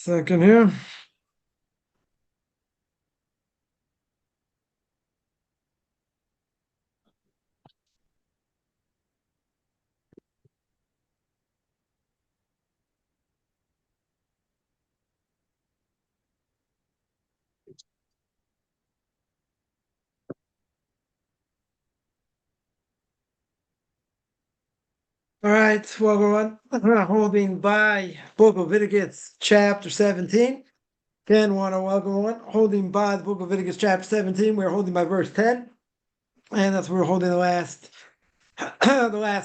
Second here. All right, welcome on. Holding by Book of Leviticus Chapter 17. Again, want to welcome one. Holding by the Book of Leviticus Chapter 17. We're holding by verse 10. And that's where we're holding the last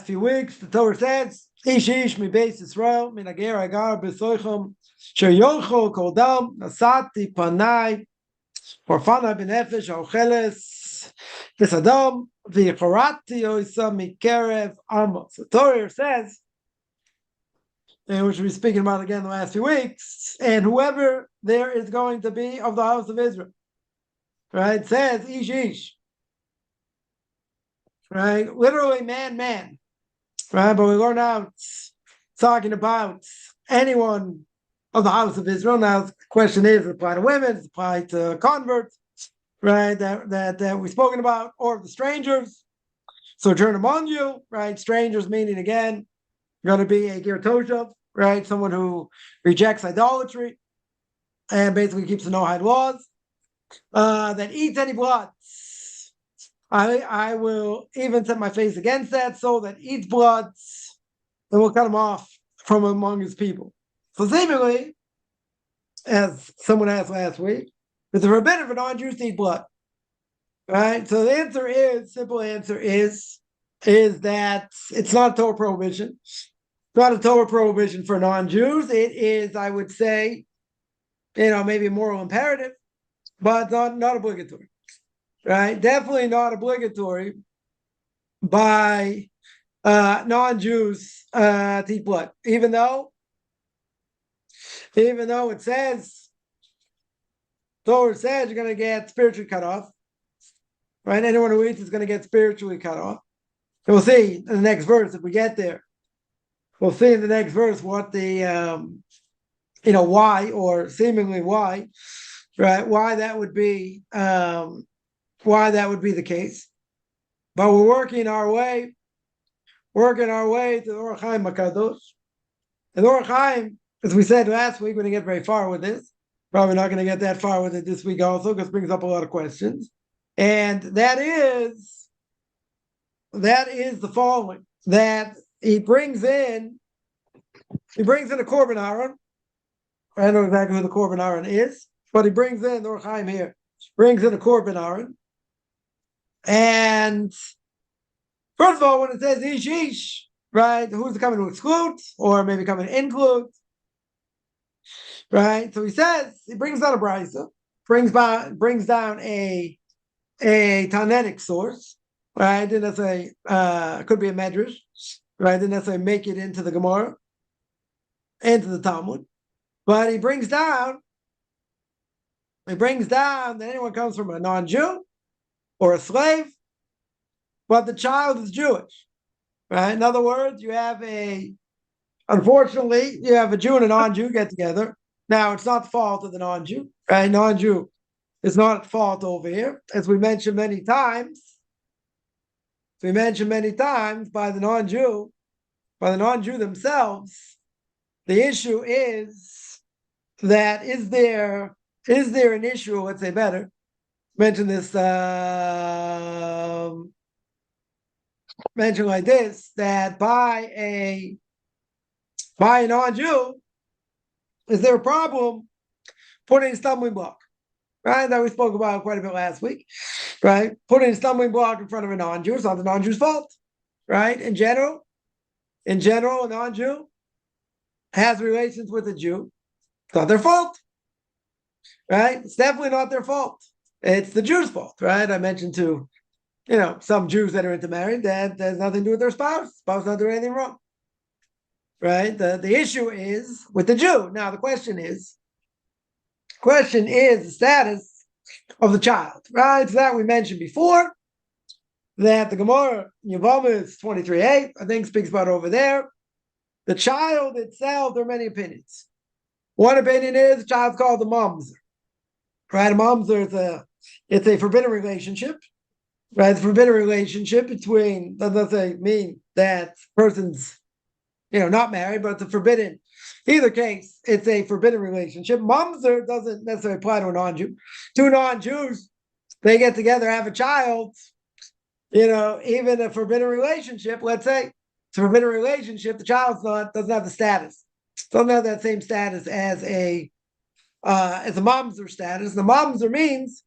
few weeks. The Torah says, Ish ish mi beis Yisrael, min ager agar b'soichom, sheyochol kol dam, nasati panai, orfana b'nefesh ha'ocheles, v'sadam, v'yichorati oisa mikerev amos. The Torah says, and which we're speaking about again the last few weeks, and whoever there is going to be of the house of Israel, right, says, Ish ish, right, literally man, right, but we learn out talking about anyone of the house of Israel. Now, the question is, it apply to women, it apply to converts, right, that we've spoken about, or the strangers, sojourn among you, right, strangers meaning, again, going to be a ger toshav, right, someone who rejects idolatry and basically keeps the Noahide laws, that eats any blood. I will even set my face against that soul that eats blood, and will cut him off from among his people. So seemingly, as someone asked last week, it's a forbidden for non-Jews to eat blood, right? So the answer is, simple answer is that it's not a Torah prohibition. It's not a Torah prohibition for non-Jews. It is, I would say, maybe a moral imperative, but not obligatory, right? Definitely not obligatory by non-Jews to eat blood, even though it says, Torah says you're going to get spiritually cut off, right? Anyone who eats is going to get spiritually cut off. And we'll see in the next verse if we get there. We'll see in the next verse what the why, or seemingly why, right? Why that would be the case. But we're working our way to the Orach Chaim HaKadosh. And Orach Chaim, as we said last week, we didn't get very far with this. Probably not going to get that far with it this week also, because it brings up a lot of questions. And that is the following: that he brings in a Korban Aaron. I don't know exactly who the Korban Aaron is, but he brings in, the Orach Chaim here brings in a Korban Aaron. And first of all, when it says ish ish, right, who's it coming to exclude, or maybe coming to include? Right, so he brings down a brisa, brings down a Talmudic source, right? Didn't necessarily could be a medrash, right? Didn't necessarily make it into the Gemara, into the Talmud, but he brings down that anyone comes from a non-Jew or a slave, but the child is Jewish, right? In other words, unfortunately, you have a Jew and a non-Jew get together. Now, it's not the fault of the non-Jew, right? Non-Jew is not at fault over here, as we mentioned many times. By the non-Jew themselves, the issue is that is there an issue? Let's say better. Mention this. Mention like this, that by a non-Jew, is there a problem putting a stumbling block, right? That we spoke about quite a bit last week, right? Putting a stumbling block in front of a non-Jew is not the non-Jew's fault, right? In general, a non-Jew has relations with a Jew. It's not their fault, right? It's definitely not their fault. It's the Jew's fault, right? I mentioned to, some Jews that are intermarried that has nothing to do with their spouse. Spouse not doing anything wrong, right? The issue is with the Jew. Now the question is the status of the child, right? So that we mentioned before, that the Gemara Yevamos 23:8, I think, speaks about over there. The child itself, there are many opinions. One opinion is the child's called the mamzer. Right? A mamzer it's a forbidden relationship. Right? The forbidden relationship between doesn't mean that person's not married, but it's a forbidden. Either case, it's a forbidden relationship. Mamzer doesn't necessarily apply to a non-Jew. Two non-Jews, they get together, have a child. Even a forbidden relationship. Let's say it's a forbidden relationship. The child's doesn't have the status. Doesn't have that same status as a mamzer status. The mamzer means,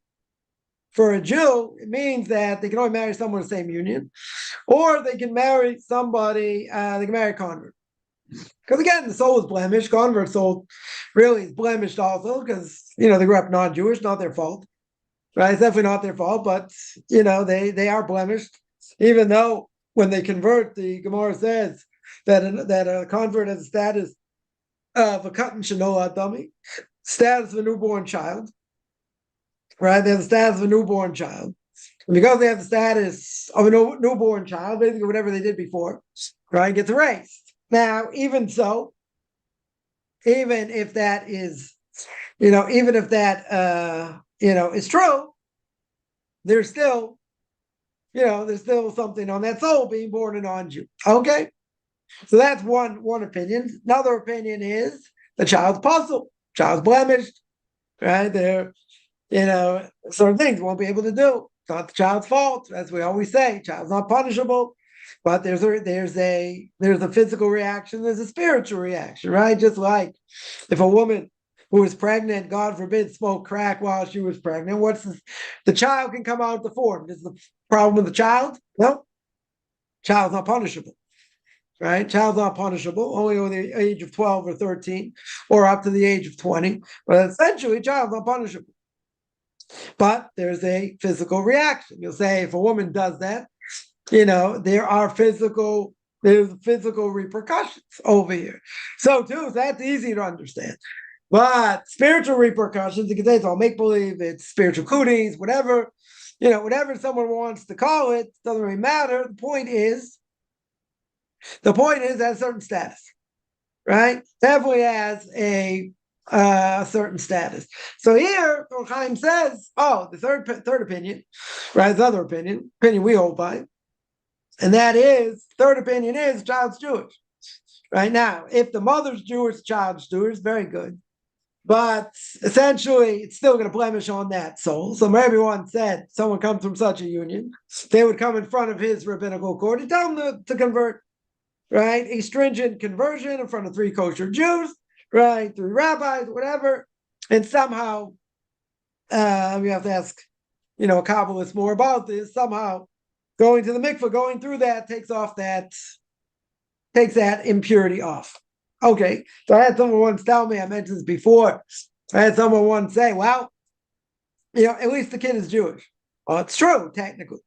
for a Jew, it means that they can only marry someone in the same union, or they can marry somebody, they can marry a convert. Because again, the soul is blemished. Convert soul really is blemished also because, they grew up non-Jewish, not their fault. Right? It's definitely not their fault, but, they are blemished, even though when they convert, the Gemara says that a convert has a status of a katan shenolad dummy, status of a newborn child. Right? They have the status of a newborn child. And because they have the status of a newborn child, basically whatever they did before, right, gets erased. Now, even so, even if that is, is true, there's still something on that soul being born a non-Jew. Okay? So that's one opinion. Another opinion is the child's puzzled, child's blemished, right? They're certain things won't be able to do. It's not the child's fault, as we always say. Child's not punishable, but there's a physical reaction, there's a spiritual reaction, right? Just like if a woman who was pregnant, God forbid, smoked crack while she was pregnant, the child can come out deformed. Is the problem with the child? No, child's not punishable. Right? Child's not punishable, only over the age of 12 or 13, or up to the age of 20. But essentially, child's not punishable. But there's a physical reaction. You'll say if a woman does that, there's physical repercussions over here. So too, that's easy to understand. But spiritual repercussions, you can say it's all make-believe, it's spiritual cooties, whatever someone wants to call it, doesn't really matter. The point is that a certain status, right? Definitely has a certain status. So here, Chaim says, the third opinion, right? The other opinion we hold by, and that is, third opinion is the child's Jewish. Right now, if the mother's Jewish, the child's Jewish, very good. But essentially, it's still going to blemish on that soul. So everyone said someone comes from such a union, they would come in front of his rabbinical court and tell him to convert, right? A stringent conversion in front of 3 kosher Jews, right? 3 rabbis, whatever. And somehow, we have to ask, a Kabbalist more about this. Somehow, going to the mikveh, going through that takes that impurity off. Okay, so I had someone once tell me, I mentioned this before, I had someone once say, well, at least the kid is Jewish. Well, it's true, technically.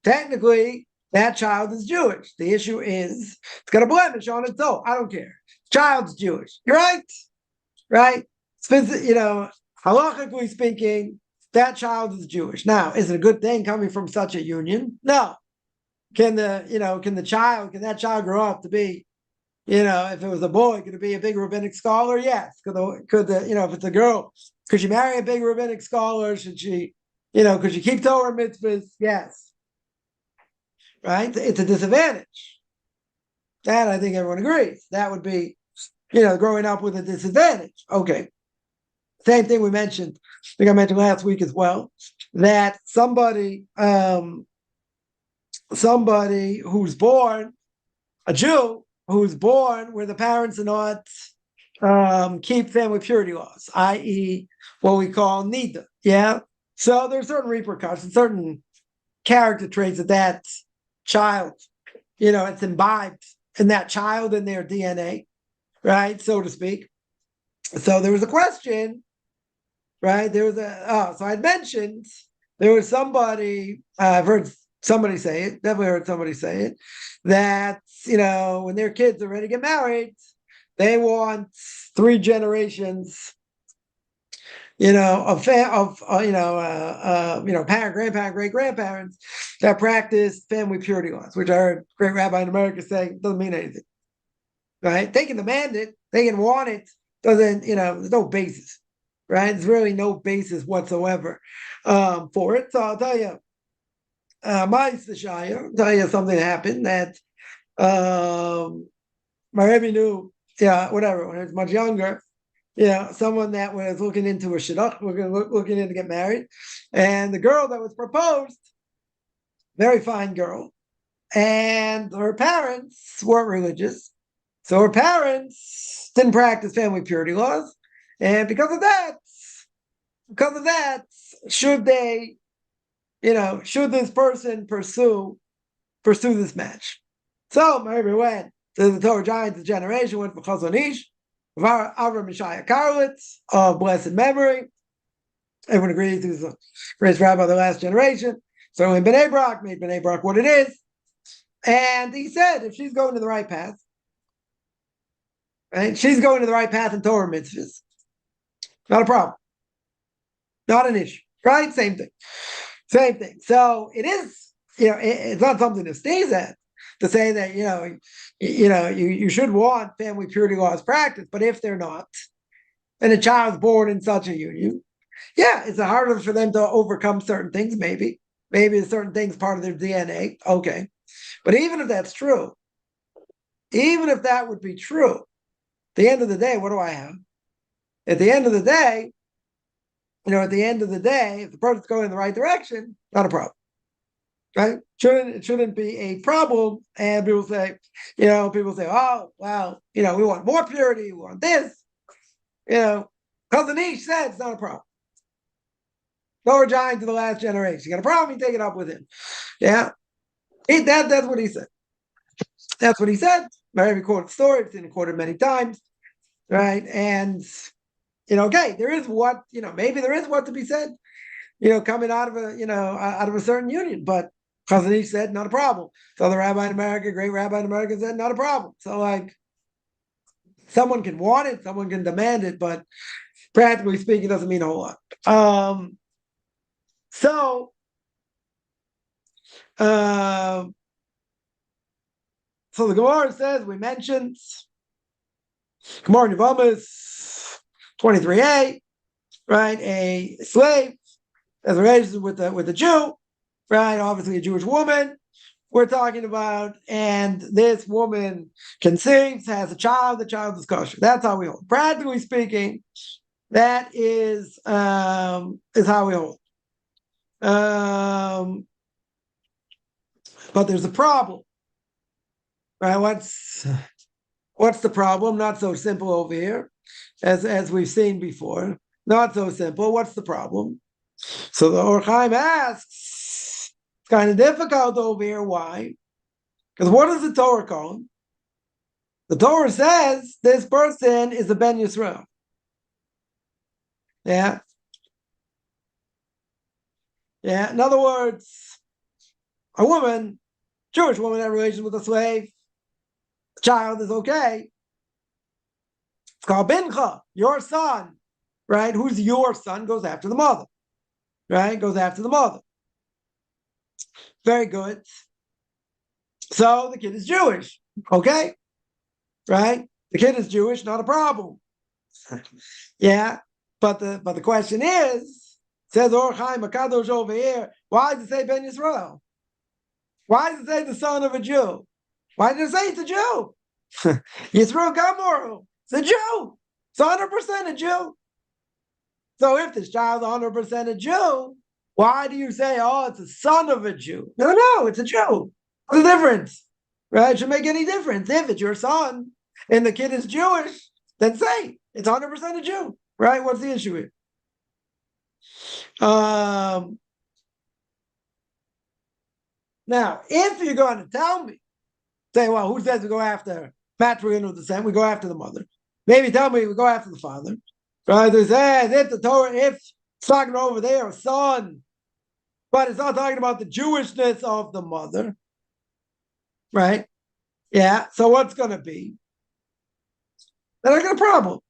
Technically, that child is Jewish. The issue is, it's got a blemish on its own. I don't care. Child's Jewish. You're right? Right? Halachically speaking, that child is Jewish. Now, is it a good thing coming from such a union? No. Can that child grow up to be, if it was a boy, could it be a big rabbinic scholar? Yes. If it's a girl, could she marry a big rabbinic scholar? Should she, could she keep Torah mitzvahs? Yes. Right? It's a disadvantage. That I think everyone agrees. That would be, growing up with a disadvantage. Okay. Same thing we mentioned, I think I mentioned last week as well, that somebody who's born, a Jew who's born where the parents are not keep family purity laws, i.e. what we call nida. Yeah. So there's certain repercussions, certain character traits of that child, it's imbibed in that child, in their DNA, right, so to speak. So there was a question, right? So I'd mentioned there was somebody, I've heard somebody say it, definitely heard somebody say it, that, when their kids are ready to get married, they want 3 generations, parent, grandparent, great-grandparents that practice family purity laws, which I heard a great rabbi in America say doesn't mean anything, right? They can demand it, they can want it, Doesn't, there's no basis, right? There's really no basis whatsoever for it. So I'll tell you, my Shaya, I'll tell you something happened that my Rebbe knew, whatever, when I was much younger, someone that was looking into a shidduch, looking in to get married, and the girl that was proposed, very fine girl, and her parents weren't religious, so her parents didn't practice family purity laws, and because of that, should they, should this person pursue this match? So Mary went to the Torah Giants generation, went for Chazon Ish, Avram Mishaya Karlitz of blessed memory. Everyone agrees he was the greatest rabbi of the last generation. So in Bnei Brak, made Bnei Brak what it is. And he said, if she's going to the right path, right, she's going to the right path in Torah mitzvahs, not a problem. Not an issue, right? Same thing. So it is, it's not something to sneeze at, to say that, you should want family purity laws practiced, but if they're not, and a child's born in such a union, it's harder for them to overcome certain things, maybe certain things part of their DNA, okay. But even if that's true, even if that would be true, at the end of the day, what do I have? At the end of the day, if the person's going in the right direction, not a problem. Right? It shouldn't be a problem. And people say, oh, well, we want more purity, we want this. Cousin Ish said it's not a problem. Lower giant to the last generation. You got a problem, you take it up with him. Yeah. That's what he said. That's what he said. Mary quoted the story, it's been quoted many times. Right. And okay, there is what, maybe there is what to be said, coming out of a certain union, but Chazon Ish said, not a problem. So the rabbi in America, great rabbi in America, said, not a problem. So someone can want it, someone can demand it, but practically speaking, it doesn't mean a whole lot. So the Gemara says, we mentioned Gemara Nevamis 23a, right? A slave as a relationship with a Jew, right? Obviously a Jewish woman we're talking about, and this woman conceives, has a child, the child is kosher. That's how we hold. Practically speaking, that is how we hold. But there's a problem, right? What's the problem? Not so simple over here, as we've seen before. Not so simple. What's the problem? So the Or Chaim asks, it's kind of difficult over here. Why? Because what does the Torah call him? The Torah says this person is a Ben Yisrael. Yeah. In other words, a woman, Jewish woman, had relations with a slave. The child is okay. It's called Bincha, your son, right? Who's your son? Goes after the mother, right? Goes after the mother. Very good. So the kid is Jewish, okay? Right? The kid is Jewish, not a problem. Yeah, but the question is, says Or Chaim Akadosh over here, why does it say Ben Yisrael? Why does it say the son of a Jew? Why did it say it's a Jew? Yisrael Gamor, it's a Jew. It's 100% a Jew. So if this child is 100% a Jew, why do you say, oh, it's a son of a Jew? No, it's a Jew. What's the difference? Right? It should make any difference. If it's your son and the kid is Jewish, then say it's 100% a Jew. Right? What's the issue here? Now, if you're going to tell me, say, well, who says we go after matrilineal descent? We go after the mother. Maybe tell me we go after the father. Right? They say, if the Torah, if it's talking over there, a son, but it's not talking about the Jewishness of the mother. Right? Yeah. So what's going to be? Then I got a problem.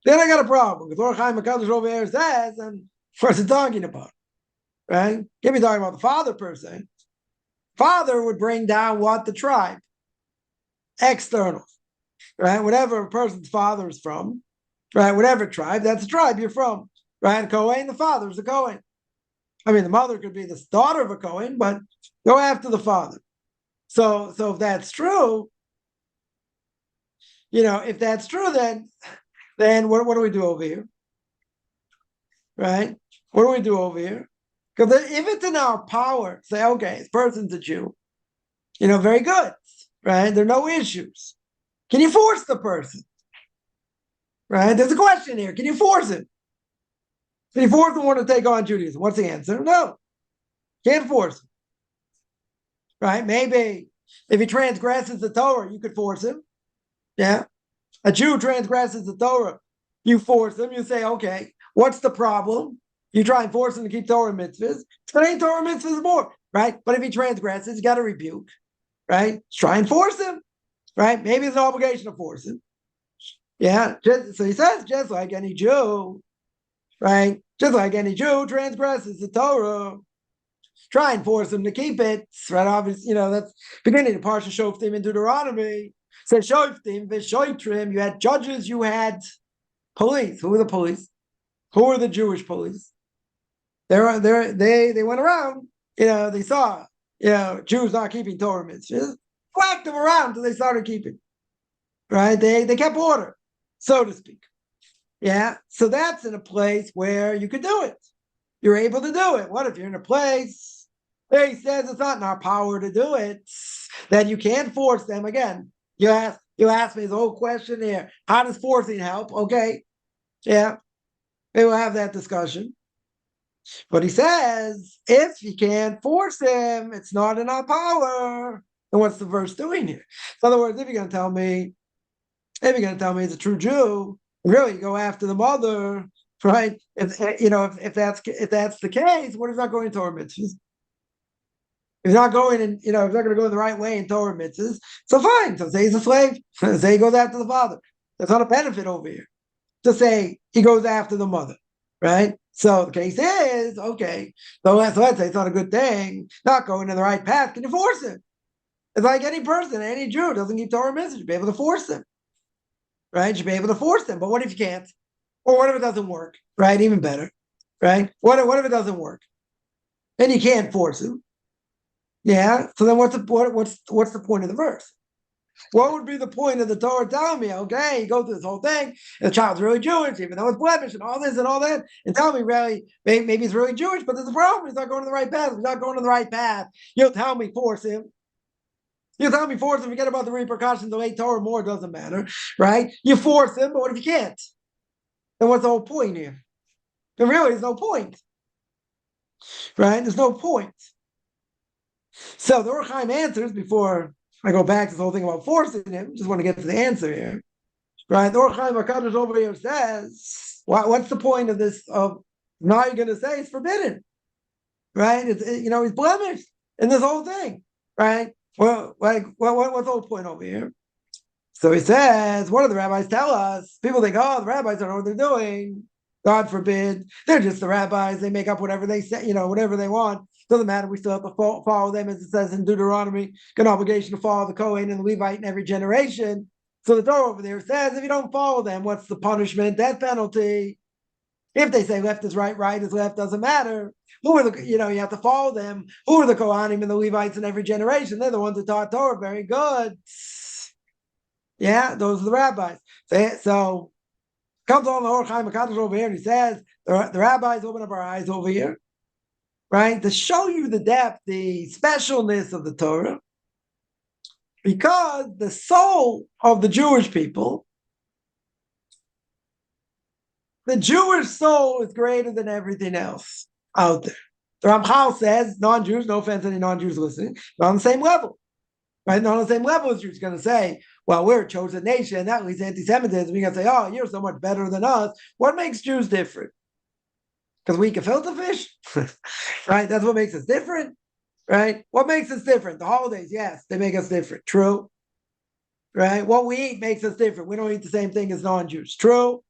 Because Or Chaim HaKadosh over here says, and what's it talking about? Right? Can't be talking about the father per se. Father would bring down what? The tribe. External. right? Whatever a person's father is from, right? Whatever tribe, that's the tribe you're from, right? Kohen, the father's a Kohen. I mean, the mother could be the daughter of a Kohen, but go after the father. So if that's true, if that's true, then what do we do over here? Right? What do we do over here? Because if it's in our power, say, okay, this person's a Jew, very good, right? There are no issues. Can you force the person? Right? There's a question here. Can you force him? Can you force someone to take on Judaism? What's the answer? No. Can't force him. Right? Maybe if he transgresses the Torah, you could force him. Yeah. A Jew transgresses the Torah. You force him. You say, okay, what's the problem? You try and force him to keep Torah mitzvahs. But ain't Torah mitzvahs more, right? But if he transgresses, you got to rebuke, right? Try and force him, right? Maybe it's an obligation to force him. Yeah. So he says, just like any Jew, right? Just like any Jew transgresses the Torah, try and force him to keep it, right? Obviously, that's beginning of Parsha Shoftim in Deuteronomy. Says Shoftim, Vishoitrim, you had judges, you had police. Who were the police? Who were the Jewish police? They went around, they saw, Jews not keeping Torah mitzvahs, whacked them around until they started keeping. Right? They kept order, so to speak. Yeah. So that's in a place where you could do it. You're able to do it. What if you're in a place where he says it's not in our power to do it, then you can't force them again. You ask me the whole question here. How does forcing help? Okay. Yeah. We will have that discussion. But he says, if you can't force him, it's not in our power. And what's the verse doing here? In other words, if you're going to tell me it's a true Jew, really go after the mother, right? If that's the case, what is not going to Torah mitzvahs? If he's not going and he's not going to go the right way in Torah mitzvahs, so fine. So say he's a slave. Say he goes after the father. That's not a benefit over here. To say he goes after the mother, right? So the case is, okay, so let's say it's not a good thing, not going in the right path. Can you force him? It's like any person, any Jew doesn't keep Torah mitzvahs, you should be able to force them, right? You should be able to force them. But what if you can't? Or what if it doesn't work, right? Even better, right? What if it doesn't work? And you can't force him. Yeah. So then what's the point of the verse? What would be the point of the Torah telling me, okay, you go through this whole thing, and the child's really Jewish, even though it's blemish and all this and all that, and tell me really, maybe he's really Jewish, but there's a problem. He's not going to the right path. He's not going to the right path. You'll tell me force him. You tell me force him, forget about the repercussions, the late Torah more doesn't matter, right? You force him, but what if you can't? Then what's the whole point here? There really is no point, right? There's no point. So the Or Chaim answers before I go back to this whole thing about forcing him. Just want to get to the answer here, right? The Or Chaim HaKadosh over here says, what's the point of this? Of now you're going to say it's forbidden, right? He's blemished in this whole thing, right? Well, what's the whole point over here? So he says, what do the rabbis tell us? People think, the rabbis don't know what they're doing. God forbid. They're just the rabbis. They make up whatever they say, whatever they want. Doesn't matter. We still have to follow them, as it says in Deuteronomy. Got an obligation to follow the Kohen and the Levite in every generation. So the Torah over there says, if you don't follow them, what's the punishment? Death penalty. If they say left is right, right is left, doesn't matter. Who are the, you have to follow them. Who are the Kohanim and the Levites in every generation? They're the ones that taught Torah. Very good. Yeah, those are the rabbis. So comes on the Or Chaim HaKadosh over here, and he says, the rabbis open up our eyes over here, right, to show you the depth, the specialness of the Torah, because the soul of the Jewish people, the Jewish soul is greater than everything else out there. The Ramchal says, non-Jews, no offense to any non-Jews listening, not on the same level, right? Not on the same level as Jews going to say, well, we're a chosen nation, that leads to anti-Semitism. We're going to say, oh, you're so much better than us. What makes Jews different? Because we can filter fish, right? That's what makes us different, right? What makes us different? The holidays, yes, they make us different. True, right? What we eat makes us different. We don't eat the same thing as non-Jews. True.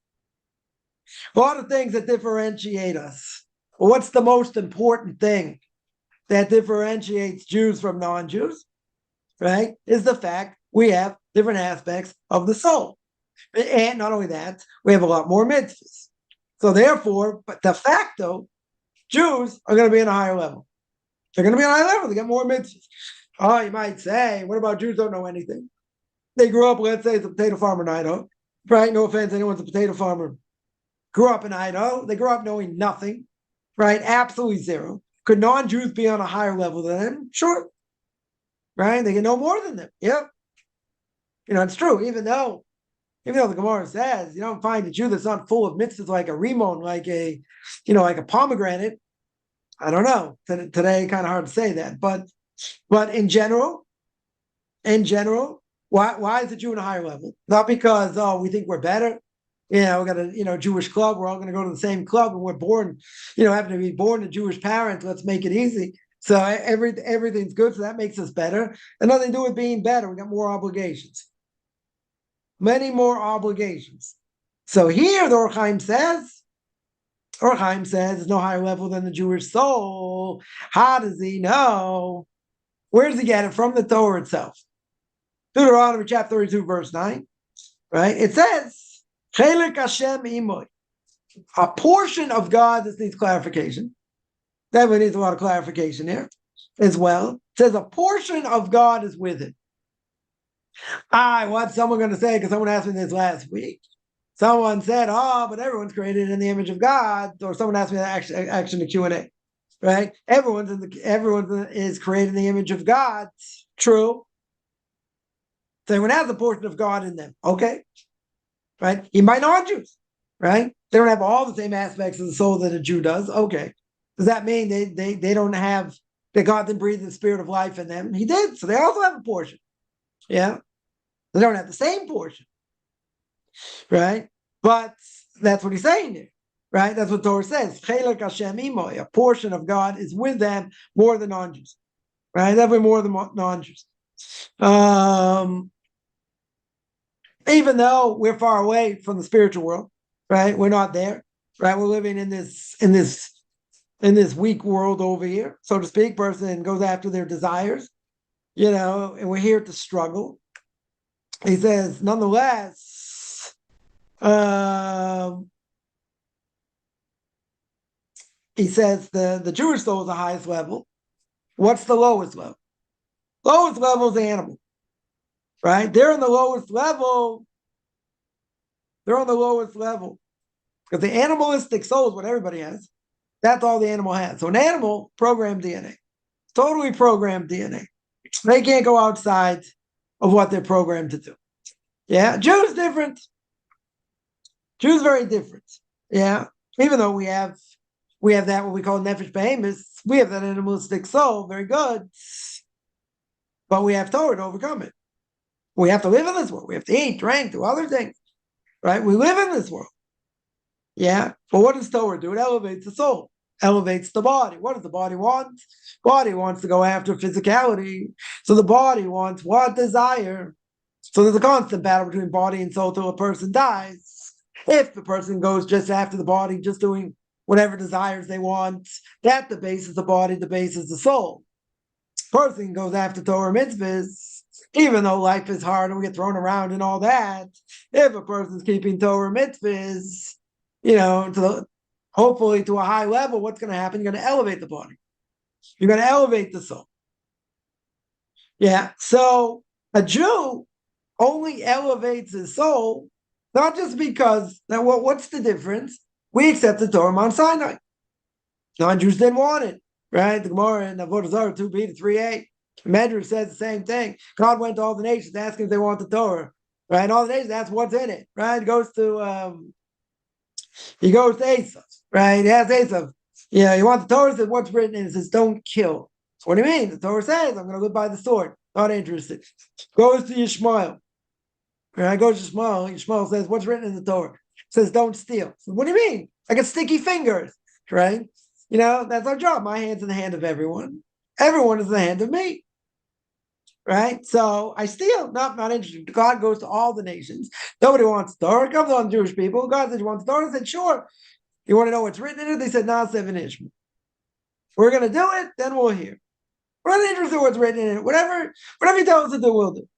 A lot of things that differentiate us. But what's the most important thing that differentiates Jews from non-Jews, right? Is the fact we have different aspects of the soul. And not only that, we have a lot more mitzvahs. So therefore, but de facto, Jews are going to be on a higher level. They're going to be on a higher level. They get more mitzvahs. Oh, you might say, what about Jews don't know anything? They grew up, let's say, as a potato farmer in Idaho. Right? No offense, anyone's a potato farmer. Grew up in Idaho. They grew up knowing nothing. Right? Absolutely zero. Could non-Jews be on a higher level than them? Sure. Right? They can know more than them. Yep. It's true, even though the Gemara says you don't find a Jew that's not full of mitzvahs like a rimon, like a pomegranate. I don't know. Today, kind of hard to say that, but in general, why is the Jew in a higher level? Not because we think we're better. We got a Jewish club. We're all going to go to the same club, and we're born, happen to be born to Jewish parents. Let's make it easy. So everything's good. So that makes us better. And nothing to do with being better. We got more obligations. Many more obligations. So here the Or Chaim says there's no higher level than the Jewish soul. How does he know? Where does he get it? From the Torah itself. Deuteronomy chapter 32, verse 9. Right? It says, Chelek Hashem imoy. A portion of God, this needs clarification. Definitely needs a lot of clarification here as well. It says a portion of God is with it. What's someone going to say? Because someone asked me this last week. Someone said, but everyone's created in the image of God. Or someone asked me that action in Q&A. Right? Everyone is created in the image of God. True. So everyone has a portion of God in them. Okay. Right? He might not Jews. Right? They don't have all the same aspects of the soul that a Jew does. Okay. Does that mean they don't have, that God didn't breathe the spirit of life in them? He did. So they also have a portion. Yeah. They don't have the same portion, right? But that's what he's saying here, right? That's what Torah says. Chelek Hashem imoy. A portion of God is with them more than non-Jews, right? Definitely more than non-Jews. Even though we're far away from the spiritual world, right? We're not there, right? We're living in this weak world over here, so to speak. Person goes after their desires, and we're here to struggle. He says, nonetheless, he says the Jewish soul is the highest level. What's the lowest level? Lowest level is the animal, right? They're on the lowest level. Because the animalistic soul is what everybody has. That's all the animal has. So an animal, programmed DNA. Totally programmed DNA. They can't go outside of what they're programmed to do. Yeah, Jews different. Jews very different. Yeah, even though we have that what we call nefesh behemoth, we have that animalistic soul, very good, but we have Torah to overcome it. We have to live in this world. We have to eat, drink, do other things, right? We live in this world. Yeah, but what does Torah do? It elevates the soul, elevates the body. What does the body want? Body wants to go after physicality. So the body wants what? Desire. So there's a constant battle between body and soul till a person dies. If the person goes just after the body, just doing whatever desires they want, that debases the body, debases the soul. Person goes after Torah mitzvahs, even though life is hard and we get thrown around and all that. If a person's keeping Torah mitzvahs, hopefully to a high level, what's going to happen? You're going to elevate the body. You're going to elevate the soul. Yeah. So a Jew only elevates his soul, not just because, now what's the difference? We accepted Torah Mount Sinai. Non-Jews didn't want it, right? The Gemara in Avodah Zarah 2b to 3a, Medrash says the same thing. God went to all the nations asking if they want the Torah, right? And all the nations ask what's in it, right? He goes to Esav, right? He asks Esav, you want the Torah? He says, what's written in it? He says, don't kill. So what do you mean? The Torah says, I'm going to live by the sword. Not interested. Goes to Yishmael. Right? Goes to Yishmael. Yishmael says, what's written in the Torah? Says, don't steal. So what do you mean? I got sticky fingers, right? That's our job. My hand's in the hand of everyone. Everyone is in the hand of me. Right? So I steal. Not interested. God goes to all the nations. Nobody wants Torah. Comes on Jewish people. God said, you want the Torah? I said, sure. You want to know what's written in it? They said, seven Ishmael. We're going to do it, then we'll hear. We're not interested in what's written in it. Whatever you tell us to do, we'll do.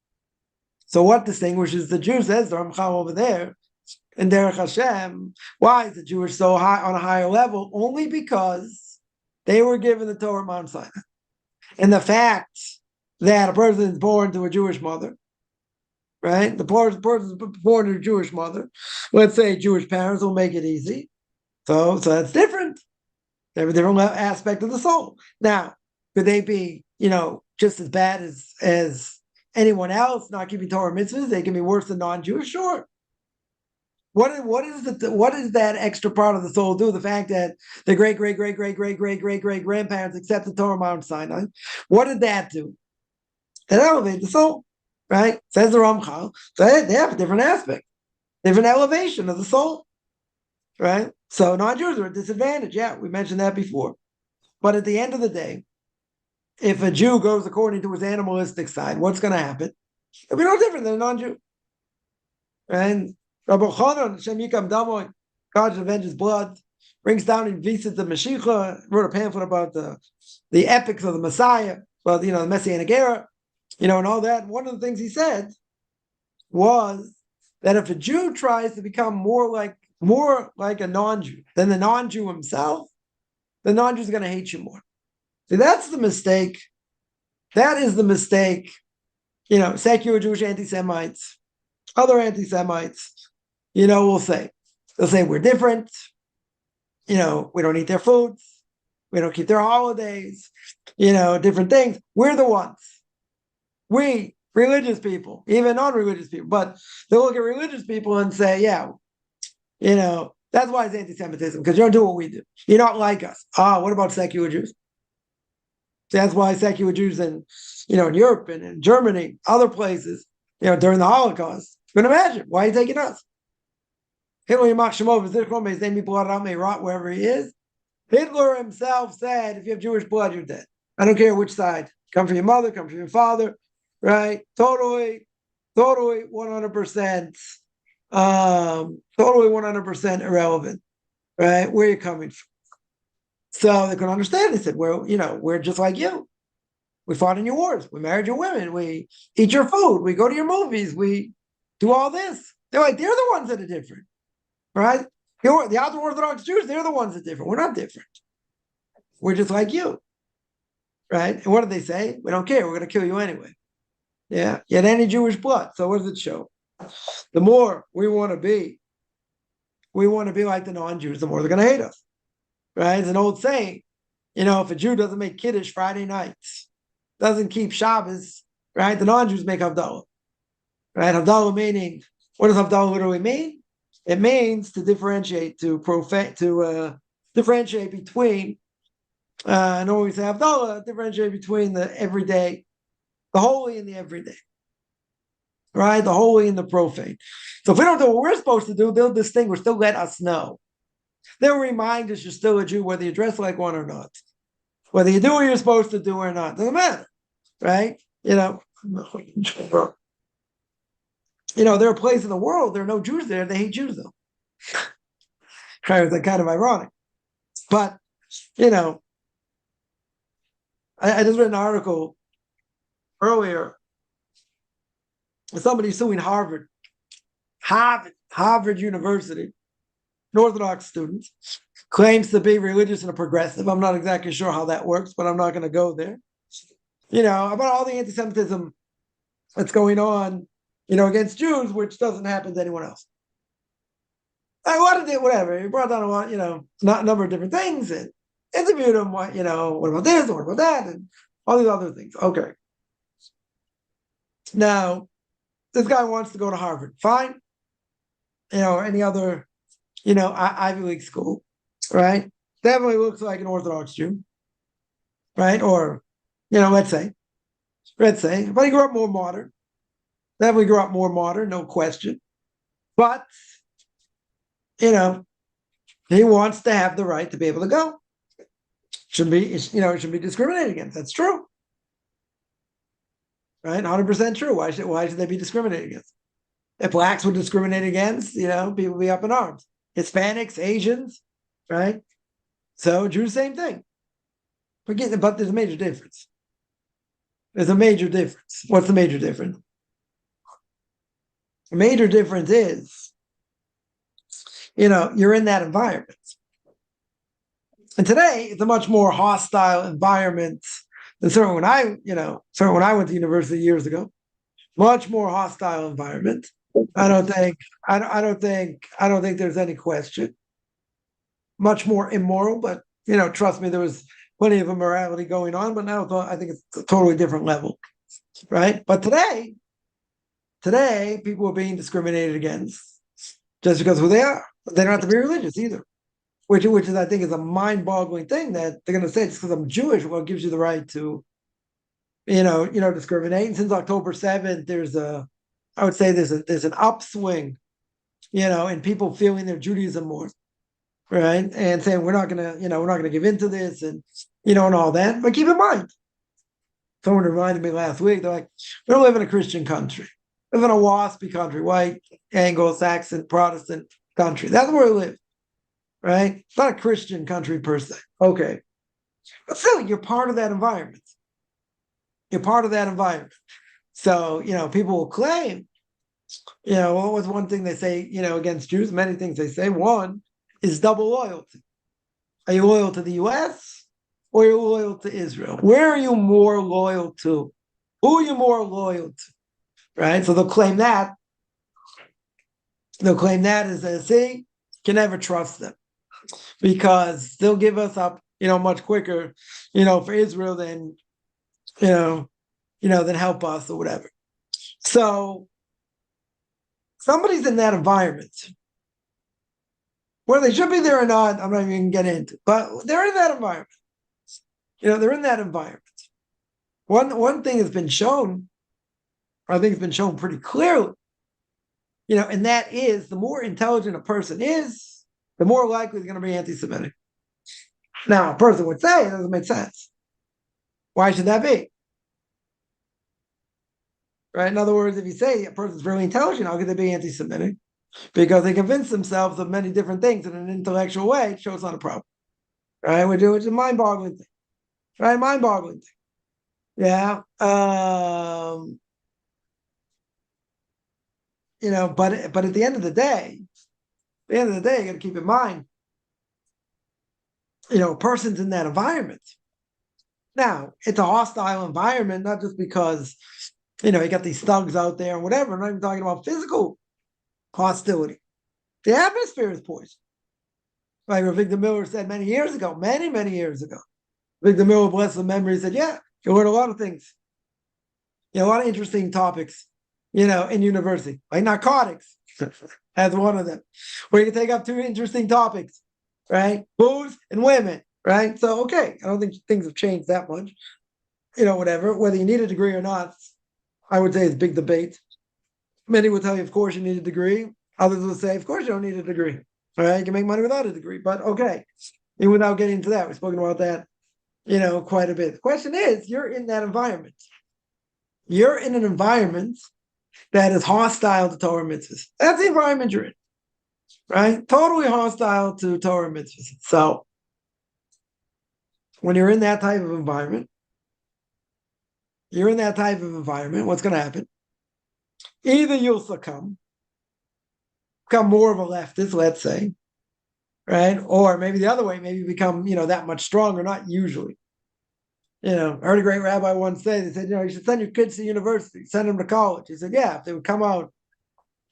So what distinguishes the Jews, says the Ramchal over there, in Derech Hashem, why is the Jewish so high on a higher level? Only because they were given the Torah at Mount Sinai. And the fact that a person is born to a Jewish mother, right? The person is born to a Jewish mother, let's say Jewish parents, will make it easy. So that's different. They have a different aspect of the soul. Now, could they be, just as bad as anyone else, not keeping Torah mitzvahs? They can be worse than non-Jewish, sure. What does that extra part of the soul do? The fact that the great grandparents accepted Torah Mount Sinai, what did that do? It elevated the soul, right? Says the Ramchal. So they have a different aspect, different elevation of the soul, right? So non-Jews are at disadvantage. Yeah, we mentioned that before. But at the end of the day, if a Jew goes according to his animalistic side, what's going to happen? It'll be no different than a non-Jew. And Rabbi Chanan, Hashem Yikam Damoy, God should avenge his blood, brings down and visits the Mashiach, wrote a pamphlet about the epics of the Messiah, about the Messianic era, and all that. One of the things he said was that if a Jew tries to become more like a non-Jew than the non-Jew himself, the non-Jew is going to hate you more. See, that's the mistake. That is the mistake. Secular Jewish anti-Semites, other anti-Semites, will say. They'll say we're different. We don't eat their foods. We don't keep their holidays. Different things. We're the ones. We, religious people, even non-religious people, but they'll look at religious people and say, yeah, that's why it's anti-Semitism, because you don't do what we do. You're not like us. What about secular Jews? That's why secular Jews in Europe and in Germany, other places, during the Holocaust, you can imagine, why are you taking us? Hitler, his name be blotted out, may rot wherever he is. Hitler himself said, if you have Jewish blood, you're dead. I don't care which side. Come from your mother, come from your father, right? Totally 100%, totally 100% irrelevant, right? Where you're coming from. So they couldn't understand. They said, well, we're just like you. We fought in your wars. We married your women. We eat your food. We go to your movies. We do all this. They're like, they're the ones that are different, right? The Orthodox Jews, they're the ones that are different. We're not different. We're just like you, right? And what did they say? We don't care. We're going to kill you anyway. Yeah, you had any Jewish blood. So what does it show? The more we want to be like the non-Jews, the more they're going to hate us. Right? It's an old saying, if a Jew doesn't make Kiddush Friday nights, doesn't keep Shabbos, right? The non-Jews make Havdalah. Right? Havdalah meaning, what does Havdalah literally mean? It means to differentiate, differentiate between, and when we say Havdalah, differentiate between the everyday, the holy and the everyday. Right? The holy and the profane. So if we don't do what we're supposed to do, they'll distinguish, they'll let us know. They'll remind us you're still a Jew, whether you dress like one or not. Whether you do what you're supposed to do or not. Doesn't matter. Right? There are places in the world, there are no Jews there, they hate Jews though. Kind of ironic. But, I just read an article earlier. Somebody suing Harvard University. An Orthodox student, claims to be religious and a progressive. I'm not exactly sure how that works, but I'm not going to go there. About all the anti-Semitism that's going on, against Jews, which doesn't happen to anyone else. I wanted it, whatever. He brought down a number of different things and interviewed him. What about this? What about that? And all these other things. Okay. Now, this guy wants to go to Harvard. Fine. Or any other Ivy League school, right? Definitely looks like an Orthodox Jew, right? Or, let's say, but he grew up more modern. Definitely grew up more modern, no question. But, he wants to have the right to be able to go. Shouldn't be discriminated against. That's true, right? 100% true. Why should they be discriminated against? If blacks were discriminated against, people would be up in arms. Hispanics, Asians, right? So Jews, same thing. But there's a major difference. There's a major difference. What's the major difference? The major difference is, you're in that environment. And today, it's a much more hostile environment than certainly when I went to university years ago. Much more hostile environment. I don't think there's any question. Much more immoral, but trust me, there was plenty of immorality going on. But now I think it's a totally different level, right? But today, people are being discriminated against just because of who they are. They don't have to be religious either, which is I think is a mind-boggling thing that they're going to say just because I'm Jewish, well, it gives you the right to discriminate. And since October 7th, I would say there's an upswing, in people feeling their Judaism more, right? And saying we're not gonna give into this, and and all that. But keep in mind, someone reminded me last week, they're like, we don't live in a Christian country. We live in a waspy country, white, Anglo-Saxon, Protestant country. That's where we live, right? It's not a Christian country per se. Okay. But still, you're part of that environment. You're part of that environment. So, people will claim, what was one thing they say, against Jews? Many things they say. One is double loyalty. Are you loyal to the U.S. or are you loyal to Israel? Where are you more loyal to? Who are you more loyal to? Right? So they'll claim that. They'll claim that as see, can never trust them because they'll give us up, much quicker, for Israel than, than help us or whatever. So somebody's in that environment. Whether they should be there or not, I'm not even going to get into. But they're in that environment. They're in that environment. One thing has been shown, I think it's been shown pretty clearly, and that is the more intelligent a person is, the more likely he's going to be anti-Semitic. Now, a person would say it doesn't make sense. Why should that be? Right? In other words, if you say a person's really intelligent, how could they be anti-Semitic? Because they convince themselves of many different things in an intellectual way, it shows not a problem. Right? Which is a mind-boggling thing. Right? Mind-boggling thing. Yeah. But at the end of the day, you got to keep in mind, a person's in that environment. Now, it's a hostile environment, not just because, you got these thugs out there and whatever. I'm not even talking about physical hostility. The atmosphere is poison. Like Victor Miller said many years ago, many years ago. Victor Miller, bless his memory, said, yeah, you learn a lot of things. A lot of interesting topics, in university, like narcotics as one of them, where you can take up two interesting topics, right? Booze and women, right? So, okay, I don't think things have changed that much, whatever. Whether you need a degree or not, I would say it's big debate. Many will tell you, of course, you need a degree. Others will say, of course, you don't need a degree. All right, you can make money without a degree. But okay, and without getting into that, we've spoken about that, quite a bit. The question is, you're in that environment. You're in an environment that is hostile to Torah mitzvahs. That's the environment you're in, right? Totally hostile to Torah mitzvahs. So when you're in that type of environment, what's going to happen? Either you'll succumb, become more of a leftist, let's say, right? Or maybe the other way, maybe become, that much stronger, not usually. I heard a great rabbi once say, they said, you should send your kids to university, send them to college. He said, yeah, if they would come out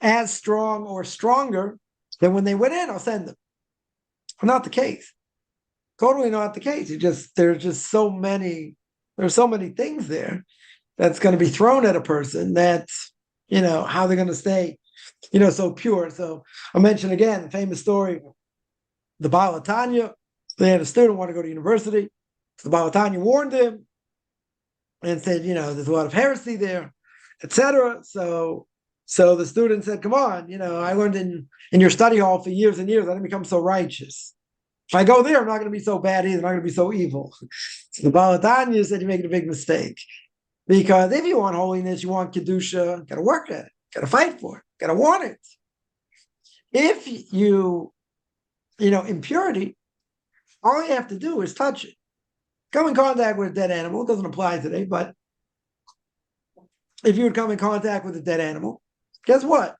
as strong or stronger than when they went in, I'll send them. Not the case. Totally not the case. There's so many things there that's going to be thrown at a person that, how they're going to stay, so pure. So I'll mention again, the famous story, the Baal Tanya. They had a student want to go to university. So the Baal Tanya warned him and said, there's a lot of heresy there, etc. So the student said, come on, I learned in your study hall for years and years. I didn't become so righteous. If I go there, I'm not going to be so bad either. I'm not going to be so evil. So the Baal Tanya said, you're making a big mistake. Because if you want holiness, you want Kedusha, got to work at it, got to fight for it, got to want it. If you, impurity, all you have to do is touch it. Come in contact with a dead animal. It doesn't apply today, but if you would come in contact with a dead animal, guess what?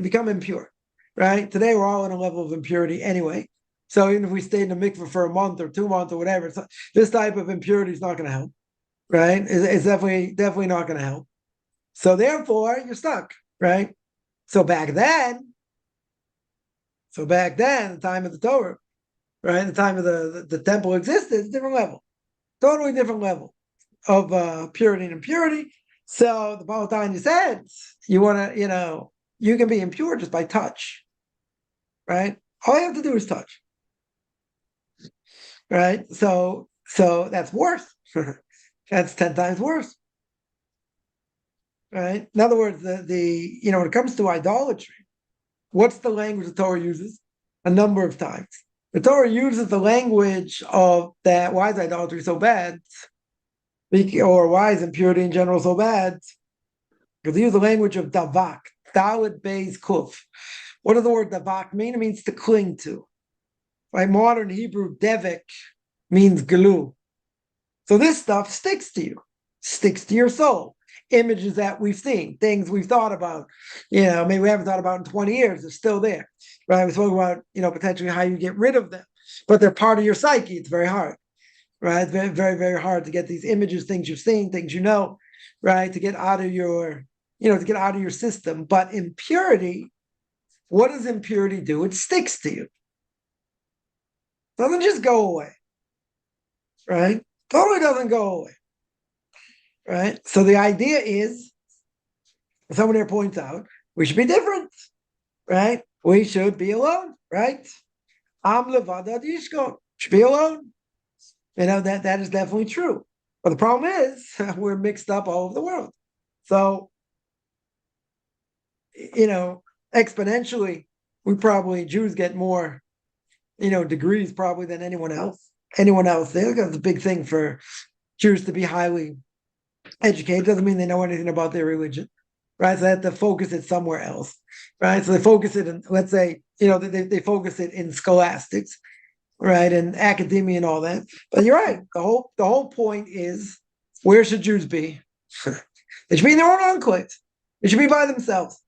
You become impure, right? Today we're all in a level of impurity anyway. So even if we stayed in the mikveh for a month or 2 months or whatever, this type of impurity is not going to help, right? It's definitely not going to help. So therefore, you're stuck, right? So back then, the time of the Torah, right? The time of the temple existed, it's a different level, totally different level of purity and impurity. So the Baal Tanya said, you want to, you can be impure just by touch, right? All you have to do is touch, right? So that's worse. That's 10 times worse, right? In other words, when it comes to idolatry, what's the language the Torah uses? A number of times. The Torah uses the language of that. Why is idolatry so bad? Or why is impurity in general so bad? Because they use the language of davak, dalet beis kuf. What does the word davak mean? It means to cling to. Right? Modern Hebrew devek means glue. So this stuff sticks to you, sticks to your soul. Images that we've seen, things we've thought about, maybe we haven't thought about in 20 years, they're still there, right? We spoke about, potentially how you get rid of them, but they're part of your psyche. It's very hard, right? It's very, very, very hard to get these images, things you've seen, things right? To get out of your, to get out of your system. But impurity, what does impurity do? It sticks to you. It doesn't just go away, right? Totally doesn't go away. Right? So the idea is, someone here points out, we should be different, right? We should be alone, right? Am levada yishkon, should be alone. That is definitely true. But the problem is, we're mixed up all over the world. So, exponentially, Jews get more, degrees probably than anyone else. That's a big thing for Jews to be highly educated. Doesn't mean they know anything about their religion, right? So they have to focus it somewhere else, right? So they focus it in, let's say, they focus it in scholastics, right, and academia and all that. But you're right. The whole point is, where should Jews be? They should be in their own enclaves. They should be by themselves.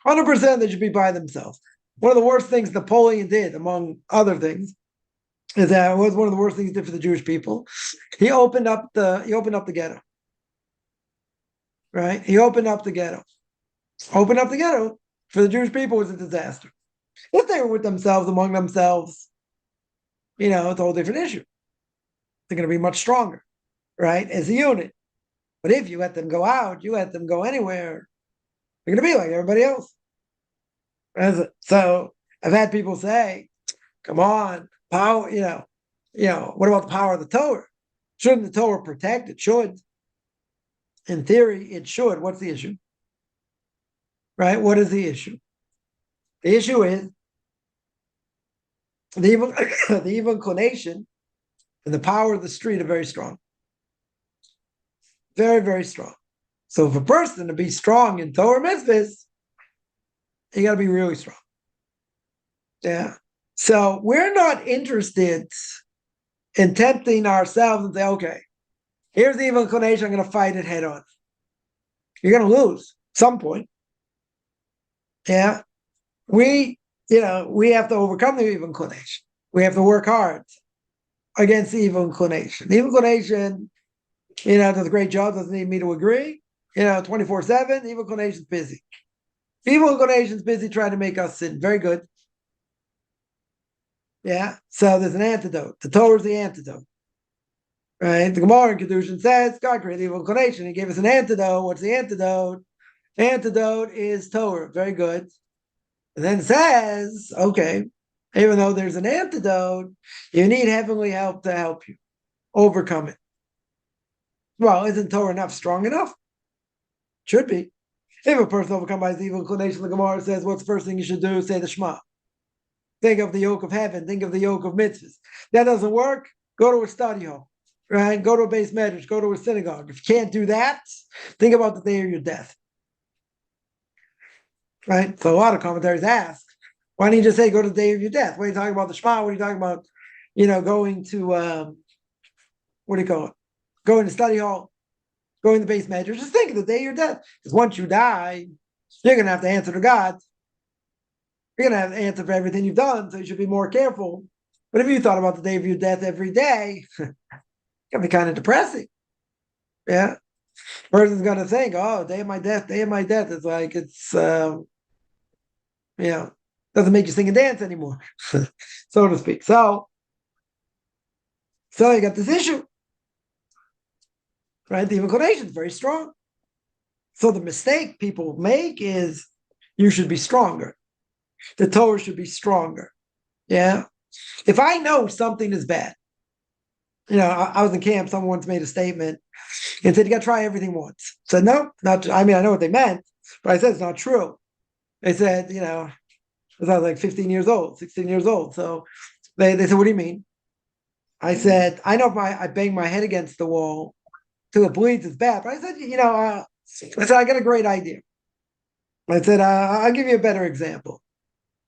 100%. They should be by themselves. One of the worst things Napoleon did, among other things, is that it was one of the worst things he did for the Jewish people. He opened up the ghetto. Right? He opened up the ghetto. Opened up the ghetto for the Jewish people was a disaster. If they were with themselves, among themselves, it's a whole different issue. They're going to be much stronger, right, as a unit. But if you let them go out, you let them go anywhere, they're going to be like everybody else. So I've had people say, come on, power, what about the power of the Torah? Shouldn't the Torah protect? It should. In theory, it should. What's the issue? Right? What is the issue? The issue is the evil inclination and the power of the street are very strong. Very, very strong. So if a person to be strong in Torah mitzvahs, you got to be really strong. Yeah. So we're not interested in tempting ourselves and say, okay, here's the evil inclination, I'm going to fight it head on. You're going to lose at some point. Yeah. We have to overcome the evil inclination. We have to work hard against the evil inclination. The evil inclination, does a great job, doesn't need me to agree. 24/7, the evil inclination is busy. The evil inclination is busy trying to make us sin. Very good. Yeah. So there's an antidote. The Torah is the antidote. Right? The Gemara in Kedushin says, God created the evil inclination. He gave us an antidote. What's the antidote? The antidote is Torah. Very good. And then it says, okay, even though there's an antidote, you need heavenly help to help you overcome it. Well, isn't Torah strong enough? Should be. If a person overcome by his evil inclination, the Gemara says, what's the first thing you should do? Say the Shema. Think of the yoke of heaven. Think of the yoke of mitzvahs. That doesn't work? Go to a study hall, right? Go to a base medrash. Go to a synagogue. If you can't do that, think about the day of your death. Right? So a lot of commentaries ask, why don't you just say go to the day of your death? What are you talking about the Shema? What are you talking about, going to, what do you call it? Going to study hall, going to base measure. Just think of the day of your death. Because once you die, you're going to have to answer to God. You're going to have an answer for everything you've done, so you should be more careful. But if you thought about the day of your death every day, it can be kind of depressing. Yeah. Person's going to think, oh, day of my death, day of my death. It's like, doesn't make you sing and dance anymore, so to speak. So you got this issue, right? The inclination is very strong. So the mistake people make is you should be stronger. The Torah should be stronger. Yeah. If I know something is bad, I was in camp, someone once made a statement and said, you got to try everything once. I said, no, not, I know what they meant, but I said, it's not true. They said, I was like 15 years old, 16 years old. So they said, what do you mean? I said, I know if I bang my head against the wall till it bleeds, it's bad. But I said, I got a great idea. I said, I'll give you a better example.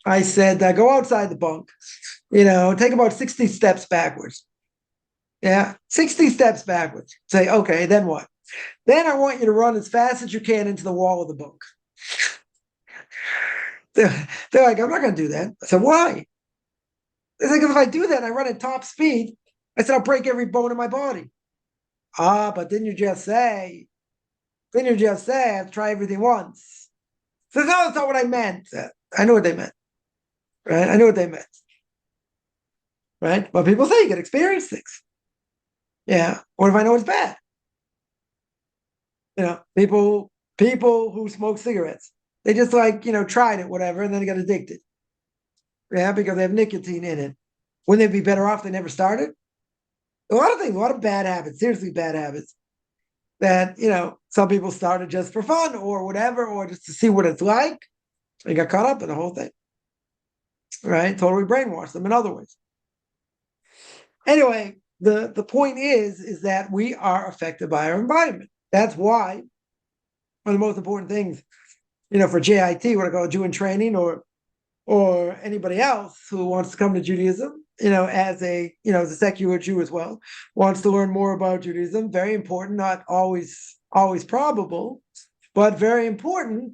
I said, go outside the bunk, take about 60 steps backwards. Yeah, 60 steps backwards. Say, okay, then what? Then I want you to run as fast as you can into the wall of the bunk. They're like, I'm not going to do that. I said, why? They're like, if I do that, I run at top speed. I said, I'll break every bone in my body. But didn't you just say, I have to try everything once. So no, that's not what I meant. I know what they meant. Right? I know what they meant. Right? But people say you can experience things. Yeah. What if I know it's bad? People who smoke cigarettes, they just tried it, whatever, and then they got addicted. Yeah, because they have nicotine in it. Wouldn't they be better off they never started? A lot of things, a lot of bad habits, seriously bad habits that, some people started just for fun or whatever, or just to see what it's like. They got caught up in the whole thing. Right? Totally brainwashed them in other ways. Anyway, the point is that we are affected by our environment. That's why one of the most important things, for JIT, what I call Jew in training, or anybody else who wants to come to Judaism, as a secular Jew as well, wants to learn more about Judaism. Very important, not always probable, but very important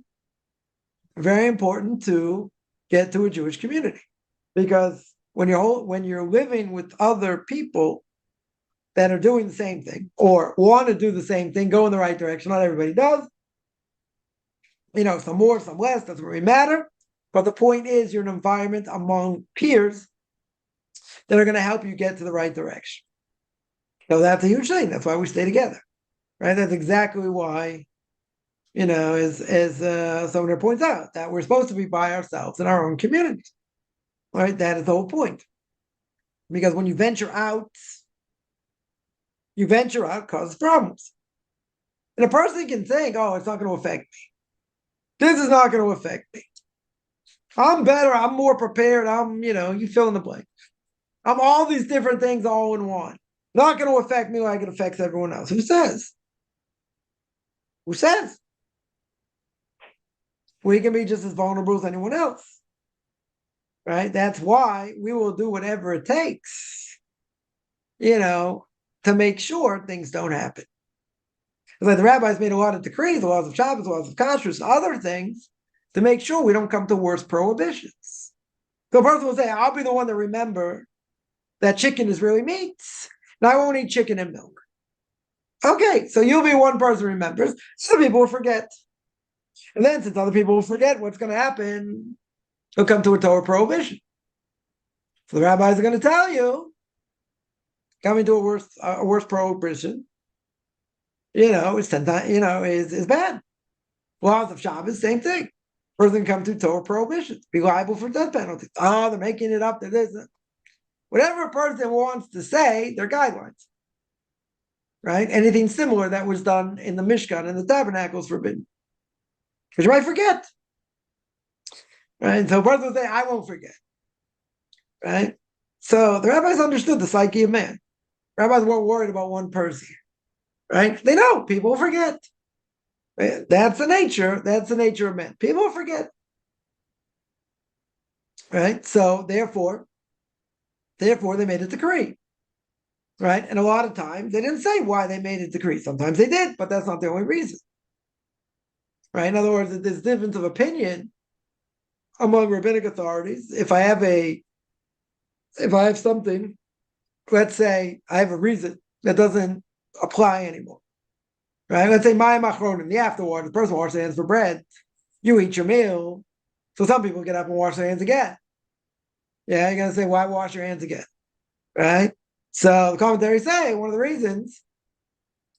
to get to a Jewish community. Because when you're living with other people that are doing the same thing or want to do the same thing, go in the right direction. Not everybody does. Some more, some less, doesn't really matter. But the point is, you're in an environment among peers that are going to help you get to the right direction. So that's a huge thing. That's why we stay together, right? That's exactly why, as someone here points out, that we're supposed to be by ourselves in our own communities, right? That is the whole point. Because when you venture out, causes problems. And a person can think, oh, it's not going to affect me. This is not going to affect me. I'm better. I'm more prepared. You fill in the blank. I'm all these different things all in one. Not going to affect me like it affects everyone else. Who says? Who says? We can be just as vulnerable as anyone else. Right? That's why we will do whatever it takes, to make sure things don't happen. It's like the rabbis made a lot of decrees, the laws of Shabbos, the laws of kashrus, other things, to make sure we don't come to worse prohibitions. So a person will say, I'll be the one to remember that chicken is really meat, and I won't eat chicken and milk. Okay, so you'll be one person who remembers. Some people will forget. And then since other people will forget, what's going to happen? They'll come to a Torah prohibition. So the rabbis are going to tell you, coming to a worse prohibition, it's 10 times, is bad. Laws of Shabbos, same thing. Person come to Torah prohibitions, be liable for death penalty. Oh, they're making it up to this. Whatever a person wants to say, they're guidelines. Right? Anything similar that was done in the Mishkan and the tabernacle is forbidden. Because you might forget. Right? So a person will say, I won't forget. Right? So the rabbis understood the psyche of man. Rabbis weren't worried about one person. Right? They know people will forget. Right? That's the nature of men. People will forget. Right? So therefore they made a decree. Right? And a lot of times they didn't say why they made a decree. Sometimes they did, but that's not the only reason. Right? In other words, there's difference of opinion among rabbinic authorities, if I have something, let's say I have a reason that doesn't apply anymore, right? Let's say my machronim, the afterward, the person washes their hands for bread, you eat your meal, so some people get up and wash their hands again. Yeah, you're gonna say, why wash your hands again, right? So the commentaries say one of the reasons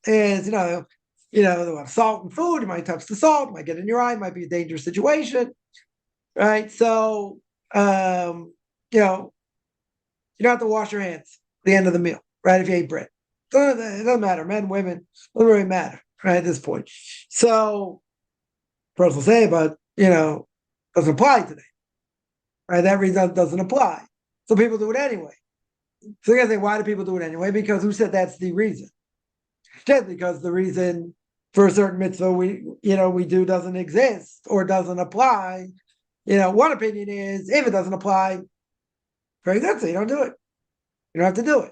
is, they have salt in food, you might touch the salt, might get in your eye, might be a dangerous situation, right? So, you don't have to wash your hands at the end of the meal, right? If you ate bread, it doesn't matter, men, women, doesn't really matter, right? At this point, so person will say, but doesn't apply today, right? That reason doesn't apply, so people do it anyway. So you're gonna say, why do people do it anyway? Because who said that's the reason? Just because the reason for a certain mitzvah we do doesn't exist or doesn't apply. One opinion is if it doesn't apply, very good, so you don't do it. You don't have to do it.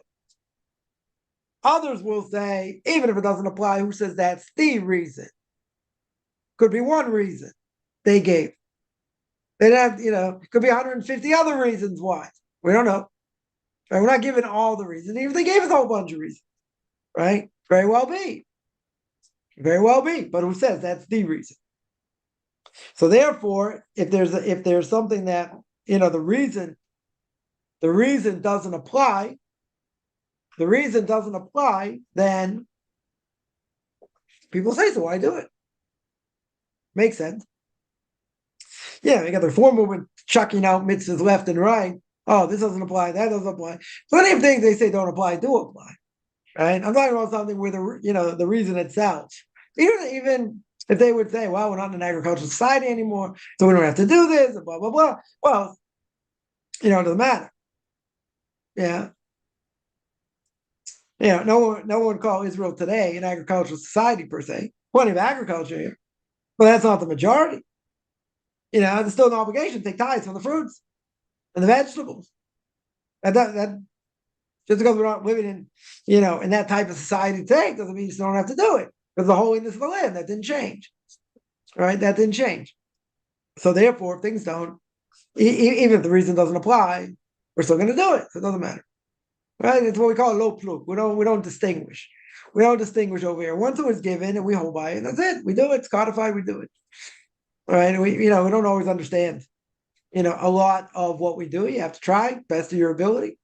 Others will say, even if it doesn't apply, who says that's the reason? Could be one reason they gave. They'd have, could be 150 other reasons why. We don't know. Right? We're not given all the reasons. Even if they gave us a whole bunch of reasons, right? Very well be. Very well be. But who says that's the reason? So therefore, if there's something that, the reason doesn't apply, then people say, so why do it? Makes sense. Yeah, you got the reform movement chucking out mitzvahs left and right. Oh, this doesn't apply, that doesn't apply. Plenty of things they say don't apply do apply. Right? I'm talking about something where the reason itself. Even if they would say, well, we're not in an agricultural society anymore, so we don't have to do this, blah, blah, blah. Well, it doesn't matter. Yeah. No one would call Israel today an agricultural society per se. Plenty of agriculture here, but that's not the majority. There's still an obligation to take tithes on the fruits and the vegetables. And that just because we're not living in that type of society today doesn't mean you still don't have to do it. Because the holiness of the land, that didn't change. Right? That didn't change. So therefore, if things don't, even if the reason doesn't apply, we're still going to do it. So it doesn't matter. Right? It's what we call a low plug. We don't distinguish. We don't distinguish over here. Once it was given and we hold by it, that's it. We do it. It's codified. We do it. All right. And we don't always understand, a lot of what we do. You have to try best of your ability.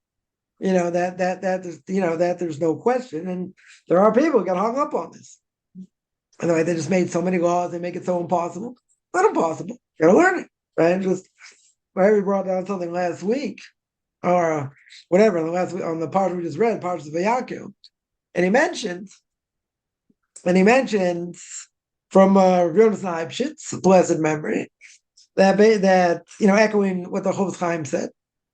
That there's no question. And there are people who got hung up on this. Otherwise, they just made so many laws, they make it so impossible. Not impossible. You gotta learn it. Right? We brought down something last week, or whatever, on the part we just read, parts of Vayaku. And he mentions from Jonas Leibschitz, blessed memory, that echoing what the Chofetz Chaim said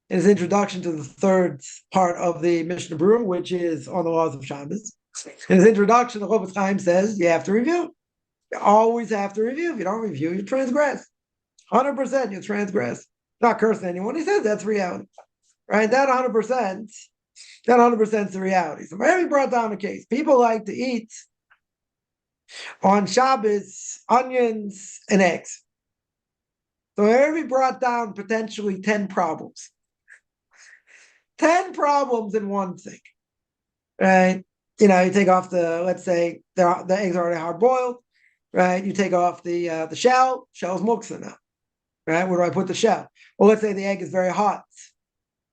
in his introduction to the third part of the Mishnah Berurah, which is on the laws of Shabbos. In his introduction, the Chofetz Chaim says you have to review. You always have to review. If you don't review, you transgress. 100% you transgress. Not cursing anyone. He says that's reality. Right? That 100%, is the reality. So Mary brought down a case. People like to eat on Shabbos onions and eggs. So Mary brought down potentially 10 problems. 10 problems in one thing. Right? You take off let's say the eggs are already hard boiled, right? You take off the shell. Shell's muktzah now, right? Where do I put the shell? Well, let's say the egg is very hot.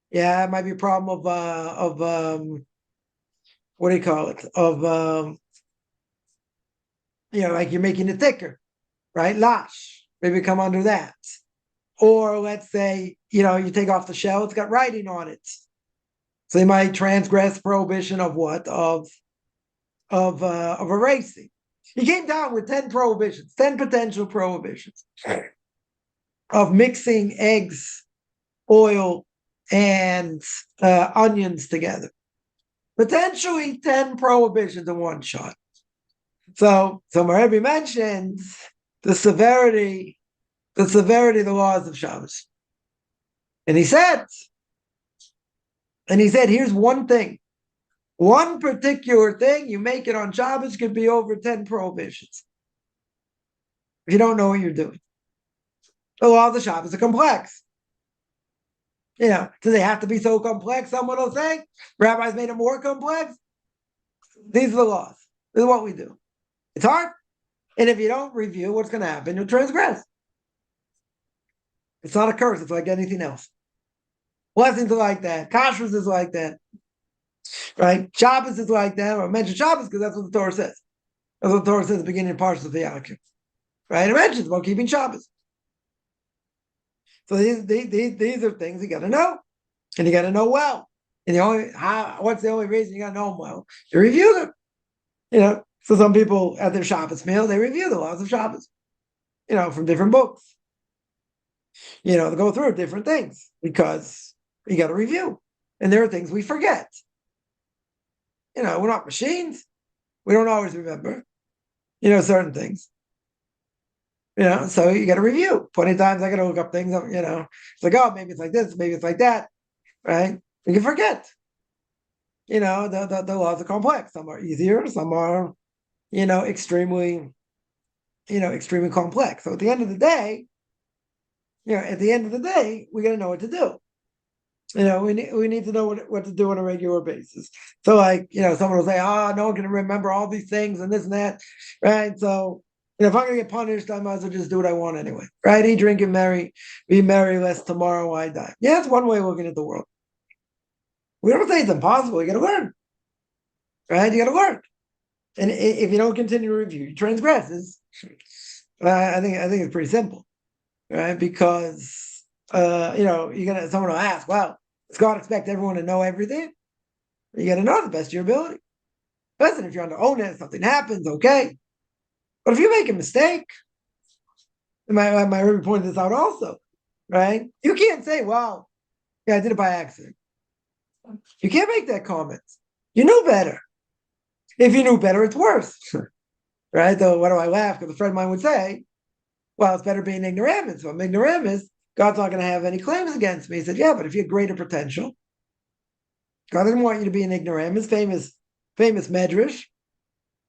Yeah, it might be a problem of what do you call it? Of like you're making it thicker, right? Lash, maybe come under that. Or let's say you take off the shell, it's got writing on it. So they might transgress prohibition of what? Of erasing. He came down with 10 prohibitions, 10 potential prohibitions of mixing eggs, oil, and onions together. Potentially 10 prohibitions in one shot. So Rebbe mentions the severity of the laws of Shabbos. And he said, here's one thing. One particular thing, you make it on Shabbos, could be over 10 prohibitions. If you don't know what you're doing. The laws of Shabbos are complex. Do they have to be so complex? Someone will say, rabbis made it more complex. These are the laws. This is what we do. It's hard. And if you don't review, what's going to happen? You'll transgress. It's not a curse. It's like anything else. Blessings are like that. Kashrus is like that. Right? Shabbos is like that. I mentioned Shabbos because that's what the Torah says. That's what the Torah says at the beginning of Parshas of Vayikra. Right? It mentions about keeping Shabbos. So these are things you got to know. And you got to know well. And what's the only reason you got to know them well? To review them. So some people at their Shabbos meal, they review the laws of Shabbos, from different books. They go through different things because you got to review. And there are things we forget. We're not machines. We don't always remember, certain things. So you got to review. Plenty of times I got to look up things, it's like, oh, maybe it's like this, maybe it's like that, right? You can forget. The laws are complex. Some are easier, some are, extremely complex. So at the end of the day, we got to know what to do. We need to know what to do on a regular basis. So someone will say, no one can remember all these things and this and that, right? So, if I'm going to get punished, I might as well just do what I want anyway, right? Eat, drink, and marry, be merry, lest tomorrow I die. Yeah, it's one way of looking at the world. We don't say it's impossible. You got to learn, right? You got to learn. And if you don't continue to review, you transgress. I think it's pretty simple, right? Because someone will ask, well, does God expect everyone to know everything? You got to know the best of your ability. Listen, if you're on the onus, something happens, okay. But if you make a mistake, my Rebbe pointed this out also, right? You can't say, well, yeah, I did it by accident. You can't make that comment. You knew better. If you knew better, it's worse, right? Though, why do I laugh? Because a friend of mine would say, well, it's better being ignoramus. So I'm ignoramus, God's not going to have any claims against me. He said, yeah, but if you had greater potential, God didn't want you to be an ignoramus. Famous medrash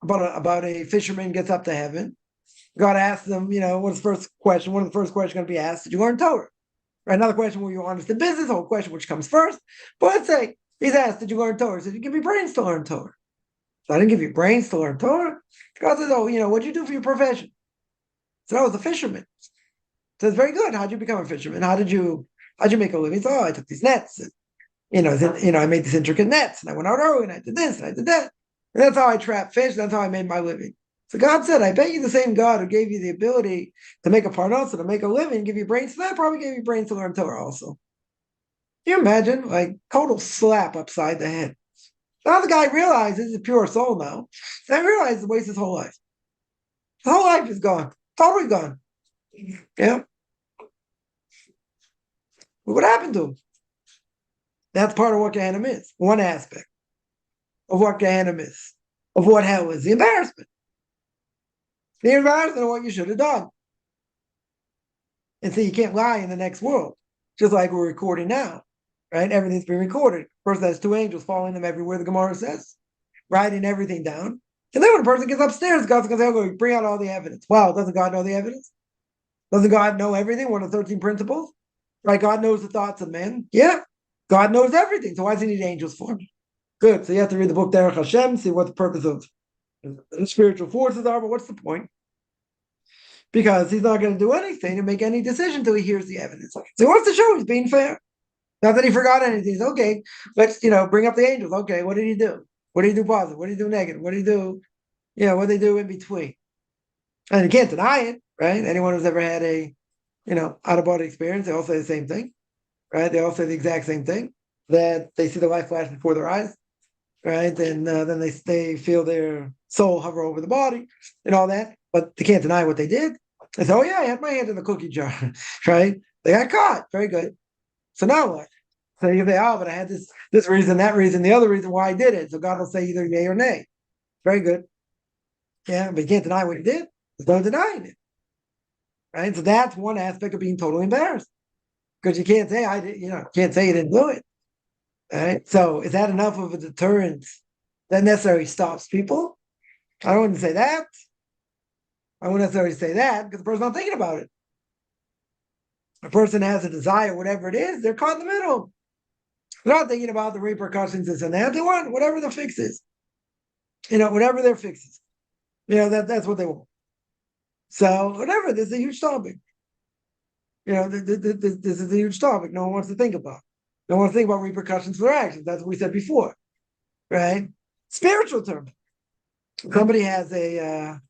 about a fisherman gets up to heaven. God asks them, what's the first question? One of the first questions going to be asked, did you learn Torah? Right? Another question, were you honest in business? Whole question, which comes first? But let's say he's asked, did you learn Torah? He said, you give me brains to learn Torah. So I didn't give you brains to learn Torah. God says, oh, what'd you do for your profession? So I was a fisherman. So it's very good. How'd you become a fisherman? How'd you make a living? So I took these nets and, I made these intricate nets and I went out early and I did this and I did that. And that's how I trap fish. That's how I made my living. So God said, I bet you the same God who gave you the ability to make a parnasa, to make a living, give you brains to that, probably gave you brains to learn Torah also. Can you imagine? Like, total slap upside the head. Now the guy realizes he's a pure soul now. And I realize he wastes his whole life. His whole life is gone. Totally gone. Yeah. But what happened to him? That's part of what Gehenna is. One aspect of what Gehenna is. Of what hell is. The embarrassment. The embarrassment of what you should have done. And so you can't lie in the next world. Just like we're recording now. Right? Everything's being recorded. First, there's two angels following them everywhere, the Gemara says. Writing everything down. And then when a person gets upstairs, God's going to say, okay, bring out all the evidence. Wow, doesn't God know the evidence? Doesn't God know everything? One of the 13 principles? Right? God knows the thoughts of men. Yeah. God knows everything. So why does he need angels for? Good. So you have to read the book Derech Hashem, see what the purpose of the spiritual forces are, but what's the point? Because he's not going to do anything and make any decision until he hears the evidence. So he wants to show he's being fair. Not that he forgot anything. He's okay, let's, bring up the angels. Okay, what did he do? What did he do positive? What did he do negative? What did he do? What did they do in between? And you can't deny it, right? Anyone who's ever had a, out-of-body experience, they all say the same thing, right? They all say the exact same thing, that they see the light flash before their eyes, right? And then they feel their soul hover over the body and all that, but they can't deny what they did. They say, oh yeah, I had my hand in the cookie jar, right? They got caught. Very good. So now what? So you say, oh, but I had this reason, that reason, the other reason why I did it. So God will say either yay or nay. Very good. Yeah, but you can't deny what you did. There's no denying it. Right? So that's one aspect of being totally embarrassed. Because you can't say can't say you didn't do it. Right? So is that enough of a deterrent that necessarily stops people? I wouldn't say that. I wouldn't necessarily say that because the person's not thinking about it. a person has a desire, whatever it is, they're caught in the middle. They're not thinking about the repercussions, this and that. They want whatever the fix is. Whatever their fix is. That's what they want. So whatever, this is a huge topic. This is a huge topic. No one wants to think about. No one wants to think about repercussions for their actions. That's what we said before, right? Spiritual term. Somebody has a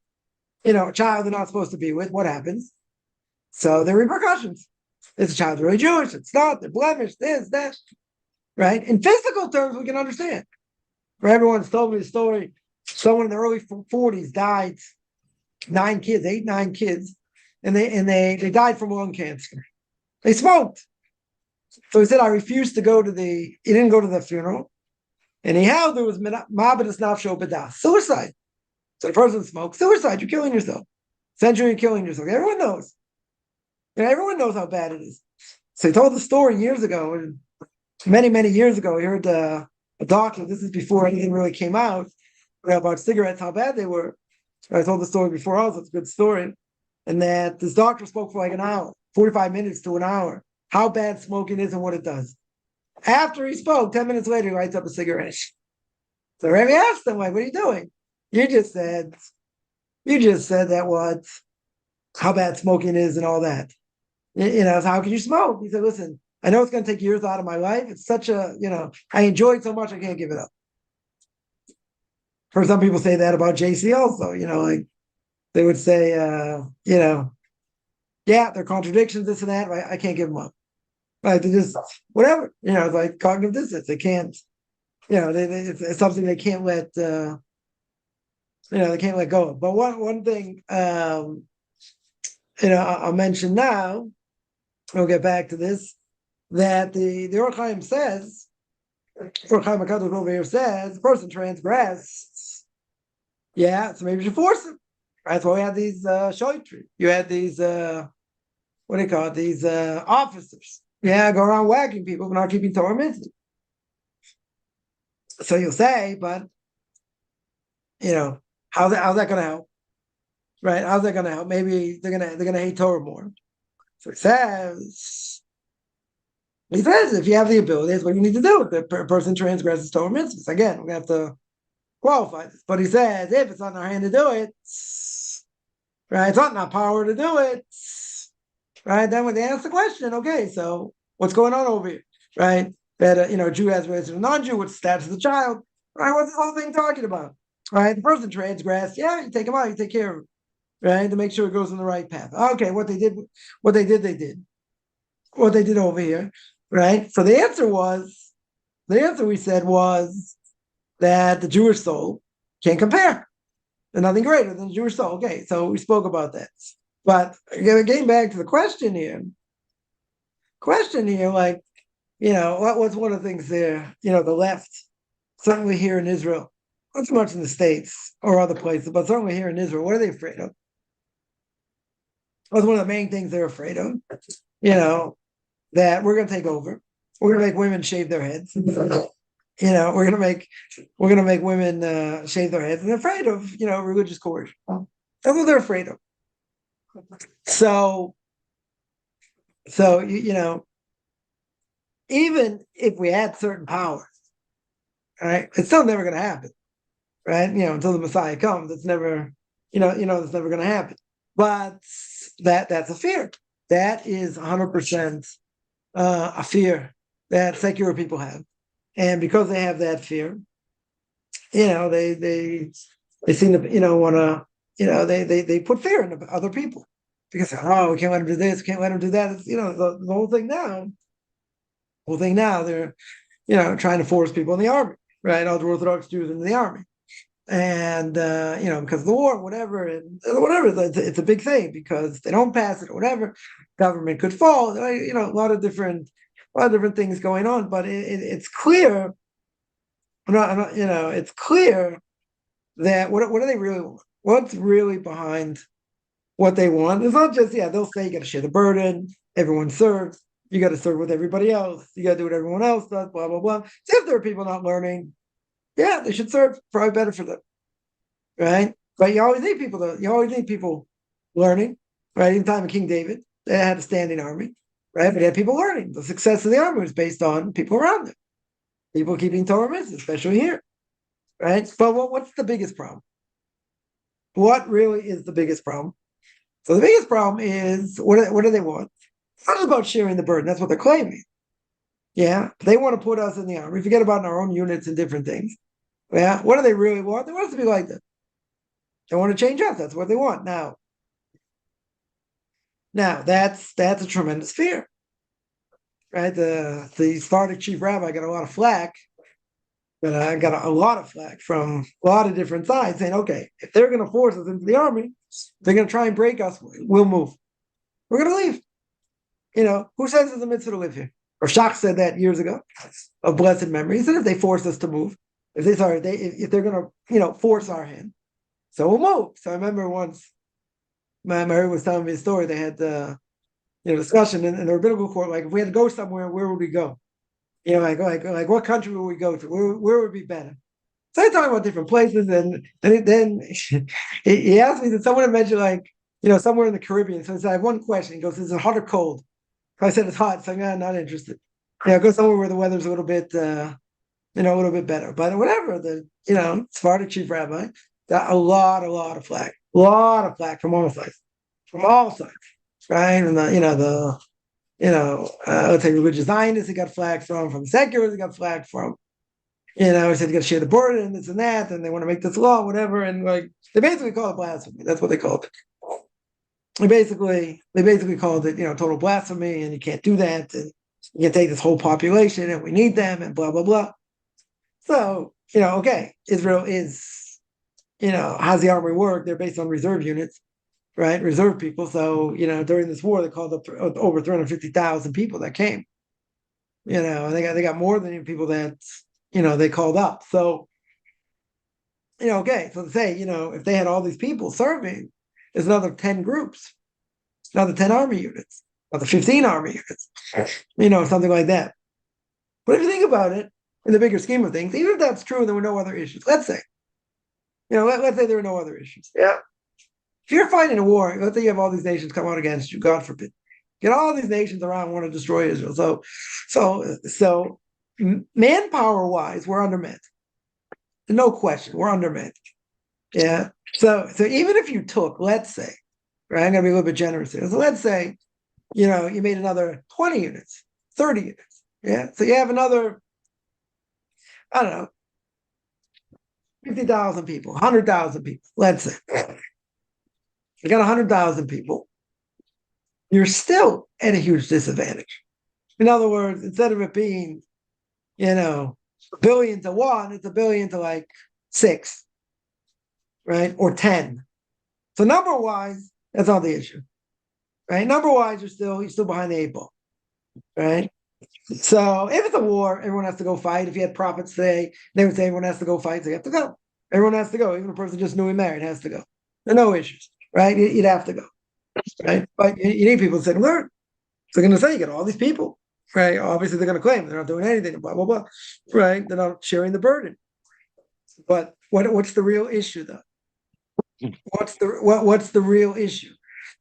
child they're not supposed to be with. What happens? So there are repercussions. Is the child really Jewish? It's not. They're blemished. This, that. Right? In physical terms, we can understand. Right? Everyone's told me the story. Someone in the early 40s died. 9 kids, 8, 9 kids, and they died from lung cancer. They smoked. So he said, I refused to go to he didn't go to the funeral. And he held there was ma'abedas nafsho b'das, suicide. So the person smokes, suicide, you're killing yourself. Essentially, you're killing yourself. Everyone knows. Everyone knows how bad it is. So he told the story years ago, and many, many years ago, he heard a doctor, this is before anything really came out, about cigarettes, how bad they were. I told the story before also, it's a good story. And that this doctor spoke for like an hour, 45 minutes to an hour, how bad smoking is and what it does. After he spoke, 10 minutes later, he lights up a cigarette. So Rabbi asked him, like, what are you doing? You just said that what, how bad smoking is and all that. So how can you smoke? He said, listen, I know it's going to take years out of my life. It's such a, I enjoy it so much, I can't give it up. For some people say that about JC also, like they would say, yeah, there are contradictions, this and that. Right? I can't give them up. Right? They just, whatever, it's like cognitive dissonance. They can't, it's something they can't let, they can't let go of. But one thing, I'll mention now, we'll get back to this, that the Orach Chaim says, Orach Chaim HaKadosh over here says, the person transgressed, so maybe you should force him. That's why we had these shoitri. You had these, what do you call it, these officers. Go around whacking people for not keeping Torah mitzvah. So you'll say, but, how's that going to help? Right? How's that going to help? Maybe they're gonna hate Torah more. So he says, if you have the ability, that's what you need to do. If the person transgresses Torah mitzvahs. Again, we're going to have to qualify this. But he says, if it's not in our hand to do it, right, it's not in our power to do it, right, then when they ask the question, okay, so what's going on over here, right, that, a Jew has raised a non-Jew, what's the status of the child, right, what's this whole thing talking about, right, the person transgressed, you take him out, you take care of him, right, to make sure it goes in the right path. Okay, what they did what they did over here, right, so the answer we said was that the Jewish soul can't compare. There's nothing greater than the Jewish soul. Okay, so we spoke about that. But getting back to the question here, like, what's one of the things there, the left, certainly here in Israel, not so much in the States or other places, but certainly here in Israel, what are they afraid of? What's one of the main things they're afraid of? That we're going to take over. We're going to make women shave their heads. We're gonna make women shave their heads, and they're afraid of religious coercion. That's what they're afraid of. So even if we had certain powers, right, it's still never going to happen, right? Until the Messiah comes, it's never, it's never going to happen. But that's a fear. That is 100% a fear that secular people have. And because they have that fear, they seem to, want to, they put fear into other people because, we can't let them do this, can't let them do that. It's, the whole thing now, they're, trying to force people in the army, right? All the Orthodox Jews into the army. And, because of the war, whatever, it's a big thing because they don't pass it or whatever, government could fall, a lot of different things going on, but it's clear, it's clear that what do they really want? What's really behind what they want? It's not just, they'll say you got to share the burden, everyone serves, you got to serve with everybody else, you got to do what everyone else does, blah, blah, blah. So if there are people not learning, they should serve, probably better for them, right? But you always need people learning, right? In the time of King David, they had a standing army. right? But they had people learning. The success of the army was based on people around them, people keeping Torah mitzvahs, especially here, right? But what's the biggest problem? What really is the biggest problem? So the biggest problem is what do they want? It's not about sharing the burden. That's what they're claiming. Yeah, they want to put us in the army. Forget about our own units and different things. Yeah, what do they really want? They want us to be like them. They want to change us. That's what they want. Now that's a tremendous fear, right? The Sephardic chief rabbi got a lot of flack, but I got a lot of flack from a lot of different sides saying, okay, if they're going to force us into the army, they're going to try and break us. We'll move. We're going to leave. Who says it's a mitzvah to live here? Or Shach said that years ago, of blessed memory. He said if they force us to move, if they're going to, force our hand, so we'll move. So I remember once my Mary was telling me a story. They had discussion in the rabbinical court, like if we had to go somewhere, where would we go? Like what country would we go to? Where would be better? So I talking about different places, and then he asked me, did someone mention somewhere in the Caribbean? So I said, I have one question. He goes, is it hot or cold? I said it's hot, so I'm not interested. Go somewhere where the weather's a little bit a little bit better. But whatever, Sephardic chief rabbi got a lot of flack. A lot of flack from all sides. From all sides. Right? And let's say religious Zionists he got flack from secularists he got flack from. He said you got to share the burden and this and that, and they want to make this law, whatever, and they basically call it blasphemy. That's what they called it. They basically called it, total blasphemy, and you can't do that, and you can take this whole population, and we need them, and blah blah blah. So, okay, Israel is, how's the army work? They're based on reserve units, right? Reserve people. So, during this war, they called up over 350,000 people that came. And they got more than people that they called up. So, okay, so to say, if they had all these people serving, there's another 10 groups, another 10 army units, another 15 army units, something like that. But if you think about it, in the bigger scheme of things, even if that's true and there were no other issues, let's say, let's say there were no other issues. Yeah. If you're fighting a war, let's say you have all these nations come out against you, God forbid. Get all these nations around want to destroy Israel. So manpower-wise, we're undermanned. No question, we're undermanned. Yeah. So even if you took, let's say, right, I'm going to be a little bit generous here. So let's say, you made another 20 units, 30 units. Yeah. So you have another, I don't know, 50,000 people, 100,000 people, let's say. You got 100,000 people. You're still at a huge disadvantage. In other words, instead of it being, a billion to one, it's a billion to 6, right? Or 10. So number-wise, that's not the issue, right? Number-wise, you're still behind the 8 ball, right? So if it's a war, everyone has to go fight. If you had prophets today, they would say everyone has to go fight, so you have to go. Everyone has to go. Even a person just newly married has to go. There are no issues, right? You'd have to go, right? But you need people to sit and learn. So they're going to say, you get all these people, right? Obviously, they're going to claim they're not doing anything, blah, blah, blah, right? They're not sharing the burden. But what's the real issue, though? What's the real issue?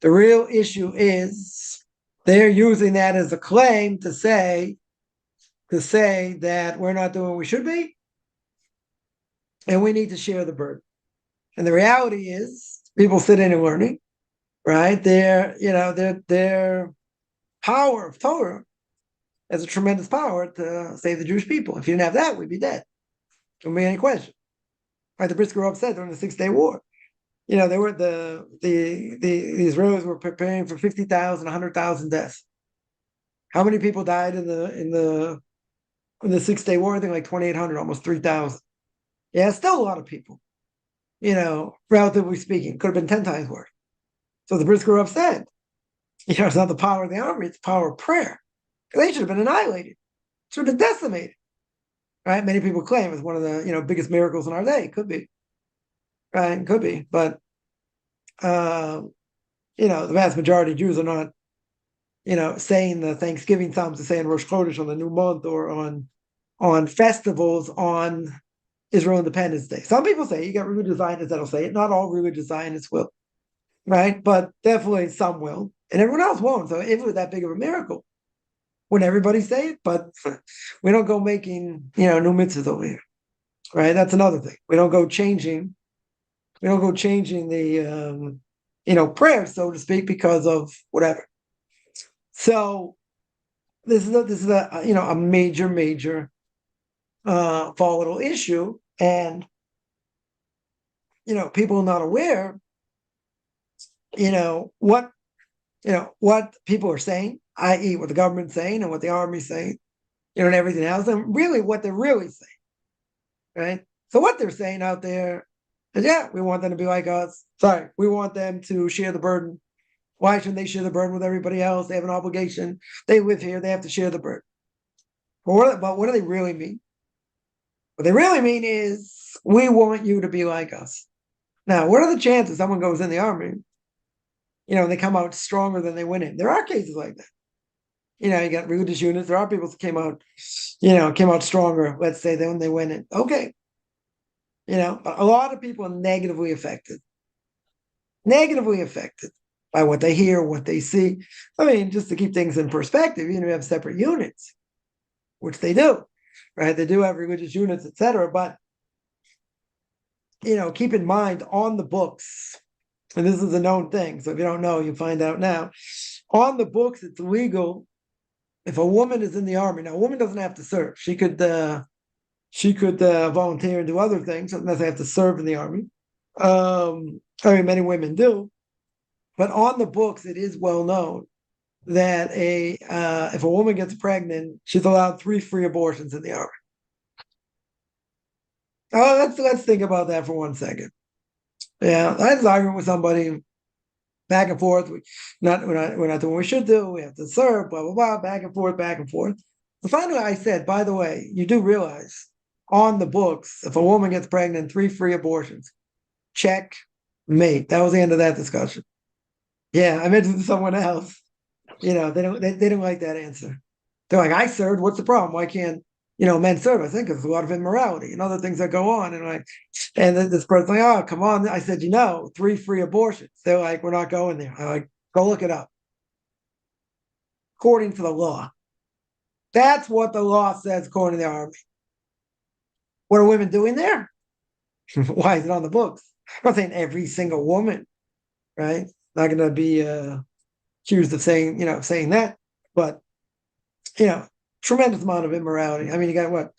The real issue is they're using that as a claim to say that we're not doing what we should be, and we need to share the burden. And the reality is, people sitting and learning, right? Their power of Torah has a tremendous power to save the Jewish people. If you didn't have that, we'd be dead. There wouldn't be any question. Right? The Brisker Rav said during the 6-day war, they were the Israelis were preparing for 50,000, 100,000 deaths. How many people died in the 6-day war? I think 2,800, almost 3,000. Yeah, still a lot of people. Relatively speaking, could have been 10 times worse. So the Brisker Rav said, it's not the power of the army; it's the power of prayer. They should have been annihilated, should have been decimated. Right? Many people claim it's one of the biggest miracles in our day. Could be. Right, could be, but the vast majority of Jews are not, saying the Thanksgiving Psalms to say in Rosh Chodesh on the new month or on festivals on Israel Independence Day. Some people say you got religious Zionists that'll say it. Not all religious Zionists will, right? But definitely some will, and everyone else won't. So if it was that big of a miracle, when everybody say it, but we don't go making, new mitzvahs over here, right? That's another thing. We don't go changing the, prayer, so to speak, because of whatever. So this is a major volatile issue, and people are not aware, what people are saying, i.e., what the government's saying and what the army's saying, and everything else, and really what they're really saying, right? So what they're saying out there is, yeah, we want them to be like us. Sorry, we want them to share the burden. Why shouldn't they share the burden with everybody else? They have an obligation. They live here. They have to share the burden. But what do they really mean? What they really mean is, we want you to be like us. Now, what are the chances someone goes in the army, and they come out stronger than they went in? There are cases like that. You got religious units. There are people that came out stronger, let's say, than when they went in. Okay. But a lot of people are negatively affected by what they hear, what they see. I mean, just to keep things in perspective, we have separate units, which they do, right? They do have religious units, etc. But, keep in mind, on the books, and this is a known thing, so if you don't know, you find out now. On the books, it's legal if a woman is in the army. Now, a woman doesn't have to serve. She could volunteer and do other things. Doesn't necessarily have to serve in the army. Many women do. But on the books, it is well known that if a woman gets pregnant, she's allowed 3 free abortions in the army. Oh, let's think about that for 1 second. Yeah, I was arguing with somebody back and forth. We're not doing what we should do. We have to serve, blah, blah, blah, back and forth. So finally, I said, by the way, you do realize on the books, if a woman gets pregnant, 3 free abortions. Check, mate. That was the end of that discussion. Yeah, I mentioned to someone else. They don't like that answer. They're like, I served. What's the problem? Why can't men serve? I think there's a lot of immorality and other things that go on. And this person's like, oh, come on. I said, 3 free abortions. They're like, we're not going there. I'm like, go look it up. According to the law. That's what the law says, according to the army. What are women doing there? Why is it on the books? I'm not saying every single woman, right? Not going to be accused of saying that, but, tremendous amount of immorality. I mean, you got what,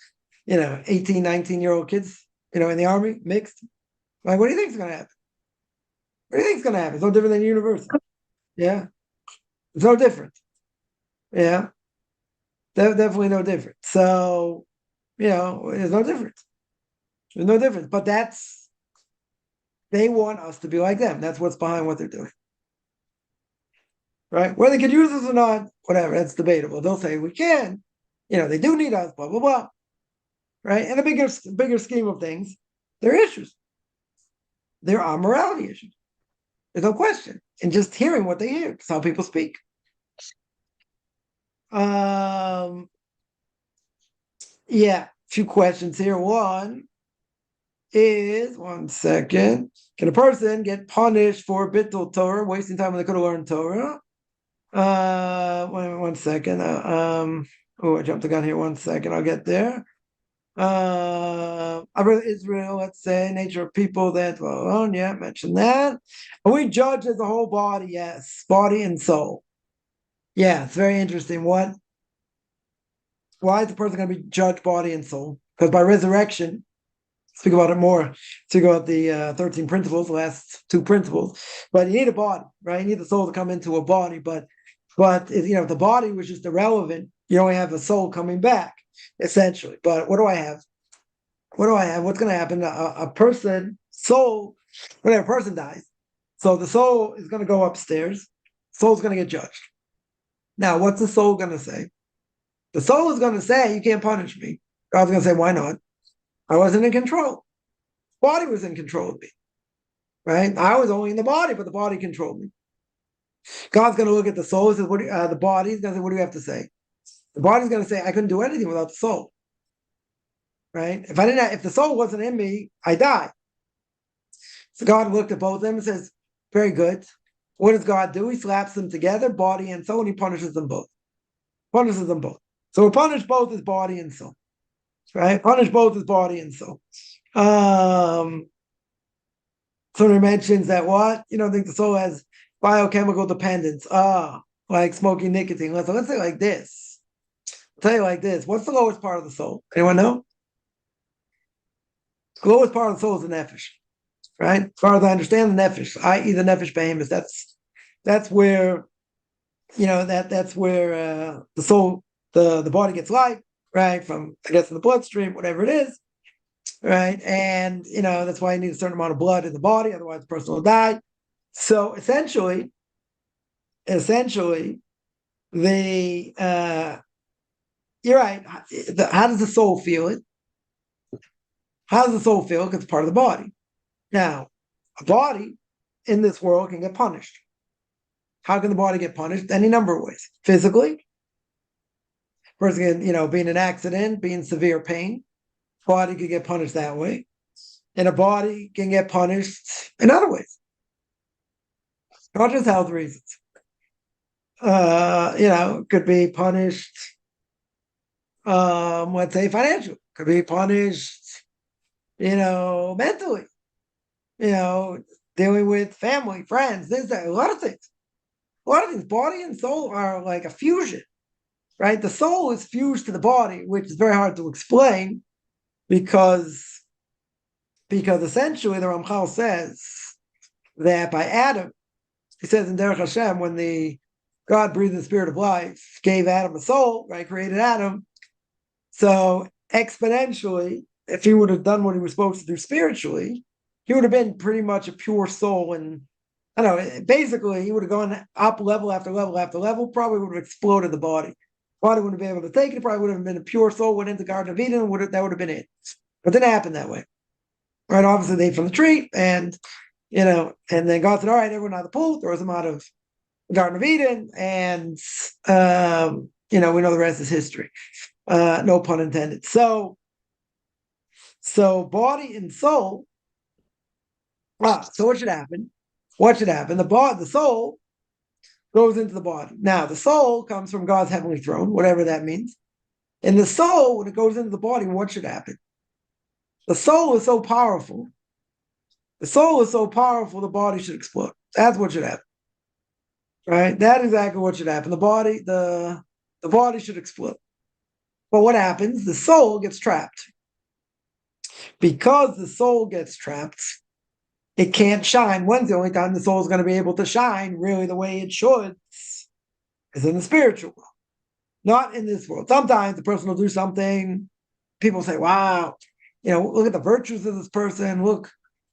18, 19-year-old kids, in the army, mixed. Like, what do you think is going to happen? What do you think is going to happen? It's no different than university. Yeah. It's no different. Yeah. Definitely no different. So, there's no difference. There's no difference. But they want us to be like them. That's what's behind what they're doing. Right? Whether they could use us or not, whatever, that's debatable. They'll say we can. They do need us, blah, blah, blah. Right? In a bigger scheme of things, there are issues. There are morality issues. There's no question. And just hearing what they hear, it's how people speak. Yeah, a few questions here. One is, 1 second. Can a person get punished for bittul Torah, wasting time when they could have learned Torah? 1 second. I jumped the gun here. 1 second. I'll get there. Israel, let's say, nature of people that, mention that. Are we judged as a whole body? Yes, body and soul. Yeah, it's very interesting. Why is the person going to be judged body and soul? Because by resurrection, speak about it more. Speak about the 13 principles, the last 2 principles. But you need a body, right? You need the soul to come into a body. But if the body was just irrelevant, you only have the soul coming back, essentially. But what do I have? What's going to happen? A person, soul, when a person dies, so the soul is going to go upstairs. Soul's going to get judged. Now, what's the soul going to say? The soul is going to say, you can't punish me. God's going to say, why not? I wasn't in control. Body was in control of me, right? I was only in the body, but the body controlled me. God's going to look at the soul and says, the body's going to say, what do you have to say? The body's going to say, I couldn't do anything without the soul, right? If the soul wasn't in me, I die. So God looked at both of them and says, very good. What does God do? He slaps them together, body and soul, and he punishes them both. Punishes them both. So we punish both as body and soul. Right? Punish both as body and soul. So he mentions that what? I think the soul has biochemical dependence. Like smoking nicotine. Let's say like this. I'll tell you like this. What's the lowest part of the soul? Anyone know? The lowest part of the soul is the nefesh. Right? As far as I understand, the nefesh, i.e. the nefesh behemoth, that's where that's where the soul, the body gets life, right? From, I guess, in the bloodstream, whatever it is, right? And that's why you need a certain amount of blood in the body, otherwise the person will die. So essentially, the you're right. How does the soul feel it? How does the soul feel? Because it's part of the body. Now, a body in this world can get punished. How can the body get punished? Any number of ways. Physically, person can, be in an accident, be in severe pain. Body can get punished that way. And a body can get punished in other ways. Not just health reasons. Could be punished, let's say financially. Could be punished, mentally. Dealing with family, friends, this, that, a lot of things. A lot of things. Body and soul are like a fusion, right? The soul is fused to the body, which is very hard to explain because essentially the Ramchal says that by Adam, he says in Derech Hashem, when the God breathed the spirit of life, gave Adam a soul, right? Created Adam. So exponentially, if he would have done what he was supposed to do spiritually, he would have been pretty much a pure soul. And I don't know, basically, he would have gone up level after level after level, probably would have exploded the body. Body wouldn't have been able to take it, probably would have been a pure soul, went into Garden of Eden, that would have been it. But it didn't happen that way. Right? Obviously, they ate from the tree, and then God said, all right, everyone out of the pool, throws them out of the Garden of Eden, and we know the rest is history. No pun intended. So body and soul. So what should happen? The soul goes into the body. Now, the soul comes from God's heavenly throne, whatever that means. And the soul, when it goes into the body, what should happen? The soul is so powerful. The body should explode. That's what should happen. Right? That's exactly what should happen. The body should explode. But what happens? The soul gets trapped. Because the soul gets trapped, it can't shine. When's the only time the soul is going to be able to shine really the way it should? Is in the spiritual world, not in this world. Sometimes the person will do something, people say, wow, look at the virtues of this person, look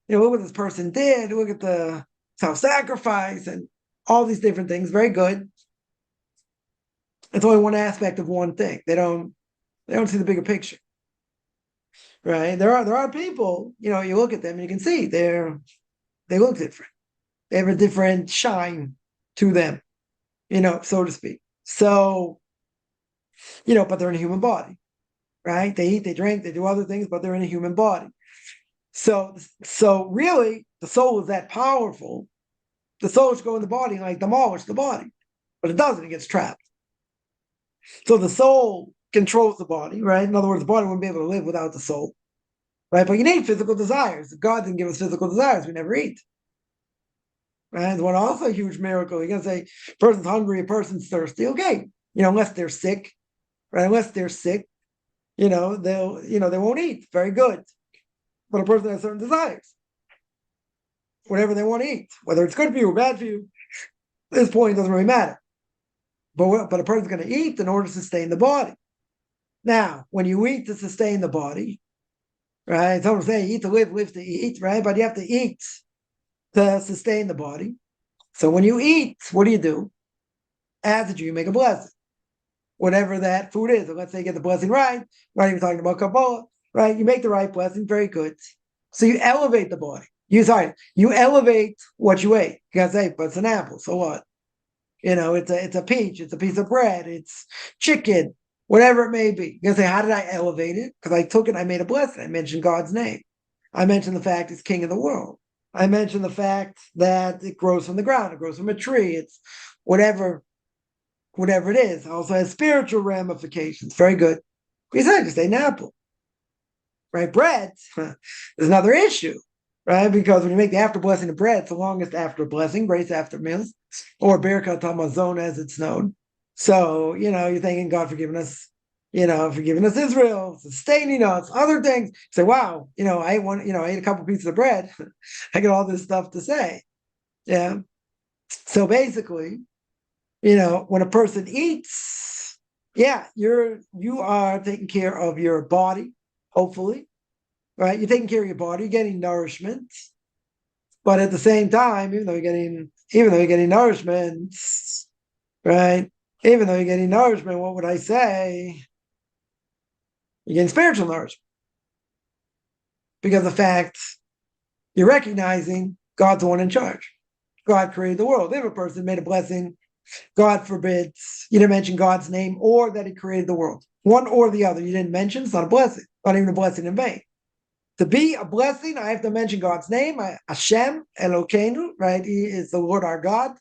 what this person did, look at the self-sacrifice and all these different things. Very good. It's only one aspect of one thing. They don't see the bigger picture. Right? There are people, you look at them and you can see they look different. They have a different shine to them, so to speak. So, but they're in a human body, right? They eat, they drink, they do other things, but they're in a human body. So really, the soul is that powerful. The soul should go in the body and like demolish the body, but it doesn't. It gets trapped. So the soul controls the body, right? In other words, the body wouldn't be able to live without the soul, right? But you need physical desires. If God didn't give us physical desires, we never eat. Right? It's also a huge miracle. You're gonna say, a person's hungry, a person's thirsty. Okay, unless they're sick, right? Unless they're sick, they won't eat. Very good. But a person has certain desires, whatever they want to eat, whether it's good for you or bad for you, at this point it doesn't really matter. But a person's going to eat in order to sustain the body. Now, when you eat to sustain the body, right? Someone say eat to live, live to eat, right? But you have to eat to sustain the body. So when you eat, what do? As a Jew, you make a blessing. Whatever that food is. So let's say you get the blessing right. Not even talking about Kabbalah, right? You make the right blessing, very good. So you elevate the body. You elevate what you ate. You gotta say, but it's an apple, so what? It's a peach, it's a piece of bread, it's chicken, whatever it may be. You gotta say, how did I elevate it? Because I took it, I made a blessing. I mentioned God's name. I mentioned the fact it's king of the world. I mentioned the fact that it grows from the ground, it grows from a tree, it's whatever whatever it is, also has spiritual ramifications. Very good. Besides, just ate an apple. Right? Bread is another issue, right? Because when you make the after blessing of bread, it's the longest after blessing, grace after meals, or Birkat HaMazon as it's known. So, you're thanking God for giving us, for giving us Israel, sustaining us, other things. Say, wow, I ate one, I ate a couple pieces of bread. I got all this stuff to say. Yeah. So basically, when a person eats, yeah, you are taking care of your body, hopefully, right? You're taking care of your body, you're getting nourishment, but at the same time, even though you're getting nourishment, right? Even though you're getting nourishment, what would I say? You're getting spiritual nourishment because of the fact you're recognizing God's the one in charge. God created the world. If a person made a blessing, God forbids you didn't mention God's name or that he created the world. One or the other. You didn't mention, it's not a blessing. Not even a blessing in vain. To be a blessing, I have to mention God's name, Hashem, Elokeinu, right? He is the Lord our God,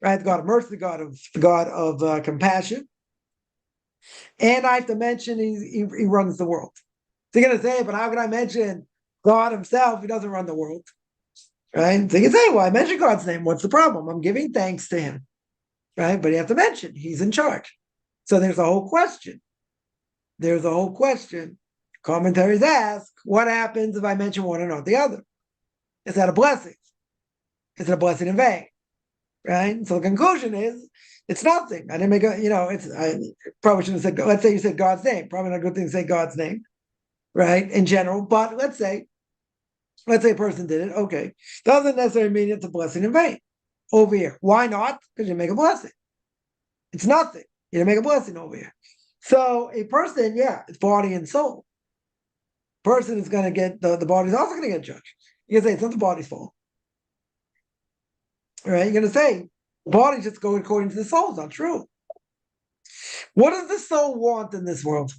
right? The God of mercy, the God of compassion. And I have to mention he runs the world. So you're going to say, but how can I mention God himself? He doesn't run the world, right? So you can say, well, I mentioned God's name. What's the problem? I'm giving thanks to him, right? But you have to mention he's in charge. So there's a whole question. Commentaries ask, what happens if I mention one and not the other? Is that a blessing? Is it a blessing in vain? Right? So the conclusion is, it's nothing. I didn't make I probably shouldn't have said, let's say you said God's name. Probably not a good thing to say God's name, right? In general, but let's say a person did it. Okay. Doesn't necessarily mean it's a blessing in vain. Over here. Why not? Because you make a blessing. It's nothing. You didn't make a blessing over here. So a person, it's body and soul. Person is going to get, the body's also going to get judged. You're going to say, it's not the body's fault. Right? You're going to say, the body's just going according to the soul. It's not true. What does the soul want in this world?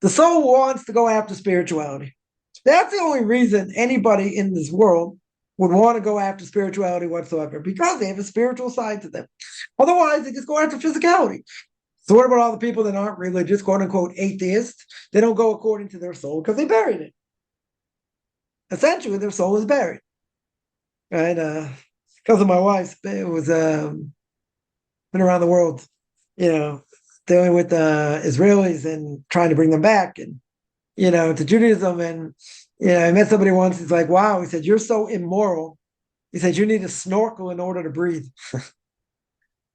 The soul wants to go after spirituality. That's the only reason anybody in this world would want to go after spirituality whatsoever, because they have a spiritual side to them. Otherwise, they just go after physicality. So what about all the people that aren't religious, quote unquote atheists? They don't go according to their soul because they buried it. Essentially, their soul is buried. Right? Because of my wife, it was been around the world, dealing with Israelis and trying to bring them back and, to Judaism. And, I met somebody once, he's like, wow, he said, you're so immoral. He said, you need a snorkel in order to breathe.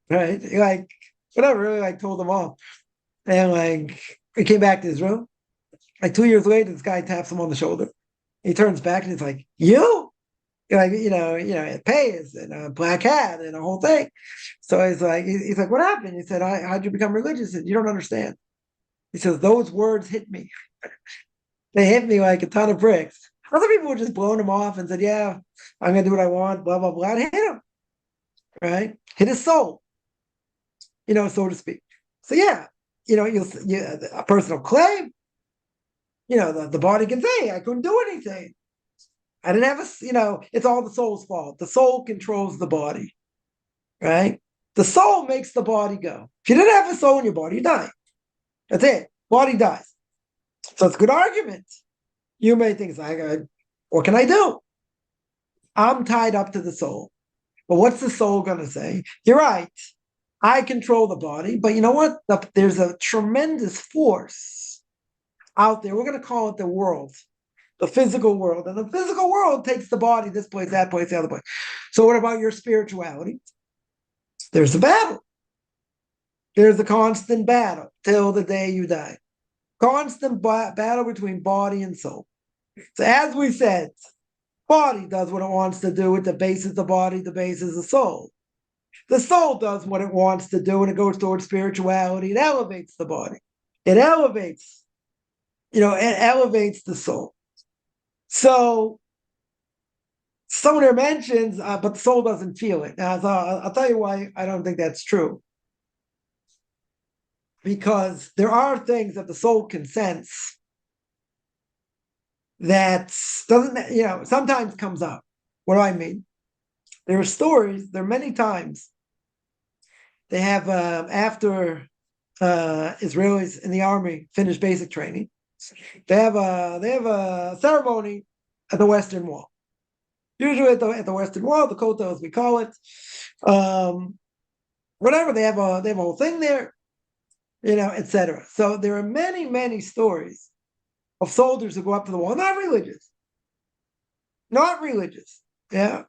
Right? Like, whatever, really told them off. And he came back to Israel. 2 years later, this guy taps him on the shoulder. He turns back and he's like, you? It pays and a black hat and a whole thing. So he's like, what happened? He said, how'd you become religious? He said, you don't understand. He says, those words hit me. They hit me like a ton of bricks. Other people were just blowing him off and said, yeah, I'm going to do what I want, blah, blah, blah. And hit him, right? Hit his soul, so to speak. So a personal claim, the body can say, I couldn't do anything. I didn't have it's all the soul's fault. The soul controls the body, right? The soul makes the body go. If you didn't have a soul in your body, you die. That's it. Body dies. So it's a good argument. You may think, what can I do? I'm tied up to the soul. But what's the soul going to say? You're right. I control the body. But you know what? There's a tremendous force out there. We're going to call it the world. The physical world. And the physical world takes the body, this place, that place, the other place. So what about your spirituality? There's a battle. There's a constant battle till the day you die. Constant battle between body and soul. So as we said, body does what it wants to do. It debases the body, debases the soul. The soul does what it wants to do, and it goes towards spirituality. It elevates the body. It elevates the soul. So someone here mentions, but the soul doesn't feel it. Now, I'll tell you why I don't think that's true. Because there are things that the soul can sense that doesn't, sometimes comes up. What do I mean? There are many times they have after Israelis in the army finish basic training, they have a ceremony at the Western Wall. Usually at the Western Wall, the Kotel, as we call it, whatever, they have a whole thing there, etc. So there are many stories of soldiers who go up to the wall, not religious, yeah,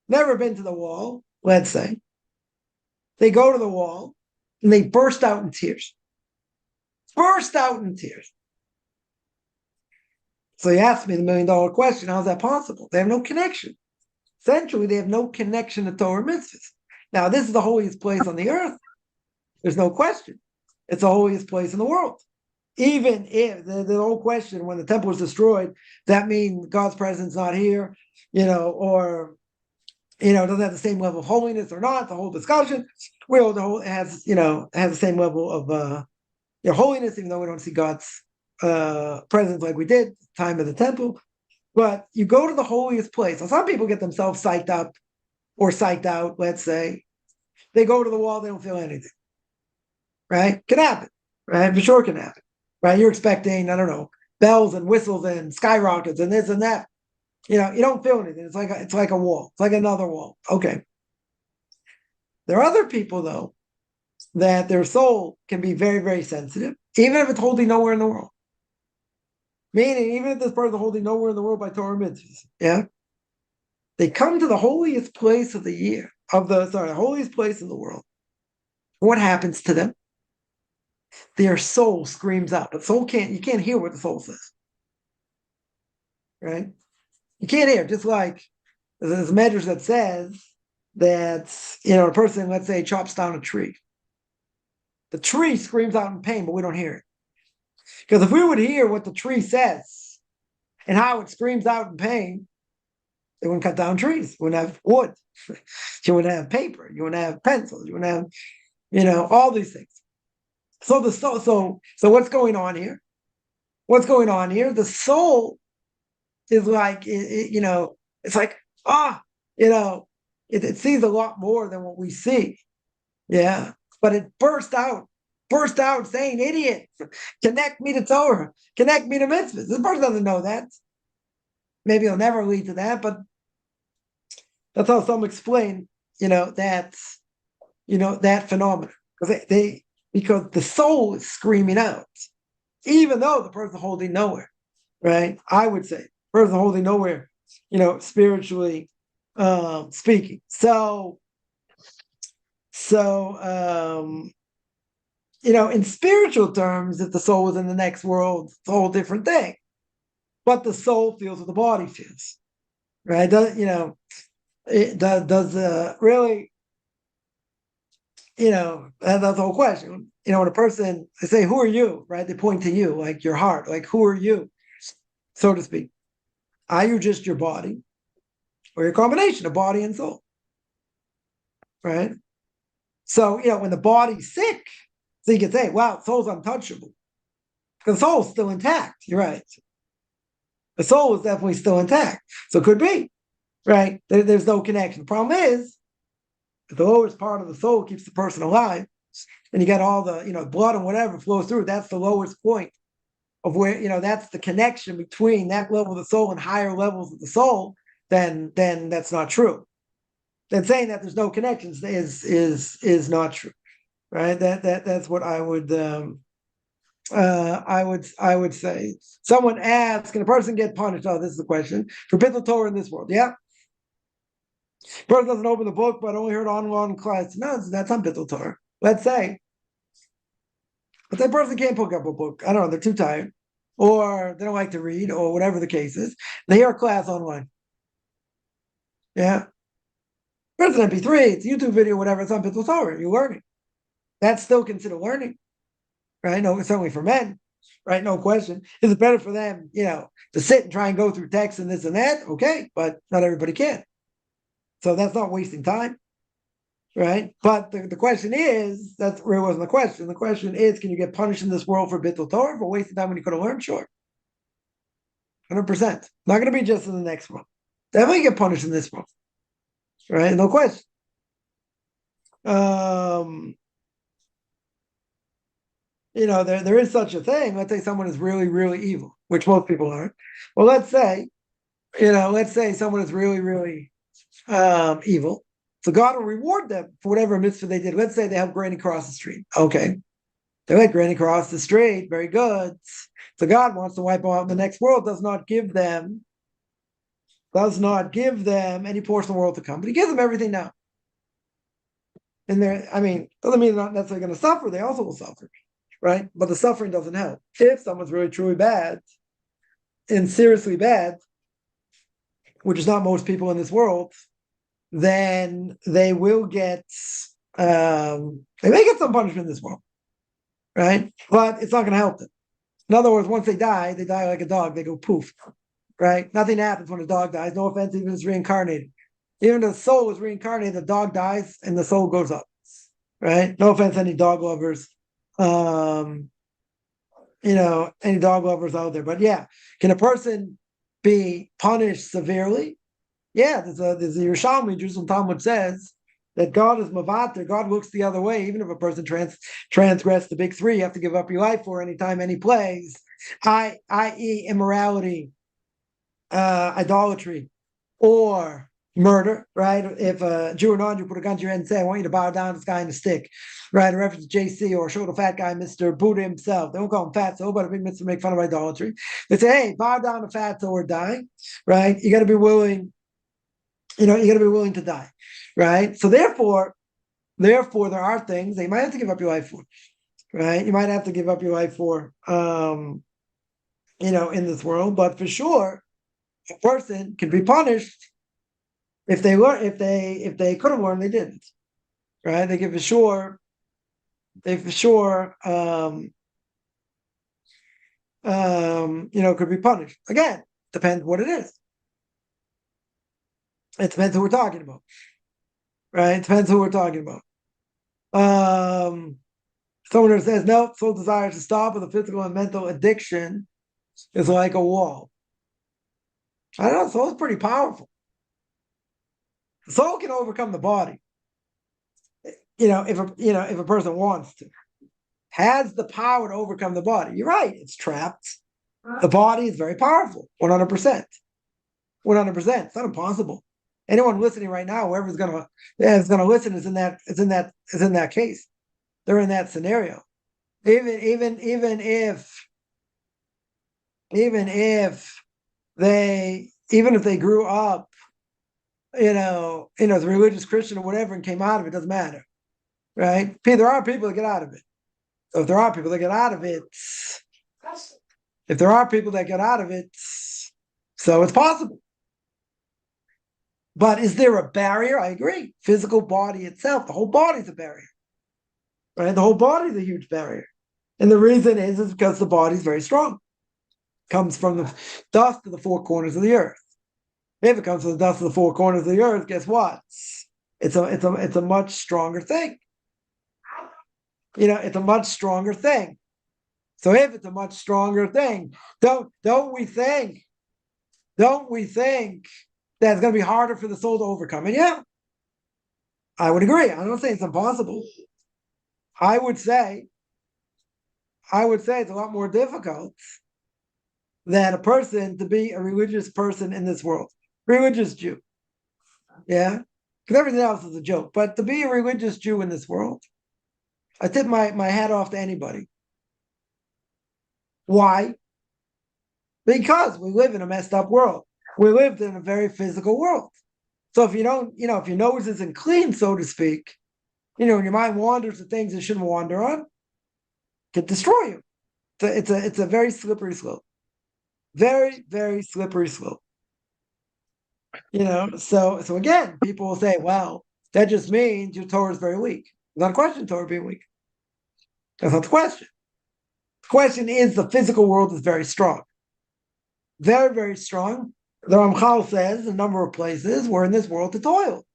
never been to the wall, let's say. They go to the wall and they burst out in tears. So you asked me the $1 million question, how is that possible? They have no connection. Essentially, they have no connection to Torah mitzvahs. Now, this is the holiest place on the earth. There's no question. It's the holiest place in the world. Even if the whole question, when the temple was destroyed, that means God's presence not here, or doesn't have the same level of holiness or not. The whole discussion, has the same level of holiness, even though we don't see God's presence like we did time of the temple. But you go to the holiest place. Now, some people get themselves psyched up or psyched out. Let's say they go to the wall, they don't feel anything. Right? Can happen. Right? For sure, can happen. Right? You're expecting, I don't know, bells and whistles and skyrockets and this and that. You don't feel anything. It's like a wall. It's like another wall. Okay. There are other people, though, that their soul can be very, very sensitive, even if it's holding nowhere in the world. Meaning, even if this person is holding nowhere in the world by Torah mitzvahs, yeah, they come to the holiest place of the year, holiest place in the world. What happens to them? Their soul screams out. The soul you can't hear what the soul says. Right? You can't hear, just like there's a medrash that says that, a person, let's say, chops down a tree. The tree screams out in pain, but we don't hear it. Because if we would hear what the tree says and how it screams out in pain, they wouldn't cut down trees. You wouldn't have wood. You wouldn't have paper. You wouldn't have pencils. You wouldn't have, all these things. So what's going on here? The soul is like, it's like, it sees a lot more than what we see. Yeah. But it burst out saying, idiot, connect me to Torah, connect me to mitzvahs. This person doesn't know that. Maybe it'll never lead to that, but that's how some explain, that phenomenon. Because the soul is screaming out, even though the person holding nowhere, right? I would say, person holding nowhere, spiritually speaking. So, in spiritual terms, if the soul is in the next world, it's a whole different thing. But the soul feels what the body feels, right? It does really, that's the whole question. When a person, they say, who are you, right? They point to you, like your heart, like who are you, so to speak. Are you just your body, or your combination of body and soul, right? So, when the body's sick, so you can say, wow, soul's untouchable. Because the soul's still intact. You're right. The soul is definitely still intact. So it could be, right? There's no connection. The problem is, if the lowest part of the soul keeps the person alive, and you got all the, blood and whatever flows through, that's the lowest point of where, that's the connection between that level of the soul and higher levels of the soul, then that's not true. Then saying that there's no connections is not true. Right? That's what I would say. Someone asks, can a person get punished? Oh, this is the question. For Bittul Torah in this world, yeah. Person doesn't open the book, but only heard on class. No, that's not Bittul Torah. Let's say that person can't pick up a book. I don't know, they're too tired, or they don't like to read, or whatever the case is. They hear a class online. Yeah. It's an MP3, it's a YouTube video, whatever, it's on Bittul Torah. You're learning. That's still considered learning, right? No, certainly for men, right? No question. Is it better for them, to sit and try and go through text and this and that? Okay, but not everybody can. So that's not wasting time, right? But the question is, that really wasn't the question. The question is, can you get punished in this world for Bittul Torah, for wasting time when you could have learned? Sure. 100%. Not going to be just in the next world. Definitely get punished in this world, right? No question. there is such a thing. Let's say someone is really, really evil, which most people aren't. Well, let's say someone is really, really evil. So God will reward them for whatever mitzvah they did. Let's say they help Granny cross the street. Okay. They let Granny cross the street. Very good. So God wants to wipe them out in the next world, does not give them any portion of the world to come, but he gives them everything now. And doesn't mean they're not necessarily going to suffer. They also will suffer, right? But the suffering doesn't help. If someone's really, truly bad and seriously bad, which is not most people in this world, then they will get, they may get some punishment in this world, right? But it's not going to help them. In other words, once they die like a dog. They go poof, right? Nothing happens when a dog dies. No offense, even if it's reincarnated. Even the soul is reincarnated, the dog dies and the soul goes up, right? No offense to any dog lovers, any dog lovers out there. But yeah, can a person be punished severely? Yeah, there's a Yerushalmi, Jerusalem Talmud says that God is mavater. God looks the other way. Even if a person transgressed the big three, you have to give up your life for anytime, any plagues, i.e. immorality, idolatry, or murder, right? If a Jew or non-Jew put a gun to your head and say, I want you to bow down to this guy in a stick, right? A reference to JC or show the fat guy, Mr. Buddha himself. They don't call him Fatso, but a big mitzvah make fun of idolatry. They say, hey, bow down to Fatso or die, right? You got to be willing, to die, right? So therefore, there are things that you might have to give up your life for, right? You might have to give up your life for, in this world, but for sure, a person can be punished if they could have learned, they didn't, right? They for sure, could be punished. Again, depends what it is. It depends who we're talking about, right? It depends who we're talking about. Someone who says, no, soul desires to stop with a physical and mental addiction is like a wall. I don't know, soul is pretty powerful. The soul can overcome the body. If a person wants to, has the power to overcome the body. You're right, it's trapped. The body is very powerful, 100%. 100%. It's not impossible. Anyone listening right now, whoever's gonna listen is in that case. They're in that scenario. Even if they grew up, as a religious Christian or whatever and came out of it, doesn't matter. Right? There are people that get out of it. So if there are people that get out of it, so it's possible. But is there a barrier? I agree. Physical body itself, the whole body is a barrier. Right? The whole body is a huge barrier. And the reason is because the body is very strong. It comes from the dust of the four corners of the earth. If it comes from the dust of the four corners of the earth, guess what? It's a much stronger thing. It's a much stronger thing. So if it's a much stronger thing, don't we think that it's going to be harder for the soul to overcome it? Yeah, I would agree. I don't say it's impossible. I would say it's a lot more difficult than a person to be a religious person in this world. Religious Jew. Yeah? Because everything else is a joke. But to be a religious Jew in this world, I tip my hat off to anybody. Why? Because we live in a messed up world. We lived in a very physical world. So if if your nose isn't clean, so to speak, and your mind wanders to things it shouldn't wander on, it can destroy you. It's a very slippery slope. Very, very slippery slope. So again, people will say, well, that just means your Torah is very weak. Not a question of Torah being weak. That's not the question. The question is the physical world is very strong. Very, very strong. The Ramchal says a number of places we're in this world to toil.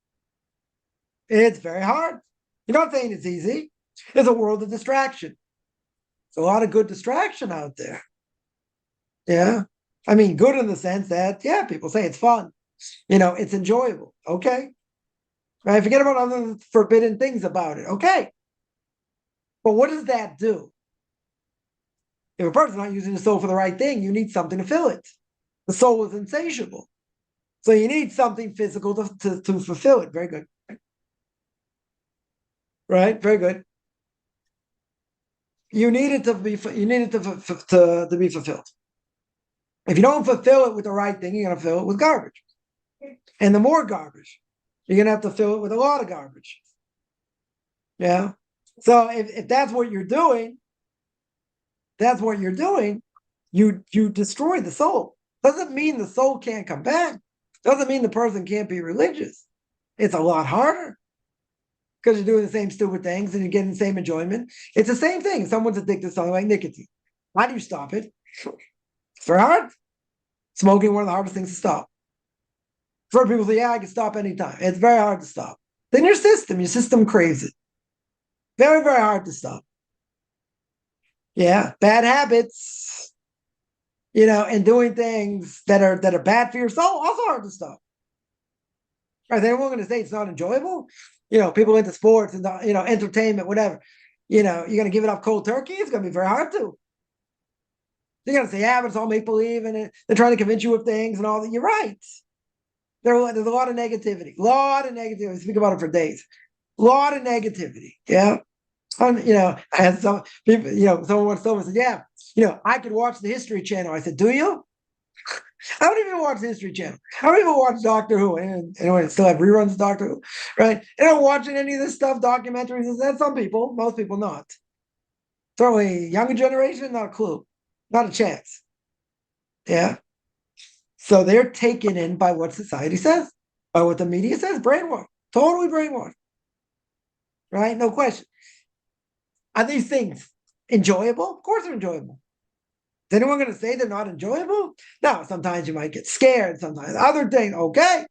It's very hard. You're not saying it's easy. It's a world of distraction. There's a lot of good distraction out there. Yeah. Good in the sense that, people say it's fun. It's enjoyable. Okay. Right? Forget about other forbidden things about it. Okay. But what does that do? If a person's not using the soul for the right thing, you need something to fill it. The soul is insatiable. So you need something physical to fulfill it. Very good. Right? Very good. You need it to be to be fulfilled. If you don't fulfill it with the right thing, you're going to fill it with garbage. And the more garbage, you're going to have to fill it with a lot of garbage. Yeah. So if that's what you're doing, you destroy the soul. Doesn't mean the soul can't come back. Doesn't mean the person can't be religious. It's a lot harder because you're doing the same stupid things and you're getting the same enjoyment. It's the same thing. Someone's addicted to something like nicotine. How do you stop it? It's very hard. Smoking, one of the hardest things to stop. For people say, yeah, I can stop anytime. It's very hard to stop. Then your system craves it. Very, very hard to stop. Yeah, bad habits, and doing things that are bad for your soul, also hard to stop. Right? They're going to say it's not enjoyable. People into sports and entertainment, whatever. You're going to give it up cold turkey. It's going to be very hard to. You're going to say, yeah, but it's all make believe, and they're trying to convince you of things and all that. You're right. There's a lot of negativity. Speak about it for days. A lot of negativity. Yeah. I had some people, someone once told me, said, yeah, I could watch the History Channel. I said, do you? I don't even watch the History Channel. I don't even watch Doctor Who. And I still have reruns of Doctor Who, right? And I'm watching any of this stuff, documentaries. That's some people, most people not. Certainly, younger generation, not a clue, not a chance. Yeah. So they're taken in by what society says, by what the media says, brainwashed, totally brainwashed, right? No question. Are these things enjoyable? Of course they're enjoyable. Is anyone going to say they're not enjoyable? No, sometimes you might get scared, sometimes other things, okay.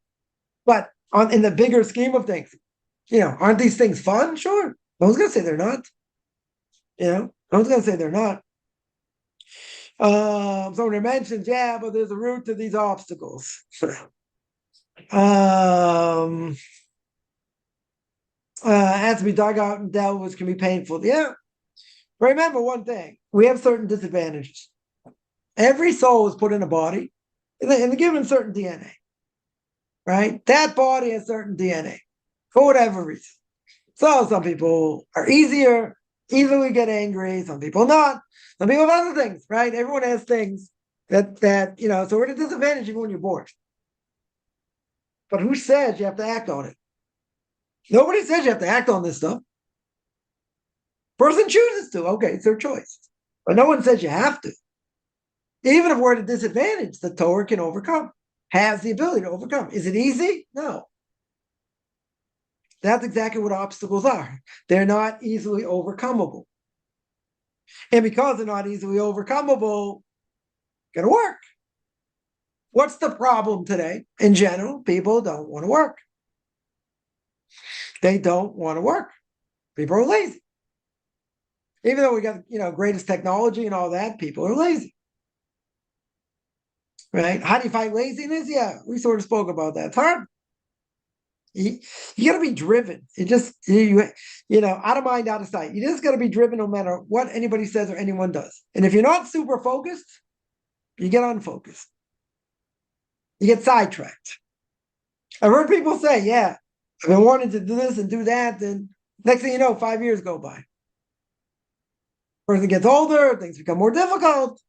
But in the bigger scheme of things, aren't these things fun? Sure. No one's going to say they're not. No one's going to say they're not. Someone mentions, yeah, but there's a root to these obstacles. Has to be dug out and dealt with, can be painful. Yeah. Remember one thing, we have certain disadvantages. Every soul is put in a body and they're given certain DNA, right? That body has certain DNA for whatever reason. So some people are easily get angry, some people not. Some people have other things, right? Everyone has things that so we're at a disadvantage even when you're born. But who says you have to act on it? Nobody says you have to act on this stuff. Person chooses to. Okay, it's their choice. But no one says you have to. Even if we're at a disadvantage, the Torah can overcome, has the ability to overcome. Is it easy? No. That's exactly what obstacles are. They're not easily overcomable. And because they're not easily overcomable, it's going to work. What's the problem today? In general, people don't want to work. They don't want to work. People are lazy. Even though we got, greatest technology and all that, people are lazy. Right? How do you fight laziness? Yeah, we sort of spoke about that. It's hard. You got to be driven. It just, out of mind, out of sight. You just got to be driven no matter what anybody says or anyone does. And if you're not super focused, you get unfocused. You get sidetracked. I've heard people say, yeah, I've been wanting to do this and do that. And next thing you know, 5 years go by. Person gets older, things become more difficult.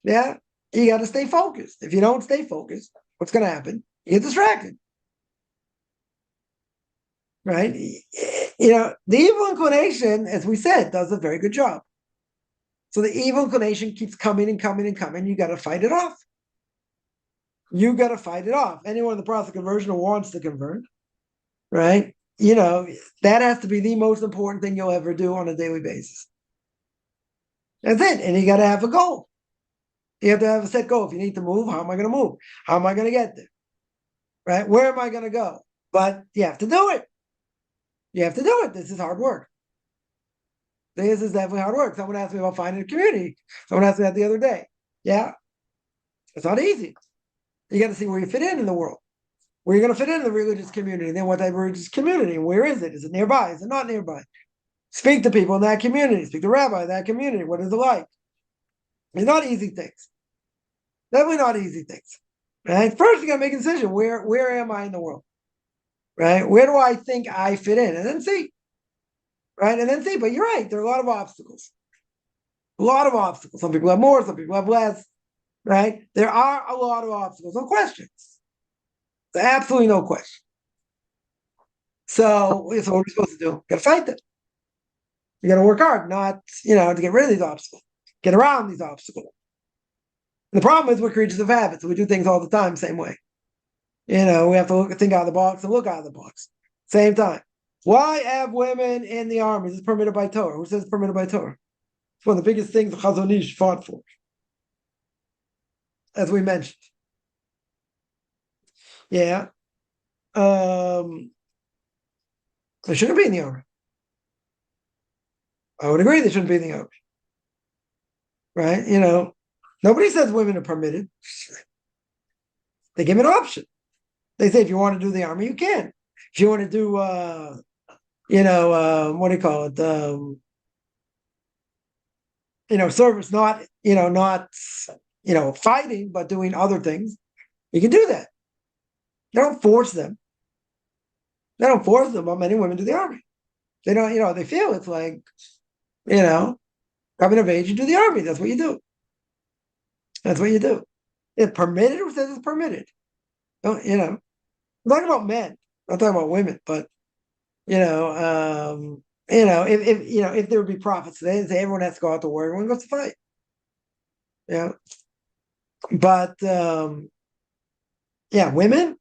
Yeah, you got to stay focused. If you don't stay focused, what's going to happen? You get distracted. Right? The evil inclination, as we said, does a very good job. So the evil inclination keeps coming and coming and coming. You got to fight it off. You got to fight it off. Anyone in the process of conversion who wants to convert, right? That has to be the most important thing you'll ever do on a daily basis. That's it. And you got to have a goal. You have to have a set goal. If you need to move, how am I going to move? How am I going to get there? Right? Where am I going to go? But you have to do it. You have to do it. This is hard work. This is definitely hard work. Someone asked me about finding a community. Someone asked me that the other day. Yeah. It's not easy. You got to see where you fit in the world. Where are you going to fit in the religious community? Then what type of religious community? Where is it? Is it nearby? Is it not nearby? Speak to people in that community. Speak to rabbi in that community. What is it like? It's not easy things. Definitely not easy things. Right? First, you got to make a decision. Where am I in the world? Right? Where do I think I fit in? And then see. Right? And then see. But you're right. There are a lot of obstacles. A lot of obstacles. Some people have more. Some people have less. Right? There are a lot of obstacles. No questions. There's absolutely no question. So what are we supposed to do? Got to fight them. You got to work hard, not to get rid of these obstacles, get around these obstacles. And the problem is we're creatures of habit, so we do things all the time, same way. We have to think out of the box and look out of the box. Same time. Why have women in the army? This is permitted by Torah. Who says it's permitted by Torah? It's one of the biggest things the Chazon Ish fought for, as we mentioned. Yeah. They shouldn't be in the army. I would agree they shouldn't be in the army. Right? Nobody says women are permitted. They give an option. They say if you want to do the army, you can. If you want to do, what do you call it? Service, not fighting, but doing other things, you can do that. They don't force them. They don't force them, but many women do the army. They don't, they feel it's like, coming of age, you do the army. That's what you do. That's what you do. It's permitted. Who says it's permitted? I'm talking about men. I'm talking about women. But if there would be prophets today, and say everyone has to go out to war, everyone goes to fight. Yeah. But women.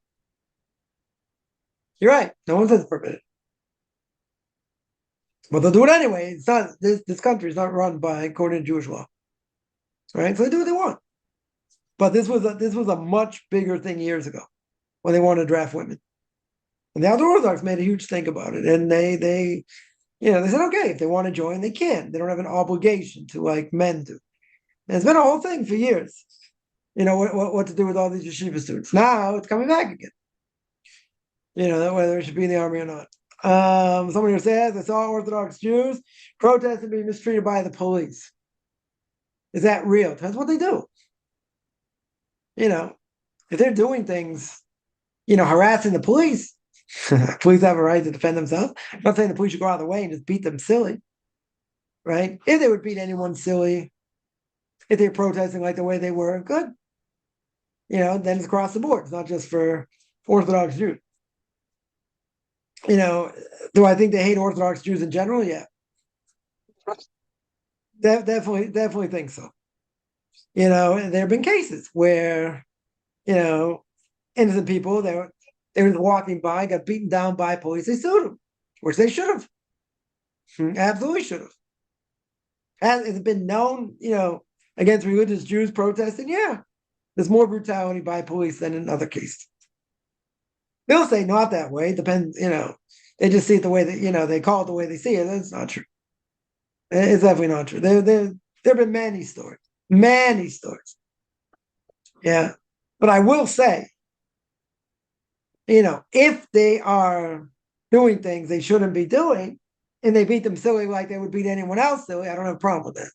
You're right. No one says it's permitted. But they'll do it anyway. It's not this country is not run according to Jewish law. Right? So they do what they want. But this was a much bigger thing years ago when they wanted to draft women. And the Orthodox made a huge thing about it. And they said, okay, if they want to join, they can. They don't have an obligation to like men do. And it's been a whole thing for years. What to do with all these yeshiva students. Now it's coming back again. Whether it should be in the army or not. Somebody who says, I saw Orthodox Jews protesting being mistreated by the police. Is that real? That's what they do. If they're doing things, harassing the police, police have a right to defend themselves. I'm not saying the police should go out of the way and just beat them silly, right? If they would beat anyone silly, if they're protesting like the way they were, good. Then it's across the board. It's not just for Orthodox Jews. Do I think they hate Orthodox Jews in general? Yeah. Definitely think so. And there have been cases where, innocent people, they were walking by, got beaten down by police, they sued them, which they should have. Absolutely should have. Has it been known, against religious Jews protesting? Yeah. There's more brutality by police than in other cases. They'll say not that way. It depends, they just see it the way that, they call it the way they see it. That's not true. It's definitely not true. There have been many stories. Many stories. Yeah. But I will say, if they are doing things they shouldn't be doing, and they beat them silly like they would beat anyone else silly, I don't have a problem with that.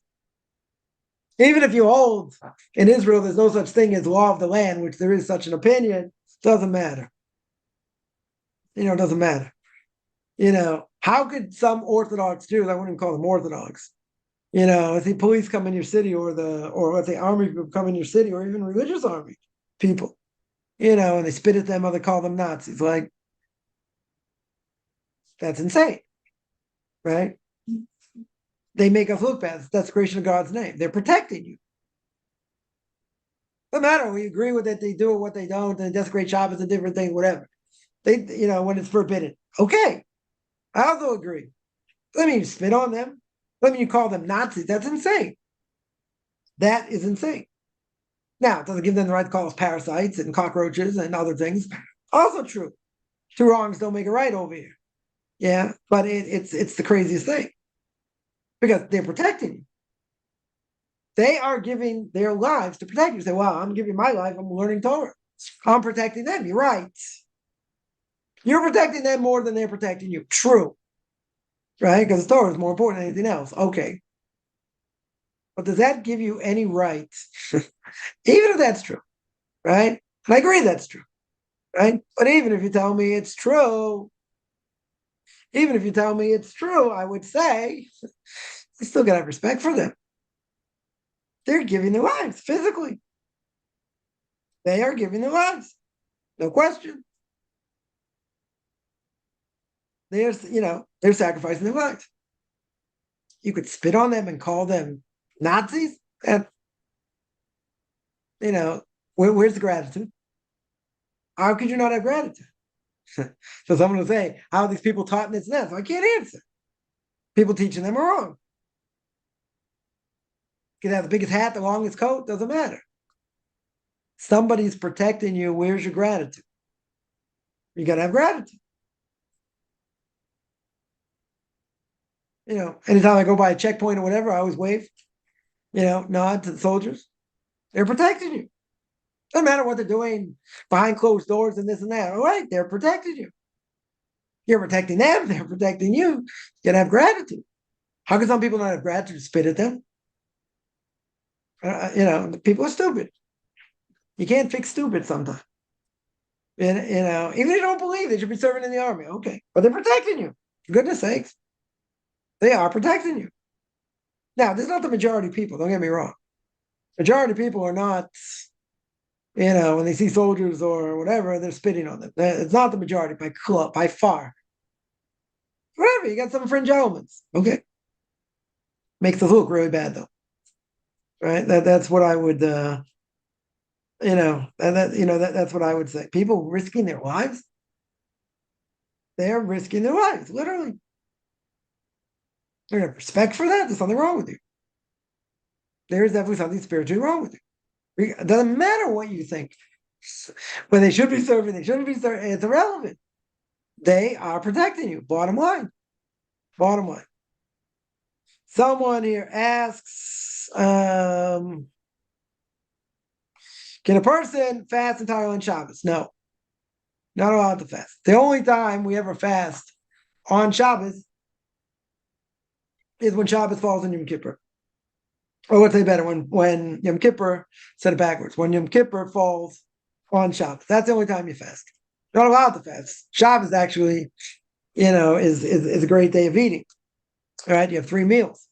Even if you hold in Israel, there's no such thing as law of the land, which there is such an opinion, doesn't matter. It doesn't matter. How could some Orthodox Jews, I wouldn't call them Orthodox, if the police come in your city or if the army people come in your city or even religious army people, and they spit at them or they call them Nazis, like, that's insane, right? They make us look bad. It's desecration of God's name. They're protecting you. No matter we agree with it, they do what they don't, and desecrate Shabbos is a different thing, whatever. They, when it's forbidden. Okay. I also agree. Let me spit on them. Let me call them Nazis. That's insane. That is insane. Now, it doesn't give them the right to call us parasites and cockroaches and other things. Also true. Two wrongs don't make a right over here. Yeah, but it's the craziest thing. Because they're protecting you. They are giving their lives to protect you. You say, well, I'm giving my life. I'm learning Torah. I'm protecting them. You're right. You're protecting them more than they're protecting you. True. Right? Because the Torah is more important than anything else. Okay. But does that give you any right, even if that's true, right? And I agree that's true, right? But even if you tell me it's true, I would say you still got to have respect for them. They're giving their lives physically. They are giving their lives. No question. They're sacrificing their lives. You could spit on them and call them Nazis. And, where's the gratitude? How could you not have gratitude? So someone will say, how are these people taught in this and that? So I can't answer. People teaching them are wrong. You can have the biggest hat, the longest coat, doesn't matter. Somebody's protecting you. Where's your gratitude? You got to have gratitude. Anytime I go by a checkpoint or whatever, I always wave, nod to the soldiers. They're protecting you. Doesn't matter what they're doing behind closed doors and this and that. All right, they're protecting you. You're protecting them. They're protecting you. You got to have gratitude. How can some people not have gratitude? Spit at them. People are stupid. You can't fix stupid sometimes. And, even if you don't believe they should be serving in the army, okay. But they're protecting you. For goodness sakes. They are protecting you. Now, this is not the majority of people, don't get me wrong. Majority of people are not, when they see soldiers or whatever, they're spitting on them. It's not the majority by far. Whatever, you got some fringe elements. Okay. Makes us look really bad though. Right? That's what I would that's what I would say. People risking their lives. They're risking their lives, literally. There's respect for that. There's something wrong with you. There is definitely something spiritually wrong with you. It doesn't matter what you think. When they should be serving, they shouldn't be serving. It's irrelevant. They are protecting you. Bottom line. Bottom line. Someone here asks, can a person fast entirely on Shabbos? No. Not allowed to fast. The only time we ever fast on Shabbos is when Shabbos falls on Yom Kippur. Or let's say better, when Yom Kippur, set it backwards, when Yom Kippur falls on Shabbos. That's the only time you fast. You're not allowed to fast. Shabbos actually, is a great day of eating. All right, you have 3 meals.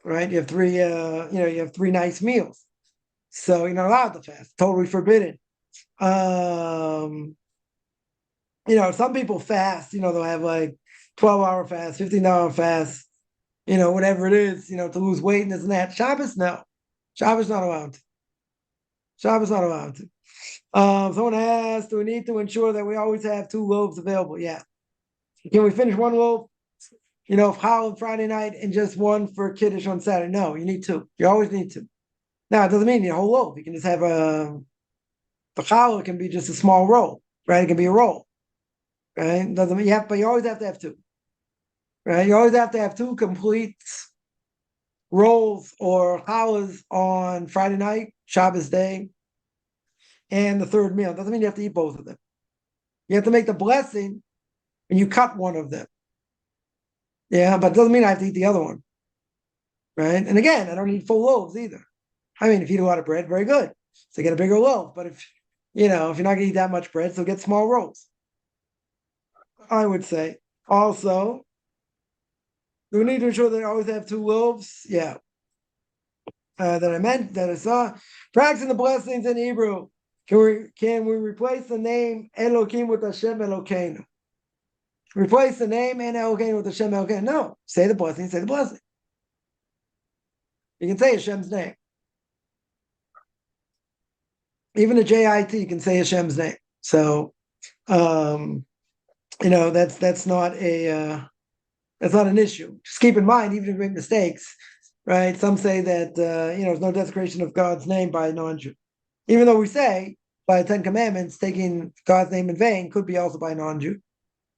Right, you have 3, you have 3 nice meals. So you're not allowed to fast. Totally forbidden. Some people fast. They'll have like 12-hour fast, 15-hour fast. Whatever it is, to lose weight and this and that. Shabbos, no. Shabbos not allowed to. Shabbos not allowed to. Someone asked, do we need to ensure that we always have 2 loaves available? Yeah. Can we finish 1 loaf, of challah on Friday night and just 1 for Kiddush on Saturday? No, you need 2. You always need 2. Now, it doesn't mean you need a whole loaf. You can just have the challah can be just a small roll, right? It can be a roll, right? Doesn't mean but you always have to have 2. Right? You always have to have 2 complete rolls or challahs on Friday night, Shabbos day, and the 3rd meal. Doesn't mean you have to eat both of them. You have to make the blessing and you cut 1 of them. Yeah, but it doesn't mean I have to eat the other one. Right? And again, I don't eat full loaves either. I mean, if you eat a lot of bread, very good. So get a bigger loaf. But if you're not going to eat that much bread, so get small rolls. I would say. Also, do we need to ensure that I always have 2 loaves? Yeah. That I saw. Practicing the blessings in Hebrew. Can we replace the name Elohim with Hashem Elokeinu? Replace the name and Elokeinu with Hashem Elokeinu? No. Say the blessing, say the blessing. You can say Hashem's name. Even a JIT can say Hashem's name. So, that's not an issue. Just keep in mind, even if you make mistakes, right? Some say that there's no desecration of God's name by a non-Jew. Even though we say by the 10 Commandments, taking God's name in vain could be also by a non-Jew,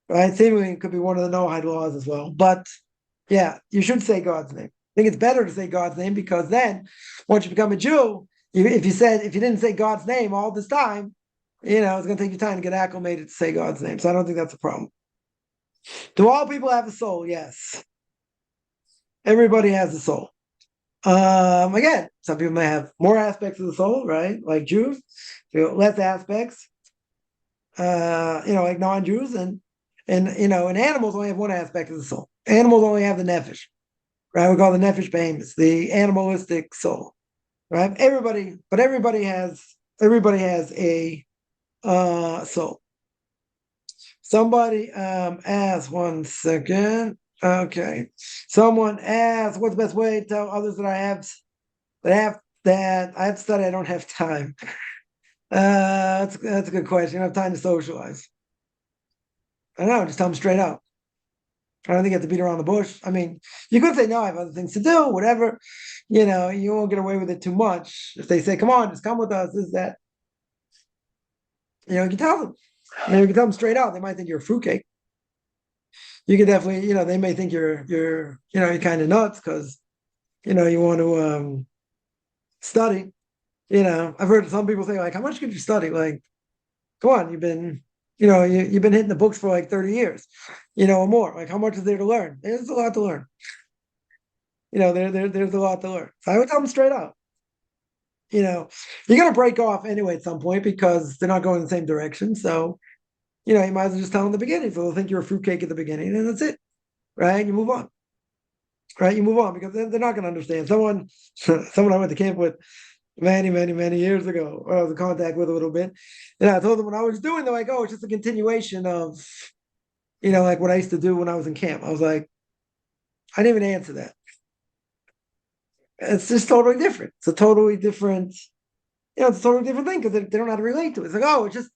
right? Seemingly it could be one of the Noahide laws as well. But yeah, you should say God's name. I think it's better to say God's name because then, once you become a Jew, if you didn't say God's name all this time, It's going to take you time to get acclimated to say God's name. So I don't think that's a problem. Do all people have a soul? Yes. Everybody has a soul. Again, some people may have more aspects of the soul, right? Like Jews, less aspects. Like non-Jews, and animals only have one aspect of the soul. Animals only have the nefesh, right? We call the nefesh behemoths, the animalistic soul, right? Everybody has a soul. Somebody asked, 1 second. Okay. Someone asked, what's the best way to tell others that I have to study, I don't have time? That's a good question. I don't have time to socialize. I don't know, just tell them straight out. I don't think you have to beat around the bush. I mean, you could say, no, I have other things to do, whatever. You won't get away with it too much. If they say, come on, just come with us, this, that. You can tell them. You can tell them straight out. They might think you're a fruitcake. You can definitely, they may think you're kind of nuts because, you want to study. I've heard some people say, like, how much could you study? Like, come on, you've been hitting the books for like 30 years, or more. Like, how much is there to learn? There's a lot to learn. There's a lot to learn. So I would tell them straight out. You're gonna break off anyway at some point because they're not going in the same direction. So, you might as well just tell them in the beginning. So they'll think you're a fruitcake at the beginning, and that's it. Right? You move on. Right? You move on because they're not gonna understand. Someone I went to camp with many, many, many years ago, I was in contact with a little bit. And I told them what I was doing. They're like, oh, it's just a continuation of, like what I used to do when I was in camp. I was like, I didn't even answer that. It's just totally different. It's a totally different, it's a totally different thing because they don't know how to relate to it. It's like, oh, it's just,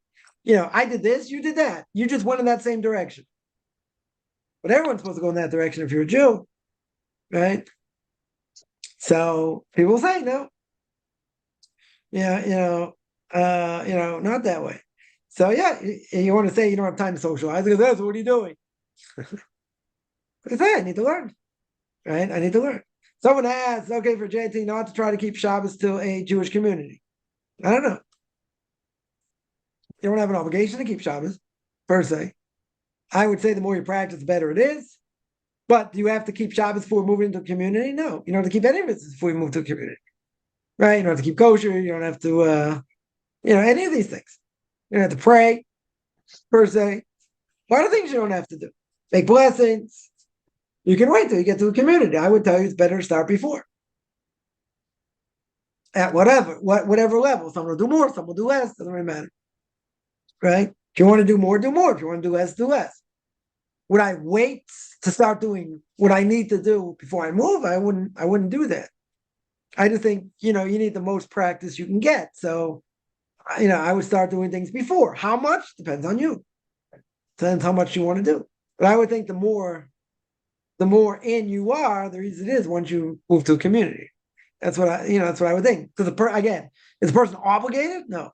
I did this, you did that. You just went in that same direction. But everyone's supposed to go in that direction if you're a Jew, right? So people say, no, not that way. So yeah, you want to say you don't have time to socialize because that's what are you doing? But I say I need to learn, right? I need to learn. Someone asked, okay, for JT not to try to keep Shabbos to a Jewish community. I don't know. You don't have an obligation to keep Shabbos, per se. I would say the more you practice, the better it is. But do you have to keep Shabbos before moving into a community? No. You don't have to keep any of it before you move to a community. Right? You don't have to keep kosher. You don't have to, any of these things. You don't have to pray, per se. A lot of things you don't have to do. Make blessings. You can wait till you get to a community. I would tell you it's better to start before. At whatever level. Some will do more, some will do less. Doesn't really matter. Right? If you want to do more, do more. If you want to do less, do less. Would I wait to start doing what I need to do before I move? I wouldn't do that. I just think, you need the most practice you can get. So, I would start doing things before. How much? Depends on you. Depends how much you want to do. But I would think the more in you are, the easier it is once you move to a community. That's what I would think. Because again, is the person obligated? No,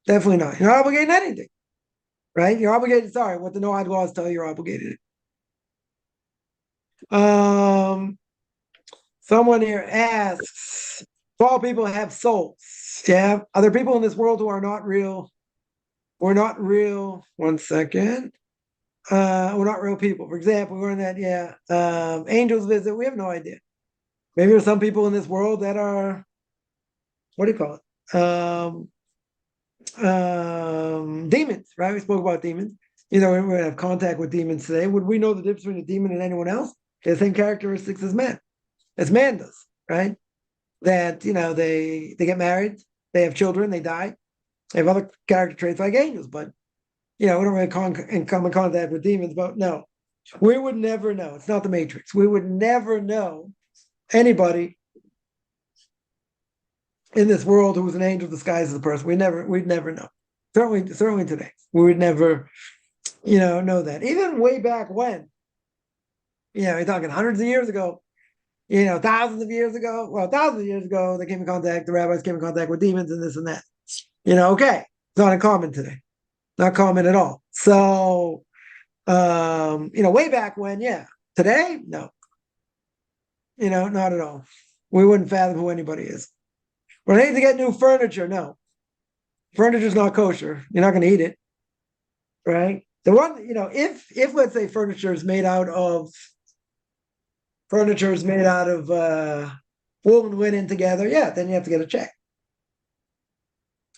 definitely not. You're not obligated to anything, right? You're obligated. Sorry, what the Noahide laws tell you, you're obligated. Someone here asks, all people have souls. Yeah. Are there people in this world who are not real? We're not real. 1 second. We're not real people. For example, we're in that, angels visit. We have no idea. Maybe there's some people in this world that are, what do you call it? Demons, right? We spoke about demons. We're going to have contact with demons today. Would we know the difference between a demon and anyone else? They have the same characteristics as man does, right? That, they get married, they have children, they die. They have other character traits like angels, but, we don't really come in contact with demons. But no, we would never know. It's not the Matrix. We would never know anybody in this world who was an angel disguised as a person. We'd never know. Certainly today, we would never, know that. Even way back when, you're talking hundreds of years ago, thousands of years ago. Well, thousands of years ago, they came in contact. The rabbis came in contact with demons and this and that. Okay, it's not uncommon today. Not common at all. So, way back when, yeah. Today, no. Not at all. We wouldn't fathom who anybody is. We're needing to get new furniture. No. Furniture's not kosher. You're not going to eat it, right? The one, if let's say furniture is made out of wool and linen together, yeah, then you have to get a check.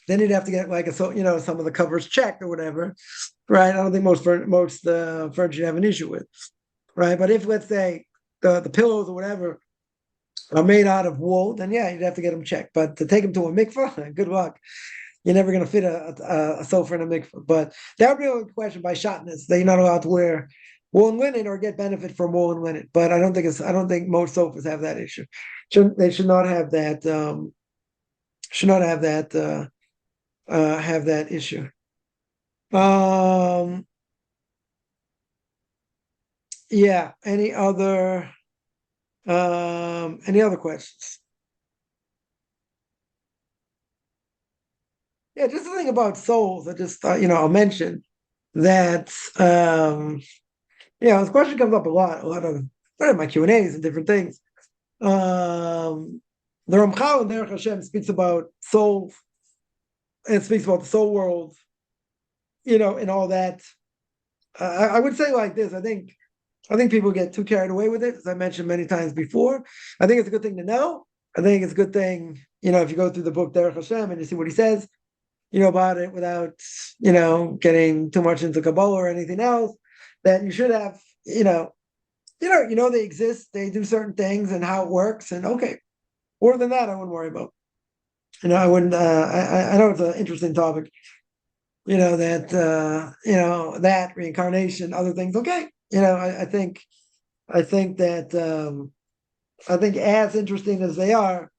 Then you'd have to get like some of the covers checked or whatever, right? I don't think most furniture have an issue with, right? But if let's say the pillows or whatever are made out of wool, then yeah, you'd have to get them checked. But to take them to a mikvah, good luck. You're never going to fit a sofa in a mikvah. But that would be a question by shatnez that you're not allowed to wear wool and linen or get benefit from wool and linen. But I don't think most sofas have that issue. They should not have that. Should not have that. Have that issue. Yeah. Any other questions? Yeah, just the thing about souls. I just I'll mention that this question comes up a lot of my Q&As and different things. The Ramchal in Derech Hashem speaks about souls and speaks about the soul world, and all that. I would say like this. I think people get too carried away with it, as I mentioned many times before. I think it's a good thing to know. I think it's a good thing, if you go through the book Derech Hashem and you see what he says, about it without, getting too much into Kabbalah or anything else, that you should have, they exist, they do certain things and how it works. And okay, more than that, I wouldn't worry about. I wouldn't, I know it's an interesting topic, that reincarnation, other things. Okay. I think that, I think as interesting as they are,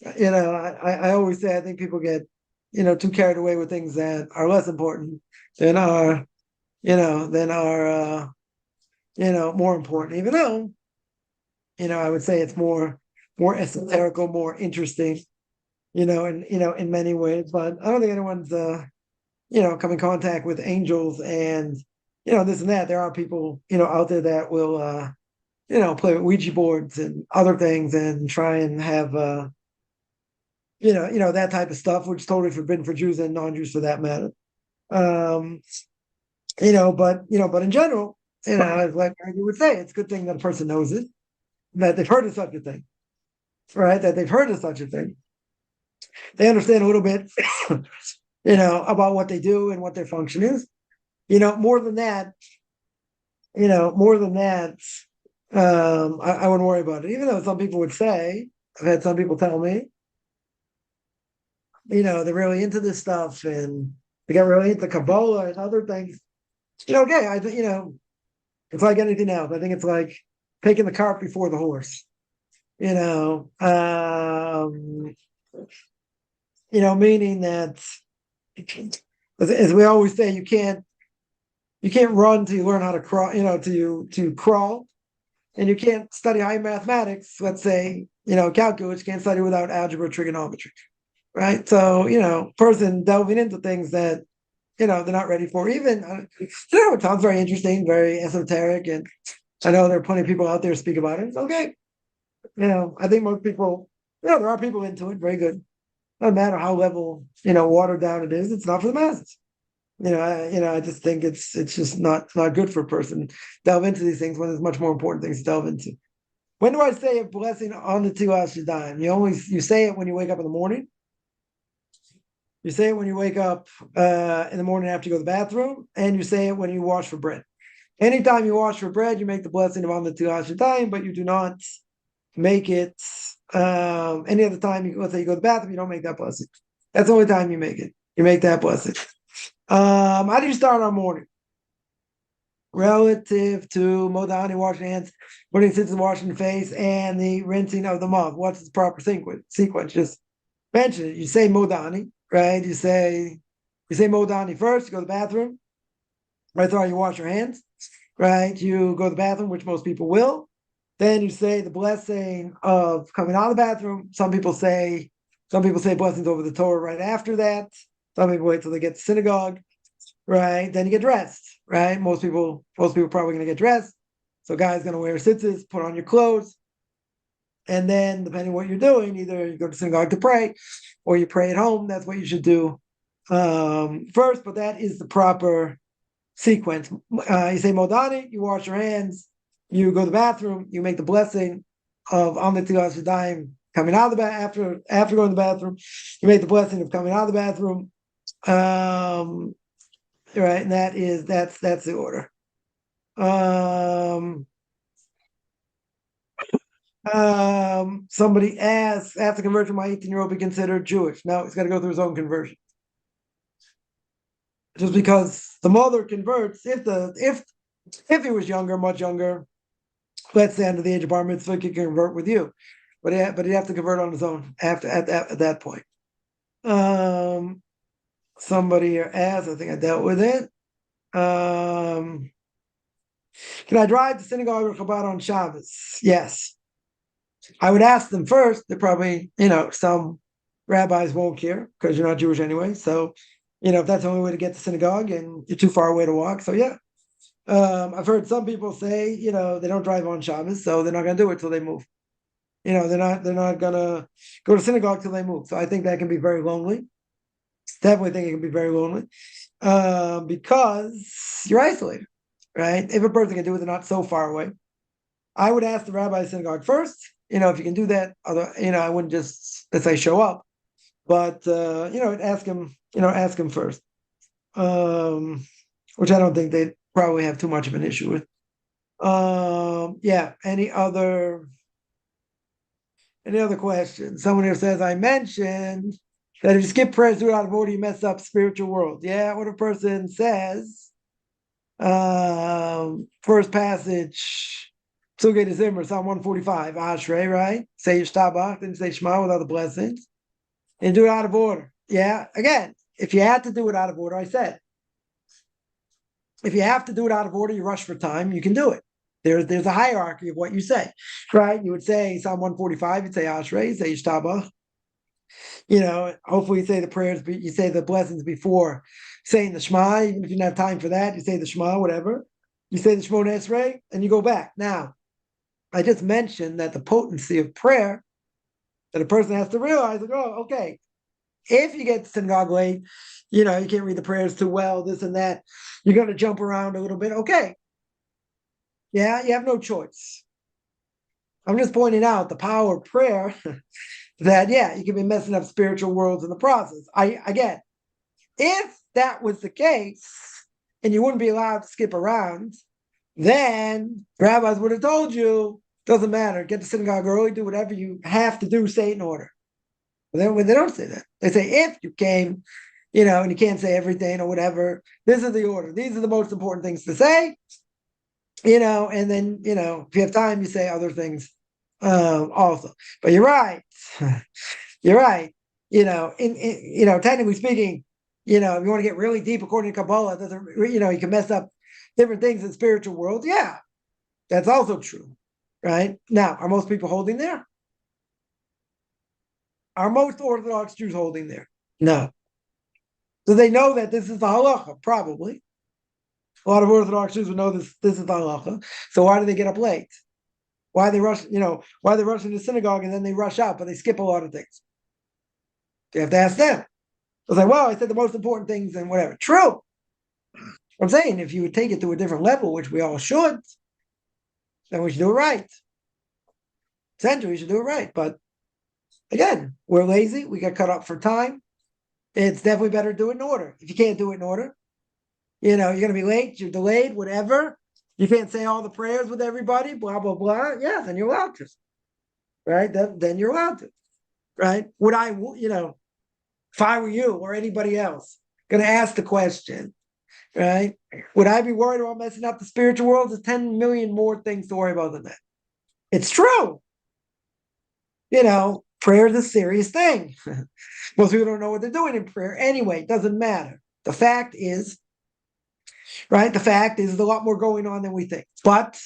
I always say, I think people get, too carried away with things that are less important than are more important, even though, I would say it's more esoterical, more interesting, in many ways. But I don't think anyone's, come in contact with angels and, this and that. There are people, out there that will, play with Ouija boards and other things and try and have, that type of stuff, which is totally forbidden for Jews and non-Jews for that matter. But in general, like you would say, it's a good thing that a person knows it, that they've heard of such a thing, right? That they've heard of such a thing. They understand a little bit, about what they do and what their function is. More than that, I wouldn't worry about it. Even though some people would say, I've had some people tell me, they're really into this stuff and they got really into Kabbalah and other things. Okay, I think, it's like anything else. I think it's like taking the cart before the horse. Meaning that, as we always say, you can't run till you learn how to crawl, to crawl, and you can't study high mathematics, let's say, calculus, you can't study without algebra, trigonometry, right? So, person delving into things that, they're not ready for. Even, it sounds very interesting, very esoteric, and I know there are plenty of people out there speak about it. It's okay. I think most people, there are people into it, very good. No matter how level, watered down it is, it's not for the masses. I just think it's just not good for a person to delve into these things when there's much more important things to delve into. When do I say a blessing on the Tilas Shadayim? You say it when you wake up in the morning. You say it when you wake up in the morning after you go to the bathroom, and you say it when you wash for bread. Anytime you wash for bread, you make the blessing of on the Tilas Shadayim, but you do not make it any other time. Let's say you go to the bathroom, you don't make that blessing. That's the only time you make it. You make that blessing. How do you start our morning? Relative to Modani, washing hands, putting sits and washing the face, and the rinsing of the mouth. What's the proper sequence? Just mention it. You say Modani, right? You say Modani first, you go to the bathroom. Right there, you wash your hands, right? You go to the bathroom, which most people will. Then you say the blessing of coming out of the bathroom. Some people say blessings over the Torah right after that. Some people wait till they get to synagogue, right? Then you get dressed, right? Most people probably going to get dressed. So guy's going to wear tzitzis, put on your clothes. And then depending on what you're doing, either you go to synagogue to pray or you pray at home. That's what you should do first, but that is the proper sequence. You say Modani, you wash your hands, you go to the bathroom, you make the blessing of Amrit Yadayim coming out of the bathroom. After going to the bathroom, you make the blessing of coming out of the bathroom. Right, and that's the order. Somebody asks, after conversion, my 18-year-old be considered Jewish? No, he's got to go through his own conversion. Just because the mother converts, if he was younger, much younger, let's say under the age of bar mitzvah, he can convert with you, but he'd have to convert on his own after at that point. Somebody here asked, I think I dealt with it. Can I drive to synagogue or Chabad on Shabbos? Yes. I would ask them first. They probably, some rabbis won't care because you're not Jewish anyway. So, if that's the only way to get to synagogue and you're too far away to walk. So, yeah. I've heard some people say, they don't drive on Shabbos, so they're not going to do it till they move. They're not going to go to synagogue till they move. So I think that can be very lonely. Definitely think it can be very lonely because you're isolated, right? If a person can do it, they're not so far away. I would ask the rabbi synagogue first, if you can do that. I wouldn't just, let's say, show up, but, ask him first, which I don't think they'd probably have too much of an issue with. Yeah, any other questions? Someone here says, I mentioned that if you skip prayers, do it out of order, you mess up spiritual world. Yeah, what a person says, first passage, Psukei de Zimmer, Psalm 145, Ashrei, right? Say your Shtabach, then say Shema with other blessings, and do it out of order. Yeah, again, if you had to do it out of order, I said, if you have to do it out of order, you rush for time, you can do it. There's a hierarchy of what you say, right? You would say Psalm 145, you'd say Ashrei, you say Shtabach. Hopefully you say the prayers, you say the blessings before saying the Shema, even if you don't have time for that, you say the Shema, whatever. You say the Shemona Esrei, and you go back. Now, I just mentioned that the potency of prayer that a person has to realize, okay, if you get to synagogue late, you can't read the prayers too well, this and that, you're going to jump around a little bit. Okay. Yeah, you have no choice. I'm just pointing out the power of prayer that, you can be messing up spiritual worlds in the process. Again, if that was the case and you wouldn't be allowed to skip around, then rabbis would have told you, doesn't matter, get to synagogue early, do whatever you have to do, say it in order. But then when they don't say that, they say if you came, and you can't say everything or whatever, this is the order. These are the most important things to say, and then, if you have time, you say other things also. But you're right. You're right. Technically speaking, if you want to get really deep according to Kabbalah, you can mess up different things in spiritual world. Yeah, that's also true. Right? Now, are most people holding there? Are most Orthodox Jews holding there? No. Do they know that this is the halacha? Probably. A lot of Orthodox Jews would know this is the halacha. So why do they get up late? Why they rush, why they rush into synagogue and then they rush out, but they skip a lot of things? You have to ask them. I was like, well, I said the most important things and whatever. True. I'm saying if you would take it to a different level, which we all should, then we should do it right. Essentially, we should do it right. But again, we're lazy. We get cut up for time. It's definitely better to do it in order. If you can't do it in order, you're going to be late, you're delayed, whatever. You can't say all the prayers with everybody, blah, blah, blah. Yeah, then you're allowed to. Right? Then you're allowed to. Right? Would I, if I were you or anybody else, going to ask the question, right? Would I be worried about messing up the spiritual world? There's 10 million more things to worry about than that. It's true. Prayer is a serious thing. Most people don't know what they're doing in prayer. Anyway, it doesn't matter. The fact is, right? The fact is there's a lot more going on than we think. But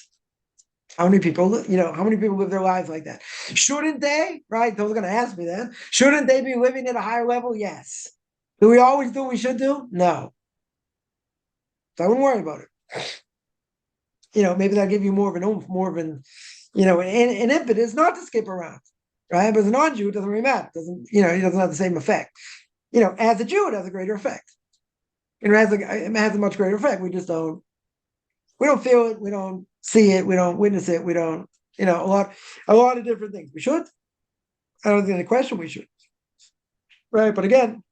how many people live their lives like that? Shouldn't they, right? Those are going to ask me that. Shouldn't they be living at a higher level? Yes. Do we always do what we should do? No. So I wouldn't worry about it. Maybe that'll give you more of an oomph, more of an impetus not to skip around, right? But as a non-Jew, it doesn't really matter. He doesn't have the same effect. as a Jew, it has a greater effect. It has a much greater effect. We don't feel it, we don't see it, we don't witness it, we don't, a lot of different things. We should. I don't think any question we should. Right. But again,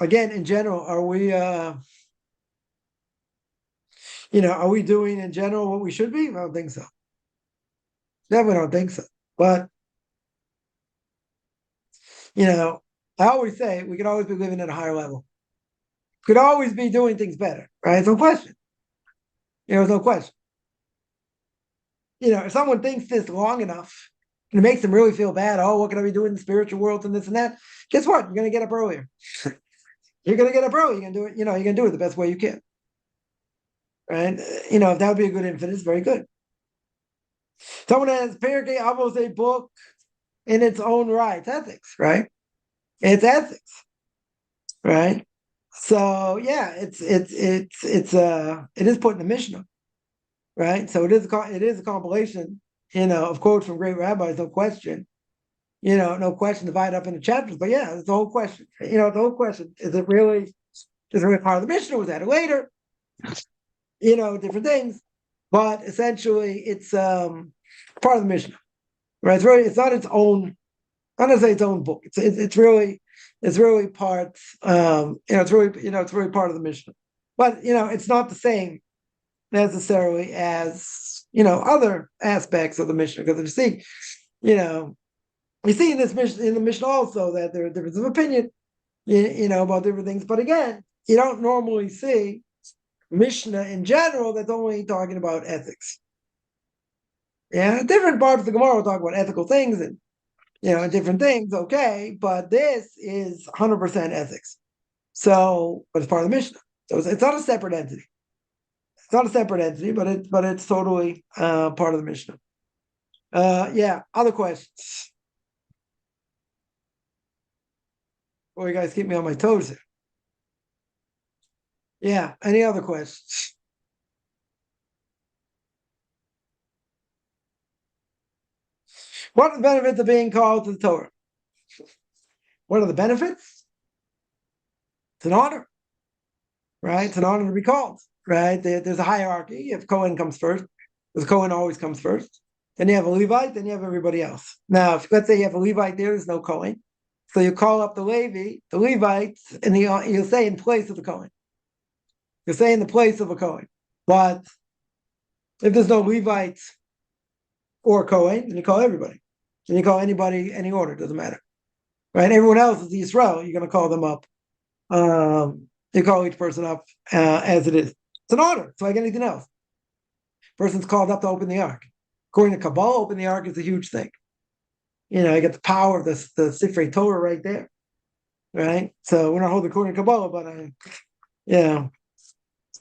in general, are we doing in general what we should be? I don't think so. Definitely don't think so. But, I always say we could always be living at a higher level. Could always be doing things better, right? There's no question. There's no question. If someone thinks this long enough and it makes them really feel bad, oh, what can I be doing in the spiritual world and this and that? Guess what? You're going to get up earlier. You're going to get up early. You're going to do it. You're going to do it the best way you can. Right? If that would be a good infant, it's very good. Someone has Pirkei Avos, a book in its own right. It's ethics, right? It's ethics, right? So yeah, it is put in the Mishnah, right? So it is a compilation, of quotes from great rabbis, no question. No question, divided up into chapters. But yeah, it's the whole question. The whole question is it really part of the Mishnah? Was added later? Different things. But essentially, it's part of the Mishnah, right? It's not its own. I'm not gonna say its own book. It's really part. It's really part of the Mishnah. But it's not the same necessarily as other aspects of the Mishnah, because you see in the Mishnah also that there are differences of opinion, about different things. But again, you don't normally see Mishnah in general that's only talking about ethics. Yeah, different parts of the Gemara will talk about ethical things and different things. Okay, but this is 100% ethics. So, but it's part of the Mishnah, so it's not a separate entity. It's not a separate entity, but it's totally part of the Mishnah. Yeah. Other questions? Well, you guys keep me on my toes here. Yeah. Any other questions? What are the benefits of being called to the Torah? What are the benefits? It's an honor, right? It's an honor to be called, right? There's a hierarchy. If Cohen comes first, because Cohen always comes first. Then you have a Levite, then you have everybody else. Now, if let's say you have a Levite there's no Cohen. So you call up the Levites, and you'll say in place of the Cohen. You'll say in the place of a Cohen. But if there's no Levites or Cohen, then you call everybody. Then you call anybody, any order, doesn't matter. Right? Everyone else is the Yisrael, you're going to call them up. You call each person up as it is. It's an order. It's like anything else. Person's called up to open the ark. According to Kabbalah, open the ark is a huge thing. You get the power of the Sifrei Torah right there. Right? So we're not holding according to Kabbalah, but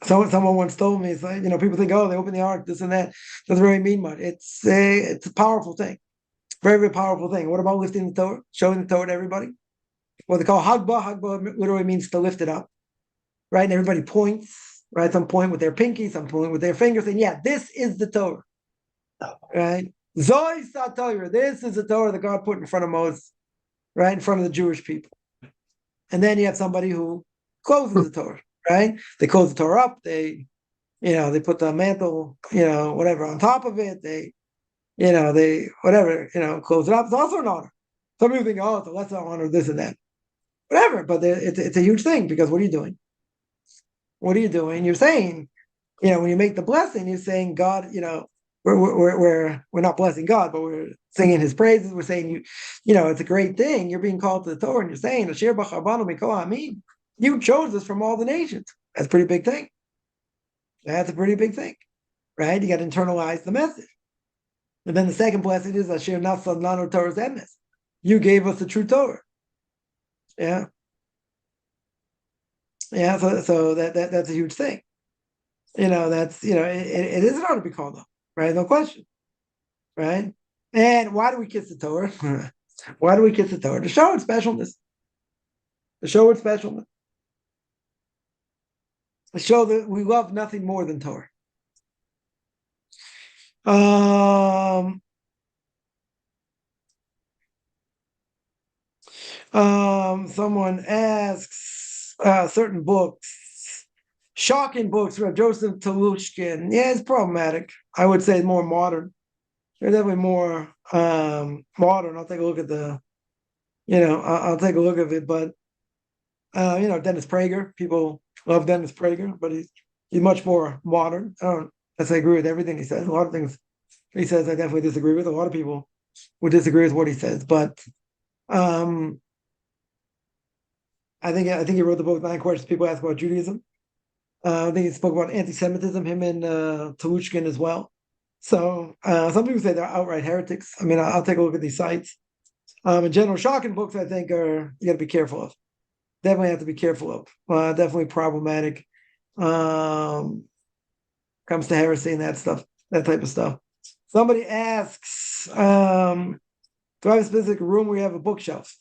someone once told me, it's like, people think, oh, they open the ark, this and that. Doesn't really mean much. It's a powerful thing. Very, very powerful thing. What about lifting the Torah? Showing the Torah to everybody? What they call Hagbah. Hagbah literally means to lift it up. Right? And everybody points, right? Some point with their pinky, some point with their fingers, saying, yeah, this is the Torah. Right? Zoy Torah. This is the Torah that God put in front of Moses, right? In front of the Jewish people. And then you have somebody who closes the Torah, right? They close the Torah up, they put the mantle, whatever on top of it, they close it up. It's also an honor. Some people think, oh, it's a lesser honor, this and that. Whatever, but it's a huge thing, because what are you doing? What are you doing? You're saying, when you make the blessing, you're saying God, we're not blessing God, but we're singing His praises. We're saying it's a great thing. You're being called to the Torah, and you're saying, "Asher b'chabanu mikol ha'amim." You chose us from all the nations. That's a pretty big thing. That's a pretty big thing, right? You got to internalize the message. And then the second blessing is Asher nasan lanu Torah's emes. You gave us the true Torah. Yeah. Yeah. So that's a huge thing. That's it is an honor to be called up, right? No question, right? And why do we kiss the Torah? Why do we kiss the Torah? To show its specialness. To show its specialness. To show that we love nothing more than Torah. someone asks certain books, shocking books from Joseph Telushkin. Yeah, it's problematic. I would say more modern. They're definitely more modern. I'll take a look at I'll take a look at it. But Dennis Prager. People love Dennis Prager, but he's much more modern. I don't necessarily agree with everything he says. A lot of things he says I definitely disagree with. A lot of people would disagree with what he says, but I think he wrote the book Nine Questions People Ask About Judaism. I think he spoke about anti-Semitism, him and Telushkin as well. So some people say they're outright heretics. I mean, I'll take a look at these sites. In general, shocking books, I think, you got to be careful of. Definitely have to be careful of. Definitely problematic. Comes to heresy and that stuff, that type of stuff. Somebody asks, do I have a specific room where you have a bookshelf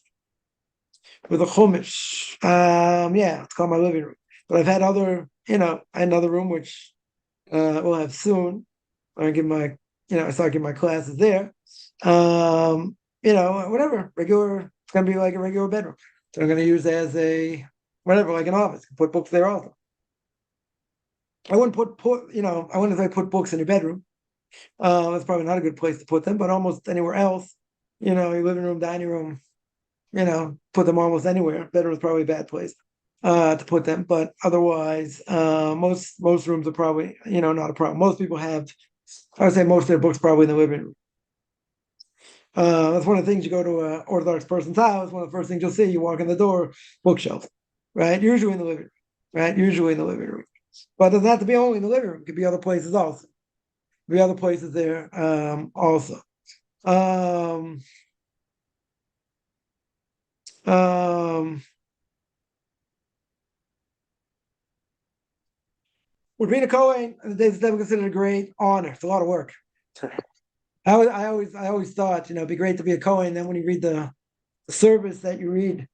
with a chumash? Yeah, it's called my living room. But I've had another room which we'll have soon. I start giving my classes there. Whatever, regular. It's gonna be like a regular bedroom. So I'm gonna use it as a whatever, like an office. Put books there also. I wouldn't I wouldn't say put books in your bedroom. That's probably not a good place to put them, but almost anywhere else, your living room, dining room, put them almost anywhere. Bedroom is probably a bad place to put them, but otherwise, most rooms are probably, not a problem. Most people have, I would say most of their books probably in the living room. That's one of the things you go to an Orthodox person's house. One of the first things you'll see, you walk in the door, bookshelf, right? Usually in the living room, right? Usually in the living room. But it doesn't have to be only in the living room. It could be other places also. Be other places there also. Would being a Kohen, it's never considered a great honor. It's a lot of work. I always thought, it'd be great to be a Kohen. Then when you read the service that you read,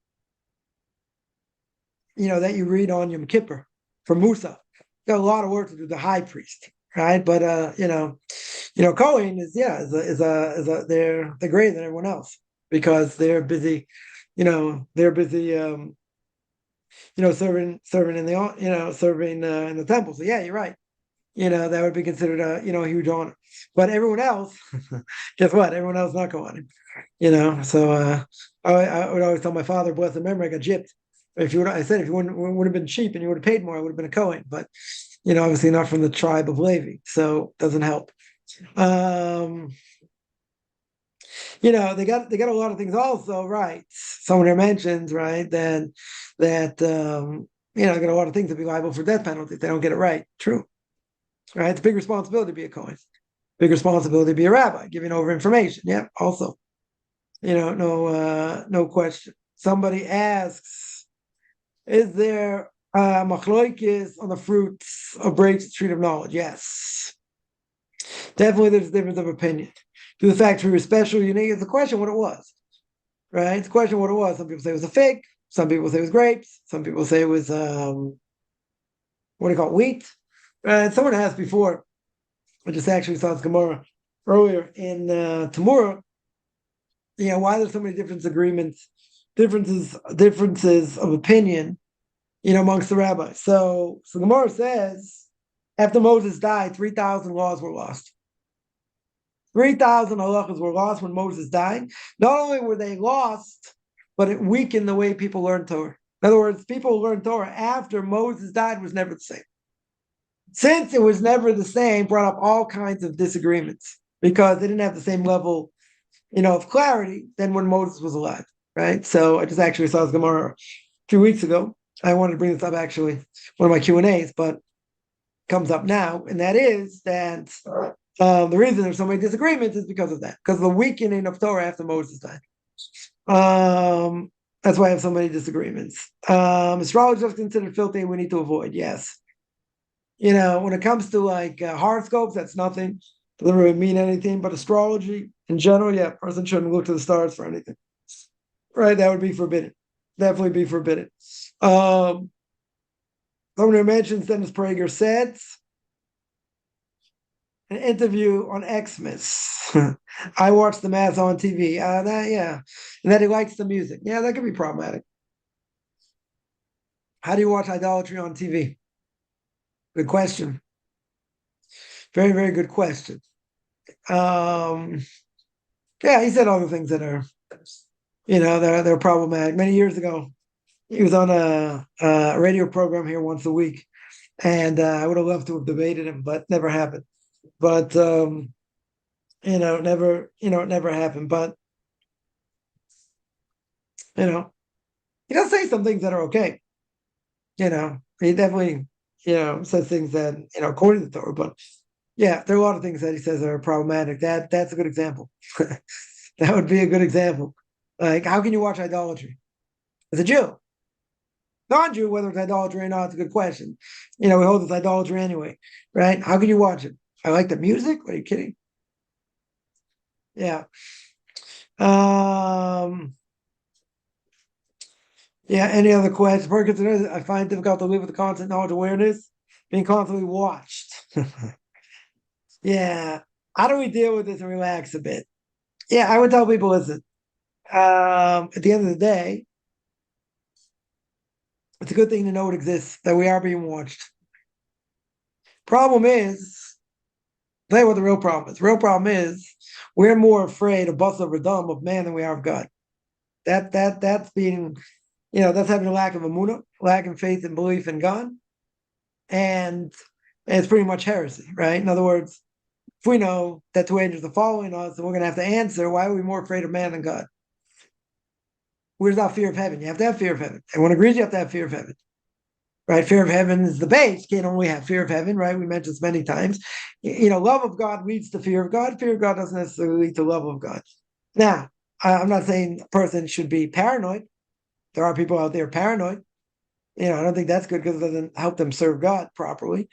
on Yom Kippur for Musa, got a lot of work to do. The high priest, right? But Kohen they're greater than everyone else because they're busy, serving in the serving in the temple. So yeah, you're right. That would be considered a huge honor. But everyone else, guess what? Everyone else not going. So I would always tell my father, bless his memory, I got gypped. If you would have been cheap and you would have paid more, I would have been a Kohen. But obviously not from the tribe of Levi, so it doesn't help. They got a lot of things also, right? Someone here mentions, right, that got a lot of things to be liable for death penalty if they don't get it right. True. Right? It's a big responsibility to be a Kohen. Big responsibility to be a rabbi, giving over information. Yeah, also. No question. Somebody asks, is there machloikis on the fruits of breaks tree of knowledge? Yes. Definitely there's a difference of opinion. Do the factory was special, unique? It's a question what it was. Right? It's a question what it was. Some people say it was a fig. Some people say it was grapes. Some people say it was what do you call it? Wheat. Someone asked before, I just actually saw this Gemara earlier in Tamura, why there's so many differences of opinion, amongst the rabbis. So Gemara says, after Moses died, 3,000 laws were lost. 3,000 halachas were lost when Moses died. Not only were they lost, but it weakened the way people learned Torah. In other words, people who learned Torah after Moses died was never the same. Since it was never the same, brought up all kinds of disagreements because they didn't have the same level, of clarity than when Moses was alive, right? So I just actually saw this Gemara 2 weeks ago. I wanted to bring this up actually, one of my Q&As, but it comes up now, and that is that the reason there's so many disagreements is because of that, because of the weakening of Torah after Moses died. That's why I have so many disagreements. Astrologers considered filthy, we need to avoid, yes. When it comes to like horoscopes, that's nothing. Doesn't really mean anything. But astrology in general, yeah, person shouldn't look to the stars for anything. Right? That would be forbidden. Definitely be forbidden. Someone who mentions Dennis Prager said an interview on Xmas. I watched the Mass on TV. And that he likes the music. Yeah, that could be problematic. How do you watch idolatry on TV? Good question. Very, very good question. Yeah, he said other things that are, they're problematic. Many years ago, he was on a radio program here once a week, and I would have loved to have debated him, but never happened. But it never happened. But he does say some things that are okay. He definitely, says things that, according to the Torah, but yeah, there are a lot of things that he says are problematic. That's a good example. That would be a good example. Like, how can you watch idolatry? As a Jew, non-Jew, whether it's idolatry or not, it's a good question. We hold it's idolatry anyway, right? How can you watch it? I like the music. Are you kidding? Yeah. Yeah. Any other questions? I find it difficult to live with the constant knowledge awareness, being constantly watched. Yeah. How do we deal with this and relax a bit? Yeah, I would tell people, listen, at the end of the day, it's a good thing to know it exists, that we are being watched. Problem is, I'll tell you what the real problem is. The real problem is we're more afraid of Basar Radam, of man, than we are of God. That's being, that's having a lack of emunah, lack of faith and belief in God. And it's pretty much heresy, right? In other words, if we know that two angels are following us, then we're going to have to answer, why are we more afraid of man than God? Where's that fear of heaven? You have to have fear of heaven. Everyone agrees you have to have fear of heaven, right? Fear of heaven is the base. You can't only have fear of heaven, right? We mentioned this many times. Love of God leads to fear of God. Fear of God doesn't necessarily lead to love of God. Now, I'm not saying a person should be paranoid. There are people out there paranoid. I don't think that's good because it doesn't help them serve God properly.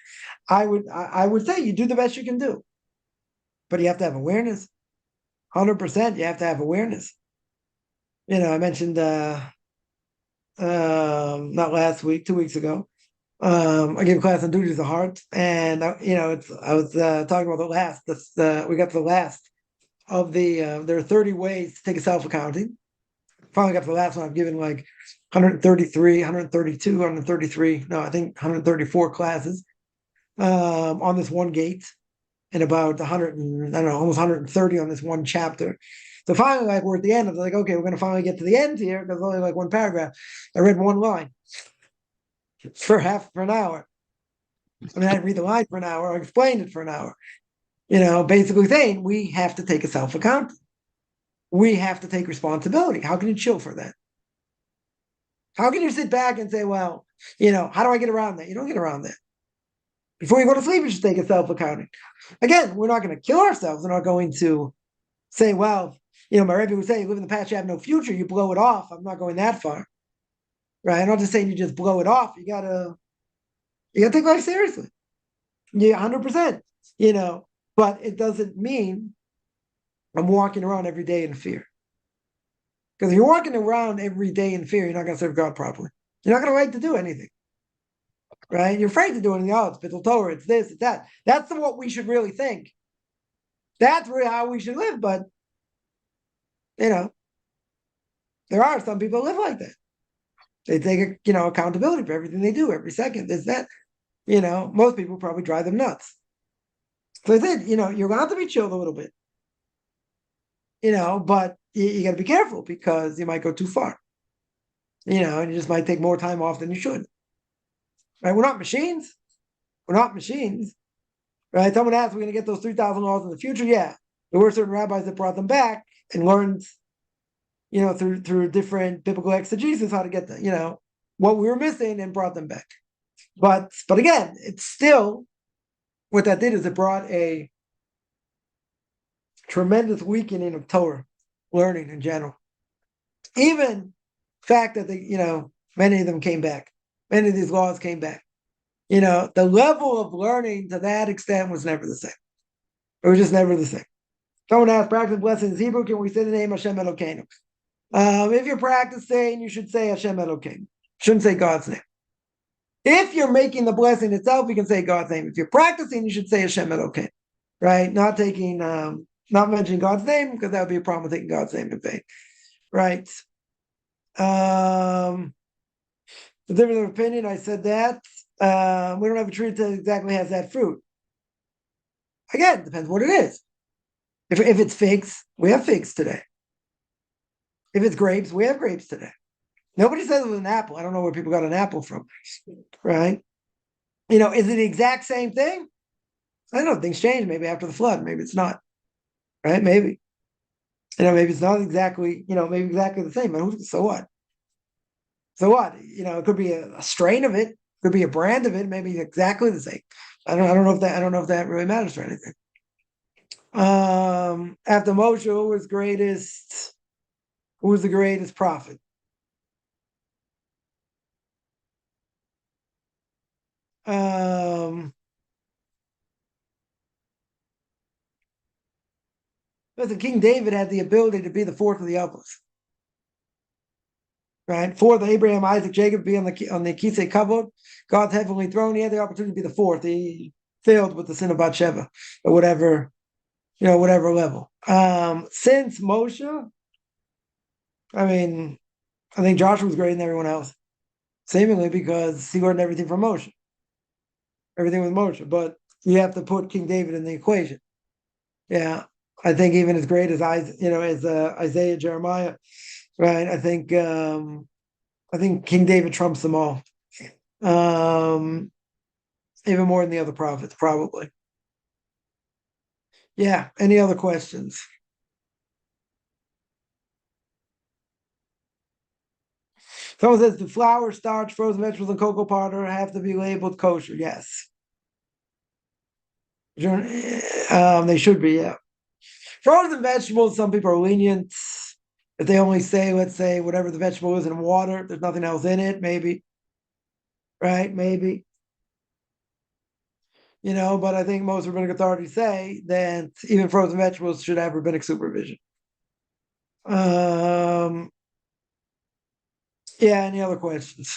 I would say you do the best you can do, but you have to have awareness. 100%, you have to have awareness. I mentioned not last week, 2 weeks ago. I gave a class on duties of the heart, and I was talking about we got to the last of there are 30 ways to take a self-accounting. Finally got to the last one. I've given like 133, 132, 133, no, I think 134 classes on this one gate, and about 100, and, I don't know, almost 130 on this one chapter. So finally, like, we're at the end. I was like, okay, we're going to finally get to the end here because only like one paragraph. I read one line for an hour. I mean, I didn't read the line for an hour. I explained it for an hour. Basically saying we have to take a self-account. We have to take responsibility. How can you chill for that? How can you sit back and say, well, how do I get around that? You don't get around that. Before you go to sleep, you should take a self-accounting. Again, we're not going to kill ourselves. We're not going to say, well, my Rebbe would say, you live in the past, you have no future, you blow it off. I'm not going that far. Right? I'm not just saying you just blow it off. You gotta take life seriously. Yeah, 100%. But it doesn't mean I'm walking around every day in fear. Because if you're walking around every day in fear, you're not going to serve God properly. You're not going to like to do anything. Right? You're afraid to do anything else. Bittul Torah, it's this, it's that. That's what we should really think. That's really how we should live. But, there are some people who live like that. They take, accountability for everything they do every second. There's that. Most people probably drive them nuts. So I said, you're going to have to be chilled a little bit. But you got to be careful because you might go too far. And you just might take more time off than you should. Right? We're not machines. We're not machines. Right? Someone asked, we're going to get those 3,000 laws in the future. Yeah. There were certain rabbis that brought them back and learned, through different biblical exegesis how to get the, what we were missing and brought them back. But again, it's still, what that did is it brought a tremendous weakening of Torah learning in general. Even the fact that many of them came back, many of these laws came back. The level of learning to that extent was never the same. It was just never the same. Someone asked, practice blessings in Hebrew, can we say the name Hashem Elokeinu? If you're practicing, you should say Hashem Elokeinu. Shouldn't say God's name. If you're making the blessing itself, you can say God's name. If you're practicing, you should say Hashem Elokeinu. Right? Not mentioning God's name, because that would be a problem with taking God's name in vain. Right? The difference of opinion, I said that. We don't have a tree that exactly has that fruit. Again, depends what it is. If it's figs, we have figs today. If it's grapes, we have grapes today. Nobody says it was an apple. I don't know where people got an apple from, right? Is it the exact same thing? I don't know. Things change. Maybe after the flood. Maybe it's not, right? Maybe. Maybe it's not exactly, maybe exactly the same. But so what? So what? It could be a strain of it, could be a brand of it, maybe exactly the same. I don't know if that really matters for anything. After Moshe, who was greatest? Who was the greatest prophet? Listen, King David had the ability to be the fourth of the others, right? Fourth, Abraham, Isaac, Jacob be on the Kisei Kavod, God's heavenly throne. He had the opportunity to be the fourth. He failed with the sin of Bathsheba, or whatever level. Since Moshe, I think Joshua was greater than everyone else, seemingly because he learned everything from Moshe, everything with Moshe. But you have to put King David in the equation. Yeah, I think even as great as Isaiah, Jeremiah, right? I think King David trumps them all, even more than the other prophets, probably. Yeah. Any other questions? Someone says, do flour, starch, frozen vegetables, and cocoa powder have to be labeled kosher? Yes. They should be, yeah. Frozen vegetables, some people are lenient. If they only say, let's say, whatever the vegetable is in water, there's nothing else in it, maybe. Right? Maybe. But I think most rabbinic authorities say that even frozen vegetables should have rabbinic supervision. Yeah, any other questions?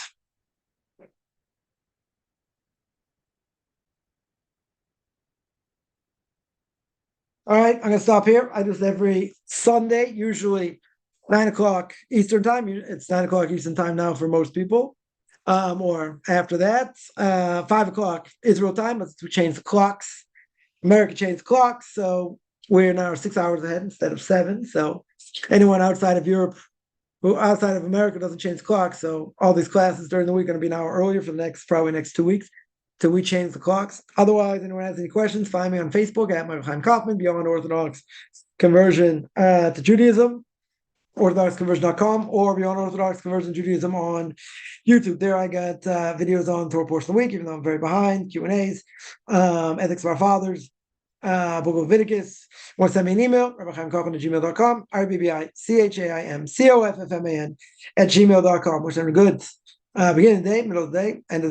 All right, I'm gonna stop here. I do this every Sunday, usually 9 o'clock Eastern time. It's 9 o'clock Eastern time now for most people. Or after that, 5 o'clock Israel time. Let's change the clocks. America changed the clocks, so we're now 6 hours ahead instead of 7. So anyone outside of Europe who outside of America doesn't change the clock. So all these classes during the week are going to be an hour earlier for the probably next 2 weeks till we change the clocks. Otherwise, anyone has any questions, find me on Facebook at Michael Chaim Kaufman, Beyond Orthodox Conversion to Judaism, orthodoxconversion.com, or Beyond Orthodox Conversion to Judaism on YouTube. There I got videos on Torah portion of the week, even though I'm very behind, Q&As, ethics of our fathers, Book of Leviticus. Want to send me an email, rabbichaimkaufman@gmail.com, RBBICHAIMCOFFMAN @gmail.com. Wish them a good beginning of the day, middle of the day, end of